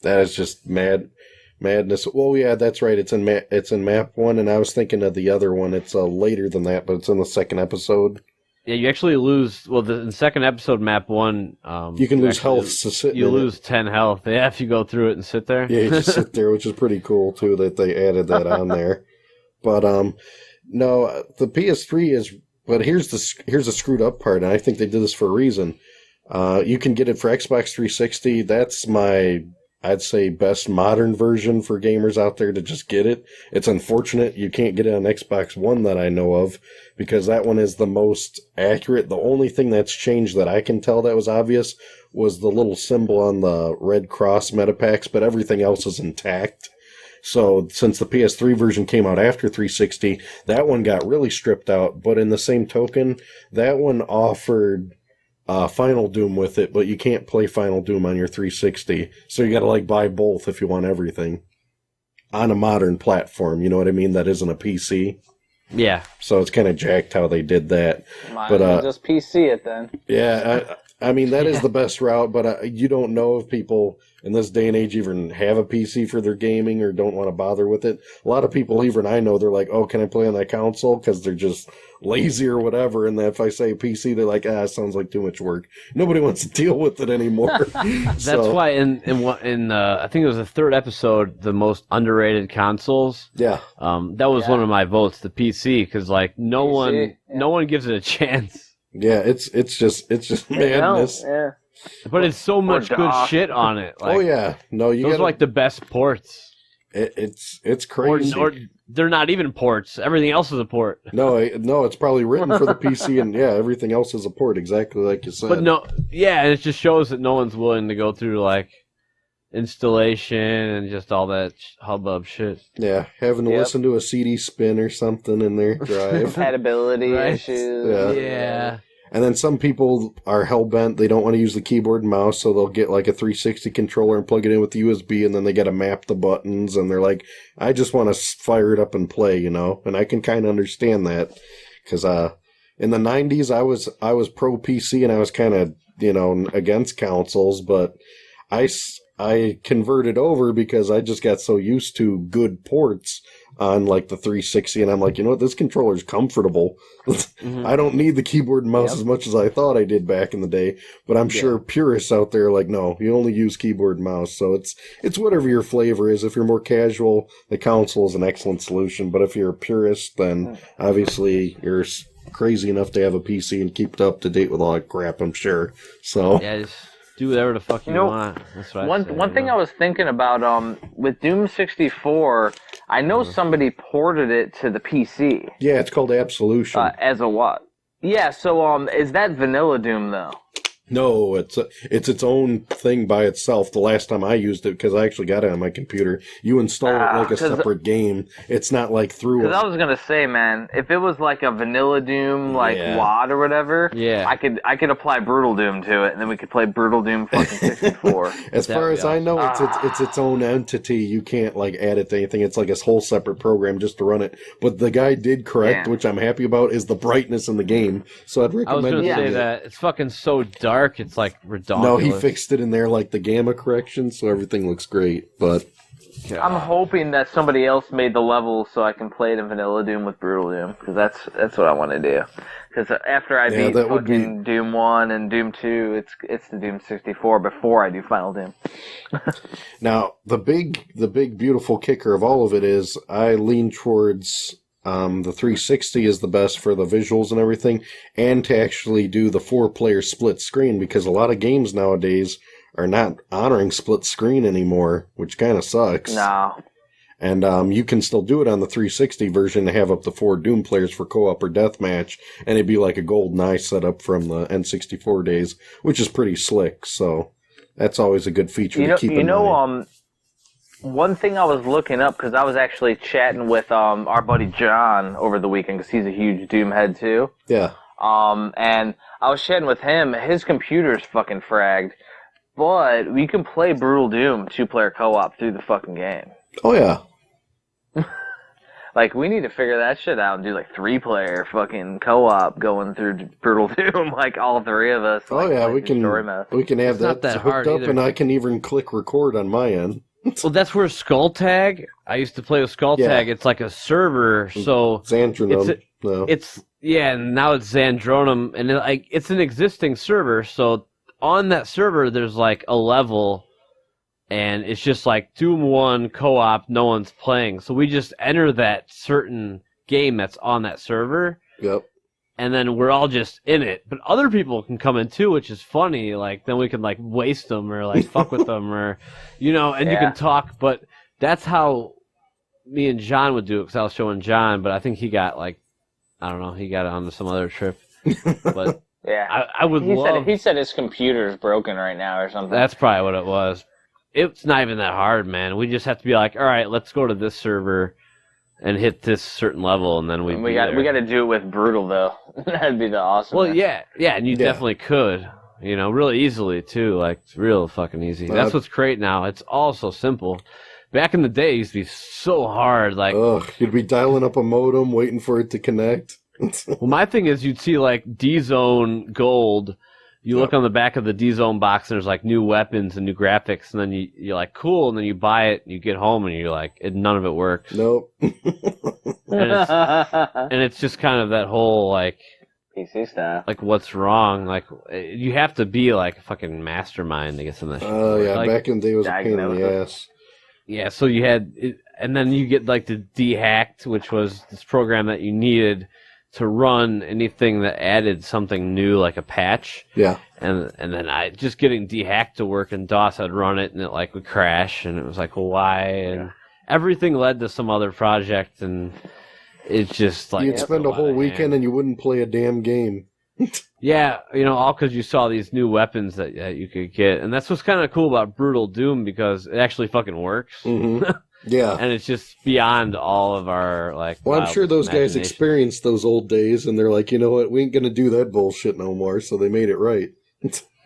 F: That is just madness. Well, yeah, that's right. It's in map 1, and I was thinking of the other one. It's later than that, but it's in the second episode.
C: Yeah, you actually lose... Well, in the second episode, map 1...
F: you can lose health to sit
C: You lose 10 health. Yeah, if you go through it and sit there.
F: Yeah, you just sit there, which is pretty cool, too, that they added that on there. But, no, the PS3 is... But here's the screwed up part, and I think they did this for a reason. You can get it for Xbox 360. That's my... I'd say best modern version for gamers out there to just get it. It's unfortunate you can't get it on Xbox One that I know of because that one is the most accurate. The only thing that's changed that I can tell that was obvious was the little symbol on the Red Cross metapacks, but everything else is intact. So since the PS3 version came out after 360, that one got really stripped out. But in the same token, that one offered... Final Doom with it, but you can't play Final Doom on your 360, so you gotta buy both if you want everything on a modern platform. You know what I mean? That isn't a PC.
C: Yeah.
F: So it's kind of jacked how they did that.
E: Might as well just PC it then.
F: Yeah, I mean that is the best route, but you don't know if people in this day and age even have a PC for their gaming or don't want to bother with it. A lot of people, even I know, they're like, "Oh, can I play on that console?" Because they're just lazy or whatever. And if I say PC, they're like, it sounds like too much work. Nobody wants to deal with it anymore.
C: That's why in I think it was the third episode, the most underrated consoles.
F: Yeah.
C: That was one of my votes, the PC, because no one gives it a chance.
F: Yeah, it's just madness.
E: Yeah.
C: But it's so much good shit on it.
F: Oh yeah, no,
C: those are the best ports.
F: It's crazy.
C: Or they're not even ports. Everything else is a port.
F: No, it's probably written for the PC, and everything else is a port, exactly like you said.
C: But and it just shows that no one's willing to go through installation and just all that hubbub shit.
F: Yeah, having to
E: Yep.
F: listen to a CD spin or something in their drive.
E: Compatibility
C: Right.
E: issues.
C: Yeah.
F: And then some people are hell-bent. They don't want to use the keyboard and mouse, so they'll get like a 360 controller and plug it in with the USB, and then they got to map the buttons, and they're like, I just want to fire it up and play, you know? And I can kind of understand that, because in the 90s, I was pro PC, and I was kind of, you know, against consoles, but I converted over because I just got so used to good ports on like the 360, and I'm like, you know what, this controller's comfortable. I don't need the keyboard and mouse as much as I thought I did back in the day, but I'm sure purists out there are like, no, you only use keyboard and mouse. So it's whatever your flavor is. If you're more casual, the console is an excellent solution, but if you're a purist, then obviously you're crazy enough to have a PC and keep it up to date with all that crap, I'm sure. So
C: Yeah, just do whatever the fuck you
B: know,
C: want. That's what I say,
B: One thing I was thinking about, with Doom 64, I know somebody ported it to the PC.
F: yeah, it's called Absolution.
B: As a what? Yeah, so, is that Vanilla Doom, though?
F: No, it's its own thing by itself. The last time I used it, because I actually got it on my computer, you install it like a separate game. It's not like through.
B: Because I was gonna say, man, if it was like a Vanilla Doom, like WAD or whatever, I could apply Brutal Doom to it, and then we could play Brutal Doom fucking 64.
F: As far as I know, it's its own entity. You can't like add it to anything. It's like a whole separate program just to run it. But the guy did correct, which I'm happy about, is the brightness in the game. So I'd recommend.
C: I was gonna say
F: it.
C: that it's fucking so dark. It's like redonkulous.
F: No, he fixed it in there like the gamma correction, so everything looks great. But
B: I'm hoping that somebody else made the level so I can play it in Vanilla Doom with Brutal Doom, because that's what I want to do. Because after I beat fucking Doom 1 and Doom 2, it's the Doom 64 before I do Final Doom.
F: Now, the big beautiful kicker of all of it is I lean towards the 360 is the best for the visuals and everything, and to actually do the 4-player split screen, because a lot of games nowadays are not honoring split screen anymore, which kind of sucks.
B: No.
F: And you can still do it on the 360 version and have up to 4 Doom players for co-op or deathmatch, and it'd be like a GoldenEye setup from the N64 days, which is pretty slick, so that's always a good feature to keep in mind.
B: One thing I was looking up, because I was actually chatting with our buddy John over the weekend, because he's a huge Doom head too.
F: Yeah.
B: And I was chatting with him. His computer's fucking fragged, but we can play Brutal Doom 2-player co-op through the fucking game.
F: Oh yeah.
B: Like, we need to figure that shit out and do like 3-player fucking co-op going through Brutal Doom, like all 3 of us.
F: Oh yeah, we can have
C: not
F: that
C: that hard
F: hooked up,
C: either.
F: and I can even click record on my end.
C: Well, that's where Skull Tag. I used to play with Skull Tag. It's like a server, so
F: Xandronum.
C: And now it's Xandronum, and it's an existing server. So on that server, there's like a level, and it's just like Doom 1 co-op. No one's playing, so we just enter that certain game that's on that server.
F: Yep.
C: And then we're all just in it. But other people can come in too, which is funny. Like, then we can, like, waste them or, like, fuck with them or, you know, and you can talk. But that's how me and John would do it, because I was showing John. But I think he got, like, I don't know, he got on some other trip. But
E: Yeah.
C: I would love...
E: He said his computer's broken right now or something.
C: That's probably what it was. It's not even that hard, man. We just have to be like, all right, let's go to this server and hit this certain level, and then we
E: got to do it with Brutal though. That'd be the awesome.
C: Well, yeah, and you definitely could, you know, really easily too. Like, it's real fucking easy. That's what's great now. It's all so simple. Back in the day, it used to be so hard. Like,
F: you'd be dialing up a modem, waiting for it to connect.
C: Well, my thing is, you'd see like D-Zone Gold. You look on the back of the D-Zone box, and there's like new weapons and new graphics, and then you're like, cool, and then you buy it, and you get home, and you're like, none of it works.
F: Nope.
C: and it's just kind of that whole like
E: PC stuff.
C: Like, what's wrong? Like, you have to be like a fucking mastermind to get some of that shit.
F: Oh yeah,
C: like,
F: back in the day it was a pain in the ass.
C: Yeah, so you had, and then you get like the dehacked, which was this program that you needed to run anything that added something new, like a patch.
F: Yeah.
C: And then just getting dehacked to work in DOS, I'd run it and it like would crash, and it was like, well, why? And everything led to some other project, and it's just like
F: you'd spend a whole weekend and you wouldn't play a damn game.
C: Yeah, all because you saw these new weapons that you could get, and that's what's kind of cool about Brutal Doom because it actually fucking works.
F: Mm-hmm. Yeah,
C: and it's just beyond all of our
F: Well, I'm sure those guys experienced those old days, and they're like, you know what, we ain't gonna do that bullshit no more. So they made it right.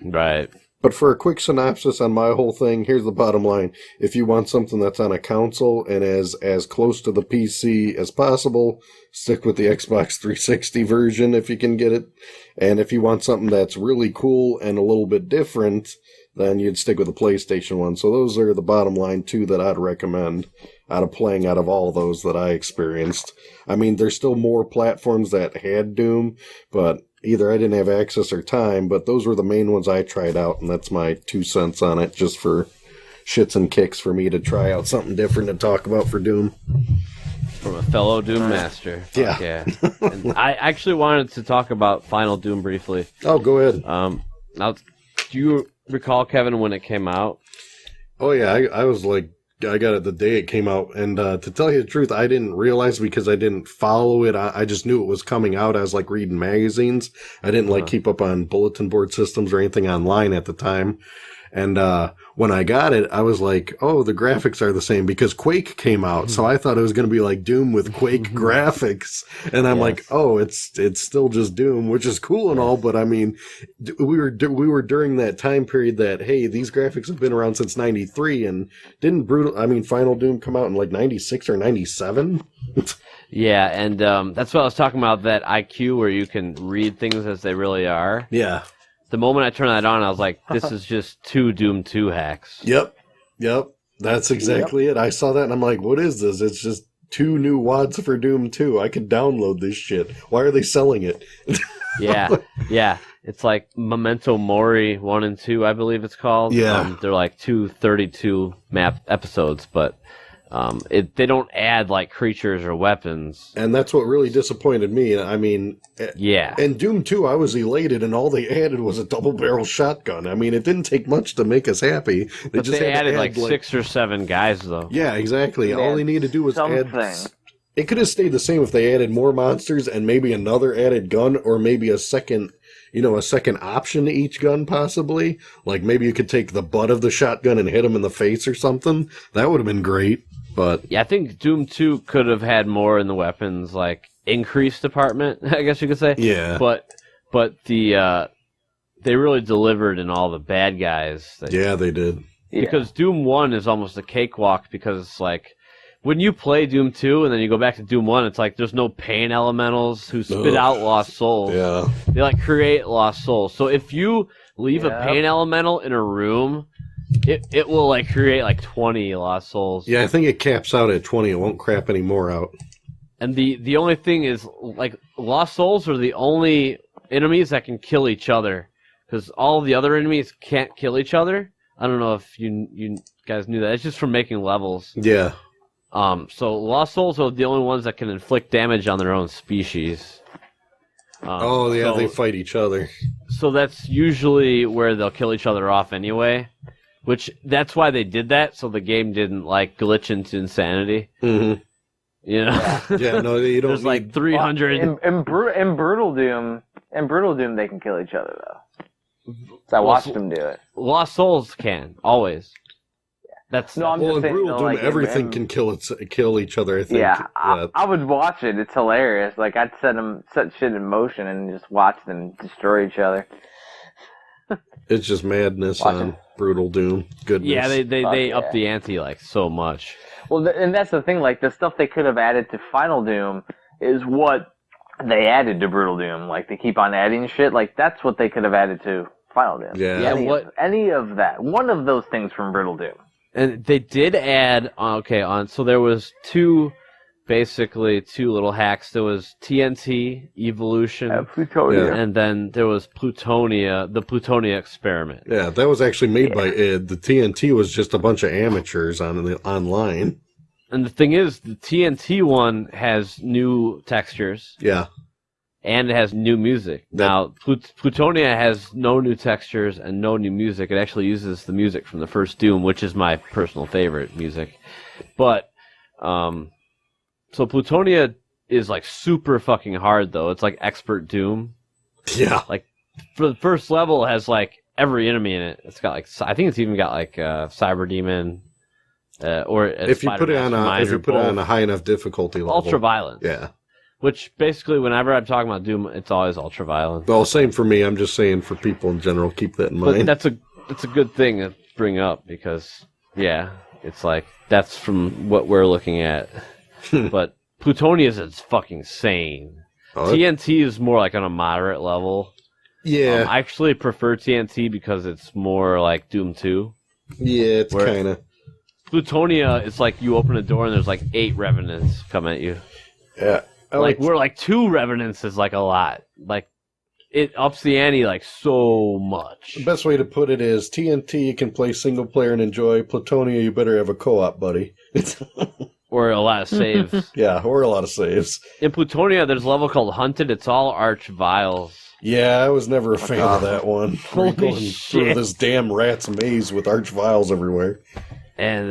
C: Right.
F: But for a quick synopsis on my whole thing, here's the bottom line. If you want something that's on a console and as close to the PC as possible, stick with the Xbox 360 version if you can get it. And if you want something that's really cool and a little bit different, then you'd stick with the PlayStation one. So those are the bottom line two that I'd recommend out of all those that I experienced. I mean, there's still more platforms that had Doom, but either I didn't have access or time, but those were the main ones I tried out, and that's my 2 cents on it, just for shits and kicks for me to try out something different to talk about for Doom.
C: From a fellow Doom master.
F: Yeah.
C: And I actually wanted to talk about Final Doom briefly.
F: Oh, go ahead.
C: Now, do you recall, Kevin, when it came out?
F: Oh, yeah, I was like, I got it the day it came out, and to tell you the truth, I didn't realize because I didn't follow it. I just knew it was coming out. I was like reading magazines. I didn't keep up on bulletin board systems or anything online at the time. And when I got it, I was like, oh, the graphics are the same because Quake came out. So I thought it was going to be like Doom with Quake graphics. And I'm like, oh, it's still just Doom, which is cool and all. But I mean, we were during that time period that, hey, these graphics have been around since 93. And didn't Final Doom come out in like 96 or 97?
C: Yeah, and that's what I was talking about, that IQ where you can read things as they really are.
F: Yeah.
C: The moment I turned that on, I was like, this is just two Doom 2 hacks.
F: Yep. That's exactly it. I saw that and I'm like, what is this? It's just 2 new WADs for Doom 2. I could download this shit. Why are they selling it?
C: Yeah. It's like Memento Mori 1 and 2, I believe it's called.
F: Yeah.
C: They're like 232 map episodes, but they don't add like creatures or weapons.
F: And that's what really disappointed me. I mean,
C: yeah.
F: In Doom 2, I was elated, and all they added was a double-barrel shotgun. I mean, it didn't take much to make us happy.
C: But they added like 6 or 7 guys, though.
F: Yeah, exactly. All they needed to do was add. It could have stayed the same if they added more monsters and maybe another added gun, or maybe a second option to each gun, possibly. Like maybe you could take the butt of the shotgun and hit him in the face or something. That would have been great. But
C: yeah, I think Doom 2 could have had more in the weapons, like increased department, I guess you could say.
F: Yeah.
C: But the they really delivered in all the bad guys.
F: Yeah, they did.
C: Because Doom 1 is almost a cakewalk because it's like when you play Doom 2 and then you go back to Doom 1, it's like there's no pain elementals who spit out lost souls.
F: Yeah.
C: They like create lost souls. So if you leave a pain elemental in a room, it will like create like 20 lost souls.
F: Yeah, I think it caps out at 20. It won't crap any more out.
C: And the only thing is, like, lost souls are the only enemies that can kill each other, because all the other enemies can't kill each other. I don't know if you guys knew that. It's just from making levels.
F: Yeah.
C: So lost souls are the only ones that can inflict damage on their own species.
F: They fight each other.
C: So that's usually where they'll kill each other off anyway. Which, that's why they did that, so the game didn't, like, glitch into insanity.
F: Mm-hmm.
C: You know?
F: Yeah, no, you don't.
C: There's, like, 300...
E: In Brutal Doom, they can kill each other, though. So I watched them do it.
C: Lost Souls can, always. That's
E: no, I'm just saying,
F: in Brutal Doom, everything can kill each other, I think.
E: Yeah, I would watch it. It's hilarious. Like, I'd set shit in motion and just watch them destroy each other.
F: It's just madness on Brutal Doom. Goodness.
C: Yeah, they up the ante like so much.
E: Well, and that's the thing. Like the stuff they could have added to Final Doom is what they added to Brutal Doom. Like they keep on adding shit. Like that's what they could have added to Final Doom.
F: Yeah.
E: Any of that. One of those things from Brutal Doom.
C: And they did add so there was two little hacks. There was TNT Evolution,
E: Plutonia,
C: and then there was Plutonia, the Plutonia experiment.
F: Yeah, that was actually made by id. The TNT was just a bunch of amateurs online.
C: And the thing is, the TNT one has new textures.
F: Yeah.
C: And it has new music. Now, Plutonia has no new textures and no new music. It actually uses the music from the first Doom, which is my personal favorite music. But, so Plutonia is like super fucking hard though. It's like expert Doom.
F: Yeah.
C: Like, for the first level, it has, like, every enemy in it. It's got, like, I think it's even got, like, Cyber Demon, or
F: if you put it on a high enough difficulty level.
C: Ultra violence.
F: Yeah.
C: Which, basically, whenever I'm talking about Doom, it's always ultra violence.
F: Well, same for me. I'm just saying for people in general, keep that in mind.
C: But that's a good thing to bring up because, yeah, it's like, that's from what we're looking at. But Plutonius is fucking sane. TNT is more like on a moderate level.
F: Yeah.
C: I actually prefer TNT because it's more like Doom 2.
F: Yeah, it's kind of.
C: Plutonia, it's like you open a door and there's like 8 revenants come at you.
F: Yeah.
C: We're like 2 revenants is like a lot. Like, it ups the ante like so much.
F: The best way to put it is TNT you can play single player and enjoy. Plutonia you better have a co-op buddy.
C: Or a lot of saves.
F: Yeah, or a lot of saves.
C: In Plutonia, there's a level called Hunted. It's all Arch Vials.
F: Yeah, I was never a fan of that one.
C: Holy
F: going
C: shit.
F: through this damn rat's maze with Arch Vials everywhere.
C: And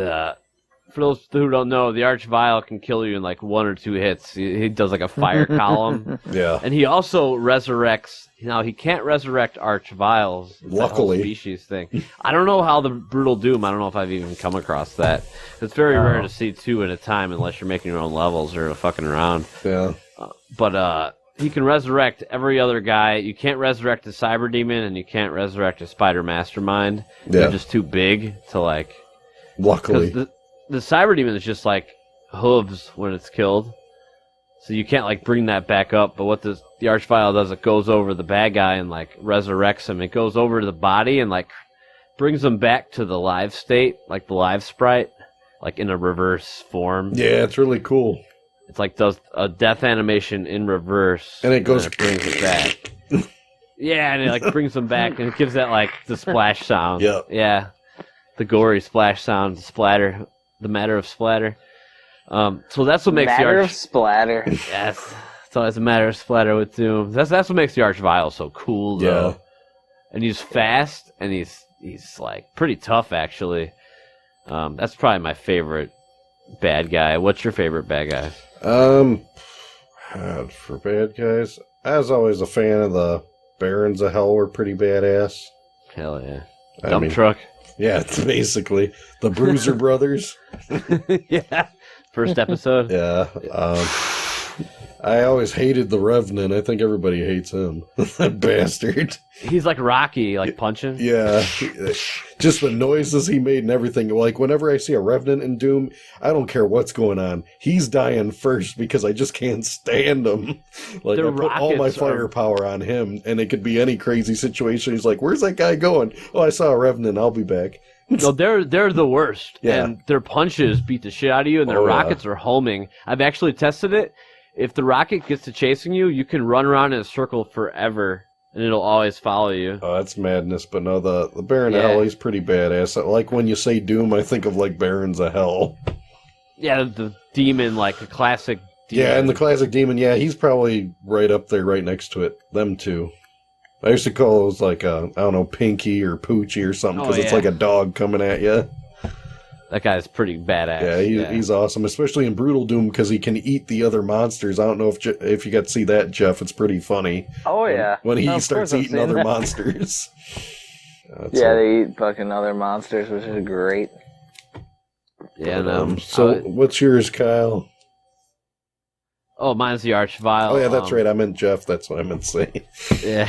C: for those who don't know, the Arch Vial can kill you in like 1 or 2 hits. He does like a fire column.
F: Yeah.
C: And he also resurrects. Now, he can't resurrect Arch Vials.
F: Luckily.
C: Species thing. I don't know how the Brutal Doom, I don't know if I've even come across that. It's very rare to see 2 at a time unless you're making your own levels or fucking around.
F: Yeah.
C: But he can resurrect every other guy. You can't resurrect the Cyber Demon, and you can't resurrect a Spider Mastermind.
F: Yeah.
C: They're just too big to like...
F: Luckily.
C: The Cyber Demon is just like hooves when it's killed. So you can't like bring that back up. But what the Arch Vial does, it goes over the bad guy and like resurrects him. It goes over to the body and like brings him back to the live state, like the live sprite, like in a reverse form.
F: Yeah, it's really cool.
C: It's like does a death animation in reverse.
F: And it goes...
C: And it brings it back. Yeah, and it like brings him back and it gives that like the splash sound.
F: Yep.
C: Yeah. The gory splash sound, the splatter. The matter of splatter. So that's what makes the
E: Matter
C: Arch...
E: of splatter.
C: Yes. It's always a matter of splatter with Doom. That's what makes the Arch Vial so cool, though.
F: Yeah.
C: And he's fast, and he's like pretty tough, actually. That's probably my favorite bad guy. What's your favorite bad guy?
F: For bad guys, I was always a fan of the Barons of Hell. Were pretty badass.
C: Hell yeah.
F: I
C: Dump
F: mean,
C: truck.
F: Yeah, it's basically the Bruiser Brothers.
C: Yeah. First episode.
F: Yeah. I always hated the Revenant. I think everybody hates him. That bastard.
C: He's like Rocky, like punching.
F: Yeah. Just the noises he made and everything. Like, whenever I see a Revenant in Doom, I don't care what's going on. He's dying first because I just can't stand him. Like, I put all my firepower on him, and it could be any crazy situation. He's like, where's that guy going? Oh, I saw a Revenant. I'll be back.
C: No, they're the worst.
F: Yeah.
C: And their punches beat the shit out of you, and their rockets are homing. I've actually tested it. If the rocket gets to chasing you, you can run around in a circle forever, and it'll always follow you.
F: Oh, that's madness. But no, the Baron of Hell, he's pretty badass. Like, when you say Doom, I think of, like, Barons of Hell.
C: Yeah, the demon, like a classic demon.
F: Yeah, and the classic demon, yeah, he's probably right up there, right next to it. Them two. I used to call those, like, I don't know, Pinky or Poochie or something, because it's like a dog coming at you.
C: That guy's pretty badass.
F: Yeah, he's awesome, especially in Brutal Doom, because he can eat the other monsters. I don't know if you got to see that, Jeff. It's pretty funny.
E: Oh, yeah.
F: When he starts eating other monsters.
E: They eat fucking other monsters, which is great.
C: Yeah, no.
F: So, what's yours, Kyle?
C: Oh, mine's the Arch Vial.
F: Oh, yeah, that's right. I meant Jeff. That's what I meant to say.
C: Yeah.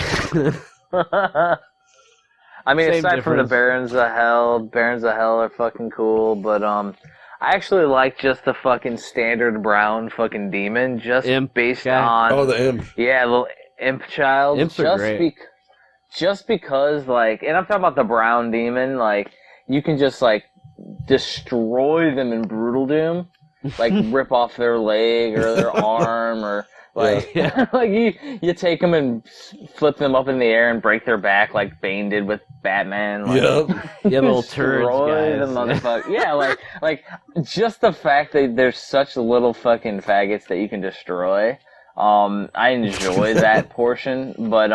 E: I mean,
C: Same
E: aside from the
C: difference.
E: Barons of Hell are fucking cool, but I actually like just the fucking standard brown fucking demon, just
C: Imp
E: based
C: guy.
E: on...
F: Oh, the Imp.
E: Yeah, little Imp child.
C: Imps are great.
E: Just because, like, and I'm talking about the brown demon, like, you can just, like, destroy them in Brutal Doom, like, rip off their leg or their arm, or... Like, like you take them and flip them up in the air and break their back like Bane did with Batman. Like,
C: yeah, little turds,
E: guys. The motherfucker. Yeah, like just the fact that there's such little fucking faggots that you can destroy. I enjoy that portion, but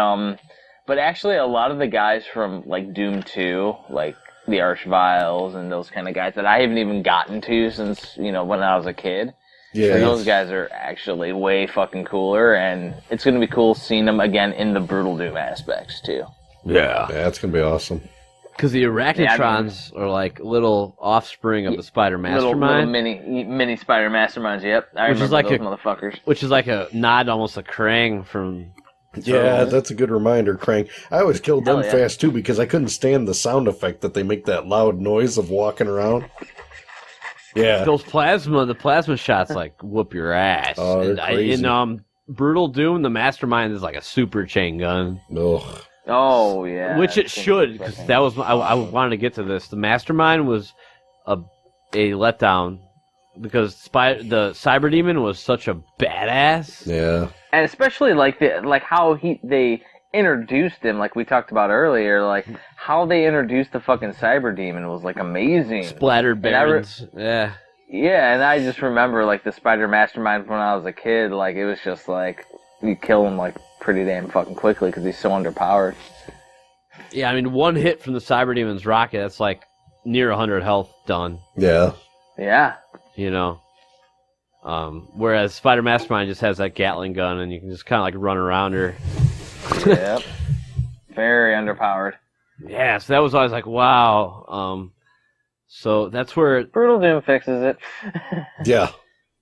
E: actually a lot of the guys from like Doom 2, like the Arch Vials and those kind of guys that I haven't even gotten to since when I was a kid.
F: Yeah.
E: Those guys are actually way fucking cooler, and it's going to be cool seeing them again in the Brutal Doom aspects, too.
C: Yeah.
F: Yeah, that's going to be awesome.
C: Because the Arachnotrons are like little offspring of the Spider Mastermind.
E: Little mini Spider Masterminds, yep. I remember
C: like
E: those motherfuckers.
C: Which is like a nod almost to Krang from...
F: Yeah, that's a good reminder, Krang. I always killed them fast, too, because I couldn't stand the sound effect that they make, that loud noise of walking around. Yeah.
C: The plasma shots like whoop your ass.
F: Oh, they're crazy.
C: In Brutal Doom, the Mastermind is like a super chain gun.
F: Ugh.
E: Oh, yeah.
C: Which it should, because that was I wanted to get to this. The Mastermind was a letdown because the Cyber Demon was such a badass.
F: Yeah.
E: And especially like how they introduced him, like we talked about earlier, like how they introduced the fucking Cyber Demon was like amazing.
C: Splattered Barons. Yeah.
E: Yeah, and I just remember like the Spider Mastermind when I was a kid, like it was just like you kill him like pretty damn fucking quickly because he's so underpowered.
C: Yeah, I mean, one hit from the Cyber Demon's rocket, that's like near 100 health done.
F: Yeah.
E: Yeah.
C: You know? Whereas Spider Mastermind just has that Gatling gun and you can just kind of like run around her.
E: Yep. Very underpowered.
C: Yeah, so that was always like, wow. So that's where...
E: Brutal Doom fixes it.
F: Yeah.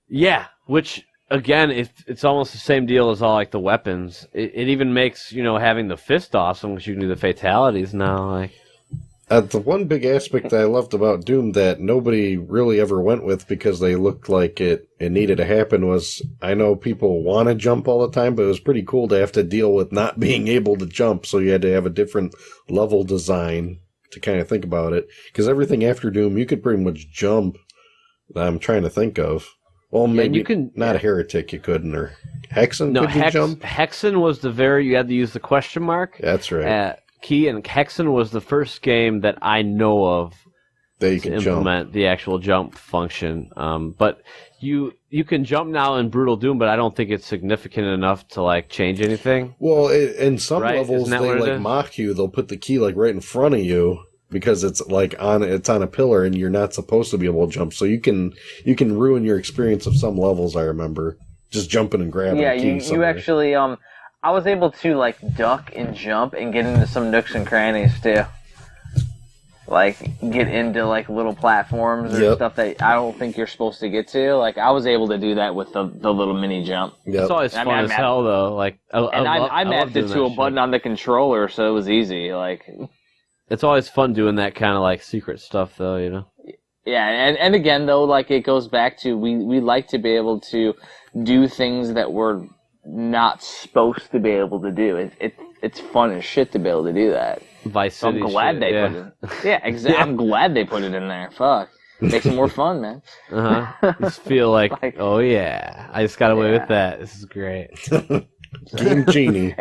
C: Yeah, which... Again, it's almost the same deal as all like the weapons. It even makes having the fist awesome because you can do the fatalities now. Like
F: the one big aspect that I loved about Doom that nobody really ever went with because they looked like it needed to happen was I know people want to jump all the time, but it was pretty cool to have to deal with not being able to jump. So you had to have a different level design to kind of think about it because everything after Doom you could pretty much jump. I'm trying to think of. Well, maybe
C: you can,
F: not a heretic, you couldn't, or Hexen,
C: no,
F: could you jump?
C: Hexen was you had to use the question mark.
F: That's right.
C: Key, and Hexen was the first game that I know of
F: that you
C: to
F: can
C: implement
F: jump.
C: The actual jump function. But you can jump now in Brutal Doom, but I don't think it's significant enough to like change anything.
F: Well, in some
C: right?
F: levels, they like mock you. They'll put the key like right in front of you. Because it's like on a pillar and you're not supposed to be able to jump, so you can ruin your experience of some levels. I remember just jumping and grabbing.
E: Yeah,
F: a key
E: you actually I was able to like duck and jump and get into some nooks and crannies too. Like get into like little platforms or stuff that I don't think you're supposed to get to. Like I was able to do that with the little mini jump.
F: Yep.
C: It's always fun as hell though. Like
E: I mapped it to a button on the controller, so it was easy. Like.
C: It's always fun doing that kind of like secret stuff, though,
E: Yeah, and again, though, like it goes back to we like to be able to do things that we're not supposed to be able to do. It's fun as shit to be able to do that.
C: Vice City.
E: So I'm glad they put it. Yeah, exactly. I'm glad they put it in there. Fuck, makes it more fun, man.
C: Just feel like oh yeah, I just got away with that. This is great.
F: Game Genie.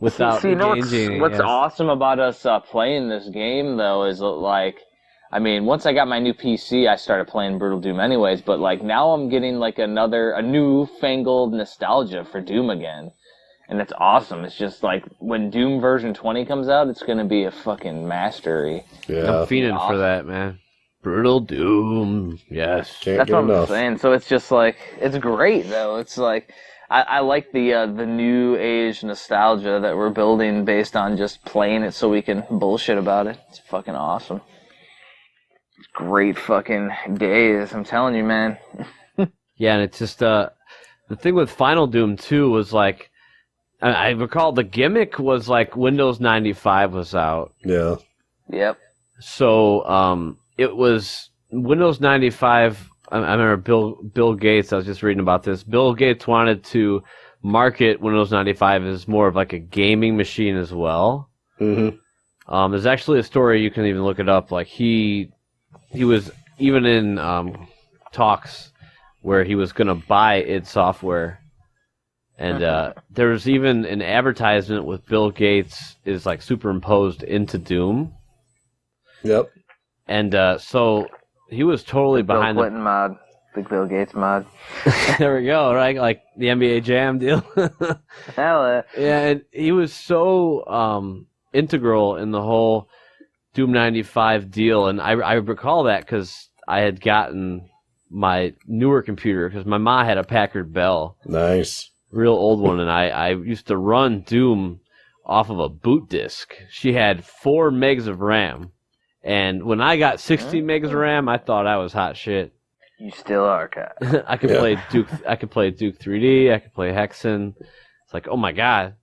C: Without
E: what's awesome about us playing this game though is like, I mean, once I got my new PC, I started playing Brutal Doom anyways. But like now, I'm getting like a newfangled nostalgia for Doom again, and it's awesome. It's just like when Doom version 20 comes out, it's gonna be a fucking mastery.
F: Yeah,
C: I'm fiending for that, man. Brutal Doom, yes.
E: That's what I'm saying. So it's just like it's great though. It's like. I like the new age nostalgia that we're building based on just playing it so we can bullshit about it. It's fucking awesome. It's great fucking days, I'm telling you, man.
C: Yeah, and it's just the thing with Final Doom 2 was like I recall the gimmick was like Windows 95 was out.
F: Yeah.
E: Yep.
C: So it was Windows 95. I remember Bill Gates, I was just reading about this. Bill Gates wanted to market Windows 95 as more of like a gaming machine as well.
F: Mm-hmm.
C: There's actually a story, you can even look it up. Like he was even in talks where he was going to buy id Software. And there was even an advertisement with Bill Gates is like superimposed into Doom.
F: Yep.
C: And so... He was totally behind
E: Bill Clinton mod. Big Bill Gates mod.
C: There we go, right? Like the NBA Jam deal.
E: Hell
C: yeah, and he was so integral in the whole Doom 95 deal, and I recall that because I had gotten my newer computer because my mom had a Packard Bell,
F: Nice.
C: real old one, and I used to run Doom off of a boot disk. She had 4 megs of RAM, and when I got 16 megs of RAM, I thought I was hot shit.
E: You still are, Kat.
C: I could play Duke. I could play Duke 3D. I could play Hexen. It's like, oh my god,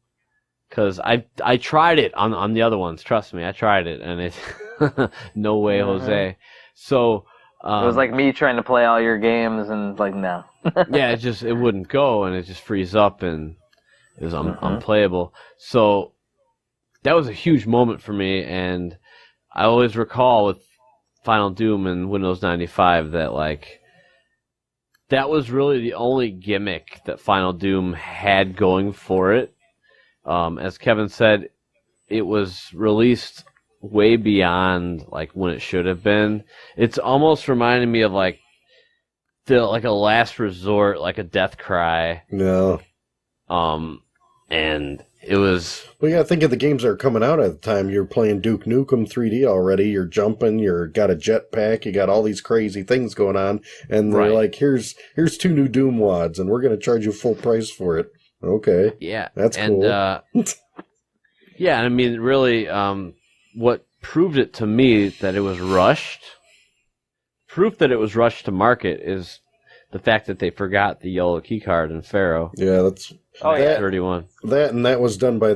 C: because I tried it on the other ones. Trust me, I tried it, and it no way, Jose. So
E: It was like me trying to play all your games, and like, no.
C: yeah, it wouldn't go, and it just freeze up, and it was unplayable. So that was a huge moment for me, and I always recall with Final Doom and Windows 95 that like that was really the only gimmick that Final Doom had going for it. As Kevin said, it was released way beyond like when it should have been. It's almost reminded me of like a last resort, like a death cry.
F: No.
C: And it was.
F: Well, you gotta think of the games that are coming out at the time. You're playing Duke Nukem 3D already. You're jumping. You're got a jetpack. You got all these crazy things going on, and they're like, "Here's 2 new Doom wads, and we're gonna charge you full price for it." Okay.
C: Yeah,
F: that's cool.
C: Yeah, I mean, really, what proved it to me that it was rushed. Proof that it was rushed to market is the fact that they forgot the yellow keycard in Pharaoh.
F: Yeah, that's.
E: Oh, yeah.
C: 31.
F: That was done by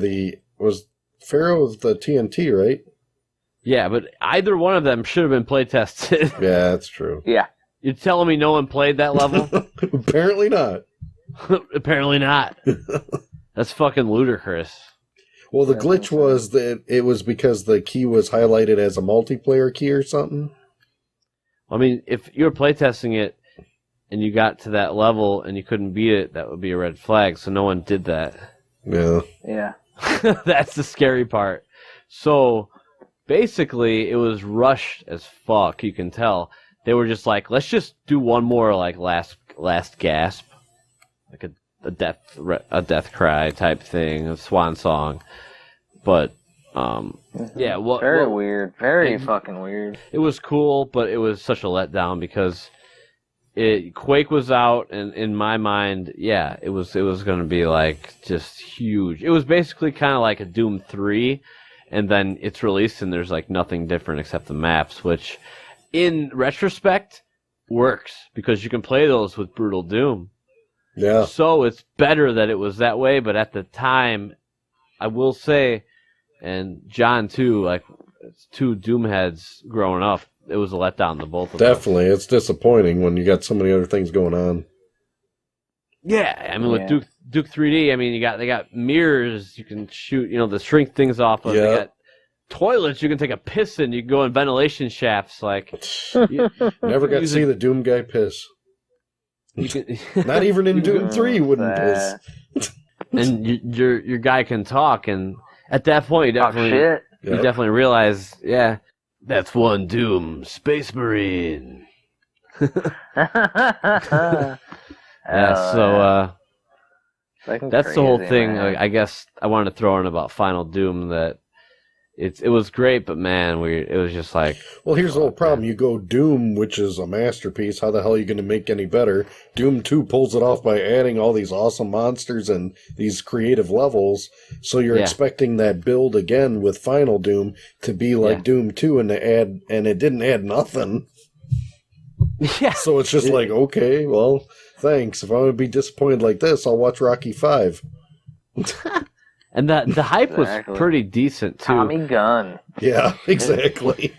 F: was Pharaoh of the TNT, right?
C: Yeah, but either one of them should have been play tested.
F: Yeah, that's true.
E: Yeah.
C: You're telling me no one played that level?
F: Apparently not.
C: Apparently not. That's fucking ludicrous.
F: Well, the glitch was that it was because the key was highlighted as a multiplayer key or something.
C: I mean, if you were playtesting it and you got to that level and you couldn't beat it, that would be a red flag, so no one did that.
F: Yeah.
E: Yeah.
C: That's the scary part. So, basically, it was rushed as fuck, you can tell. They were just like, let's just do one more, like, last gasp. Like a death cry type thing, a swan song. But, yeah.
E: Very weird. Very fucking weird.
C: It was cool, but it was such a letdown because Quake was out, and in my mind, yeah, it was going to be like just huge. It was basically kind of like a Doom 3, and then it's released and there's like nothing different except the maps, which in retrospect works because you can play those with Brutal Doom.
F: Yeah.
C: So it's better that it was that way, but at the time, I will say, and John too, like 2 Doom heads growing up, it was a letdown to both of them.
F: Definitely. It's disappointing when you got so many other things going on.
C: Yeah, I mean, with Duke 3D, I mean, they got mirrors you can shoot, the shrink things off of.
F: Yeah.
C: They got toilets you can take a piss in. You can go in ventilation shafts. Like,
F: Never got to see the Doom guy piss. Not even in Doom 3 wouldn't piss.
C: And your guy can talk, and at that point, you definitely realize, yeah, that's one Doom Space Marine. Yeah, so that's the whole thing. I guess I wanted to throw in about Final Doom that it was great, but man, it was just like.
F: Well, here's the whole problem: you go Doom, which is a masterpiece. How the hell are you going to make any better? Doom 2 pulls it off by adding all these awesome monsters and these creative levels. So you're expecting that build again with Final Doom to be like Doom 2, and it didn't add nothing.
C: Yeah.
F: So it's just like, okay, well, thanks. If I want to be disappointed like this, I'll watch Rocky 5.
C: And the hype was pretty decent, too.
E: Tommy Gunn.
F: Yeah, exactly.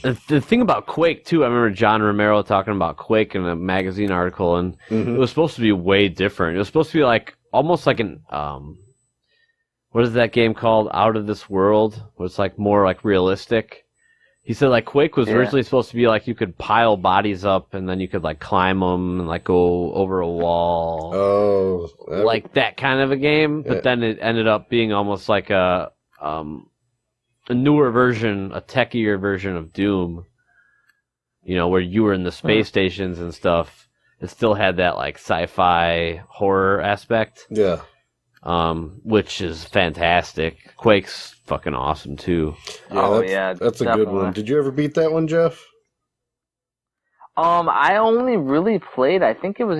C: The thing about Quake, too, I remember John Romero talking about Quake in a magazine article, and it was supposed to be way different. It was supposed to be like almost like an, what is that game called? Out of This World, where it's like more like realistic. He said like Quake was originally supposed to be like you could pile bodies up and then you could like climb them and like go over a wall.
F: Oh,
C: like that kind of a game. But then it ended up being almost like a newer version, a techier version of Doom. Where you were in the space stations and stuff. It still had that like sci-fi horror aspect.
F: Yeah.
C: Which is fantastic. Quake's fucking awesome too.
F: Yeah, that's a good one. Did you ever beat that one, Jeff?
B: I only really played, I think it was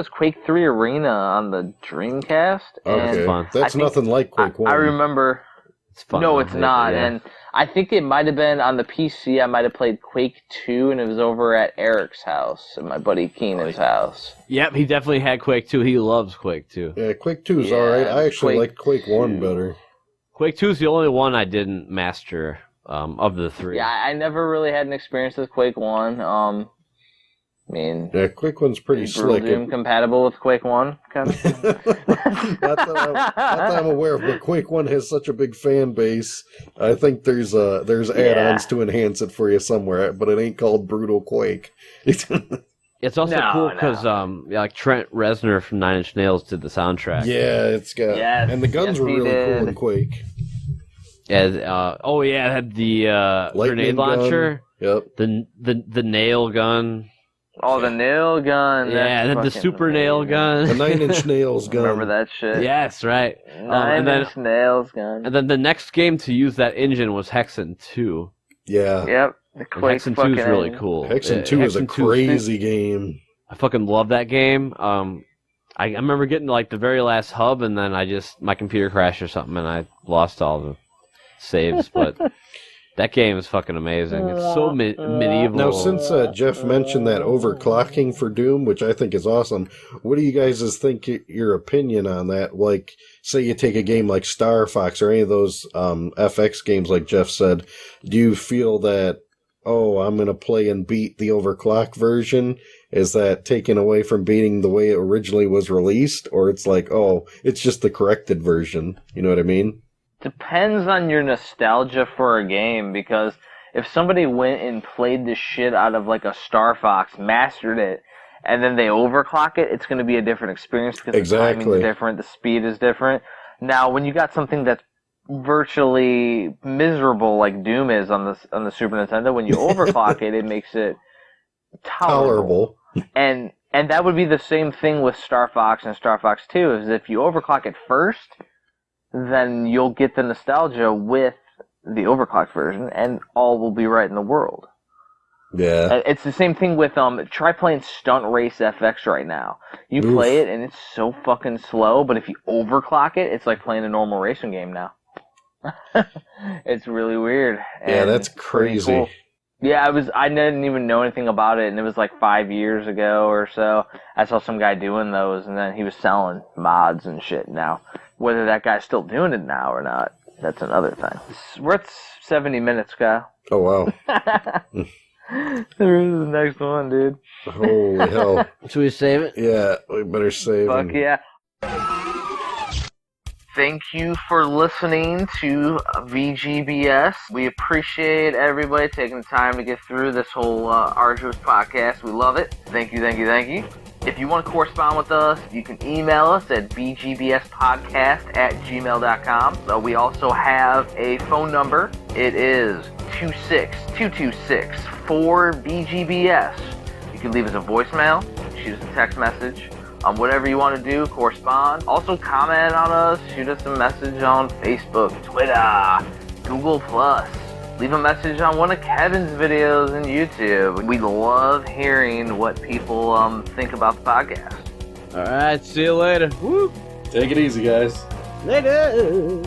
B: Quake 3 Arena on the Dreamcast.
F: Okay,
B: And
F: that's nothing like Quake 1.
B: I remember...
C: It's fun.
B: No, it's not.
C: Yeah.
B: And I think it might have been on the PC. I might have played Quake 2, and it was over at Eric's house, at my buddy Keenan's house.
C: Yep, he definitely had Quake 2. He loves Quake 2.
F: Yeah, Quake 2 is alright. I actually liked Quake 1 better.
C: Quake 2 is the only one I didn't master of the three.
B: Yeah, I never really had an experience with Quake 1. I mean,
F: yeah, Quake 1's pretty slick.
B: Doom compatible with Quake 1? Kind of?
F: not that I'm aware of, but Quake 1 has such a big fan base. I think there's add-ons to enhance it for you somewhere, but it ain't called Brutal Quake.
C: It's also cool because like Trent Reznor from Nine Inch Nails did the soundtrack.
F: Yeah, it's got and the guns were really cool in Quake.
C: Yeah, it had the grenade launcher.
F: Yep.
C: The nail gun.
B: Oh, the nail gun.
C: Yeah, and then the super nail gun.
F: The 9 Inch Nails gun.
B: Remember that shit?
C: Yes, right.
B: 9 Inch Nails gun.
C: And then the next game to use that engine was Hexen 2.
F: Yeah.
B: Yep. The Quake
C: Hexen 2 is really cool.
F: Hexen 2 is a crazy game.
C: I fucking love that game. I remember getting to like the very last hub, and then my computer crashed or something, and I lost all the saves, but... That game is fucking amazing. It's so medieval.
F: Now, since Jeff mentioned that overclocking for Doom, which I think is awesome, what do you guys think your opinion on that? Like, say you take a game like Star Fox or any of those FX games like Jeff said, do you feel that, I'm going to play and beat the overclock version? Is that taken away from beating the way it originally was released? Or it's like, it's just the corrected version? You know what I mean?
B: Depends on your nostalgia for a game, because if somebody went and played the shit out of like a Star Fox, mastered it, and then they overclock it, it's going to be a different experience because the timing is different, the speed is different. Now, when you got something that's virtually miserable like Doom is on the Super Nintendo, when you overclock it, it makes it tolerable. And that would be the same thing with Star Fox and Star Fox 2, is if you overclock it first, then you'll get the nostalgia with the overclocked version, and all will be right in the world.
F: Yeah.
B: It's the same thing with, try playing Stunt Race FX right now. You play it, and it's so fucking slow, but if you overclock it, it's like playing a normal racing game now. It's really weird.
F: Yeah, that's crazy.
B: Cool. Yeah, I didn't even know anything about it, and it was like 5 years ago or so. I saw some guy doing those, and then he was selling mods and shit now. Whether that guy's still doing it now or not, that's another thing. We're at 70 minutes, Kyle.
F: Oh, wow.
B: There is the next one, dude.
F: Holy hell.
C: Should we save it?
F: Yeah, we better save it.
B: Fuck yeah. Thank you for listening to VGBS. We appreciate everybody taking the time to get through this whole arduous podcast. We love it. Thank you, thank you, thank you. If you want to correspond with us, you can email us at bgbspodcast@gmail.com. We also have a phone number. It is 26226-4BGBS. You can leave us a voicemail, shoot us a text message, whatever you want to do, correspond. Also comment on us, shoot us a message on Facebook, Twitter, Google+. Leave a message on one of Kevin's videos on YouTube. We love hearing what people think about the podcast.
C: All right, see you later. Woo.
F: Take it easy, guys.
C: Later.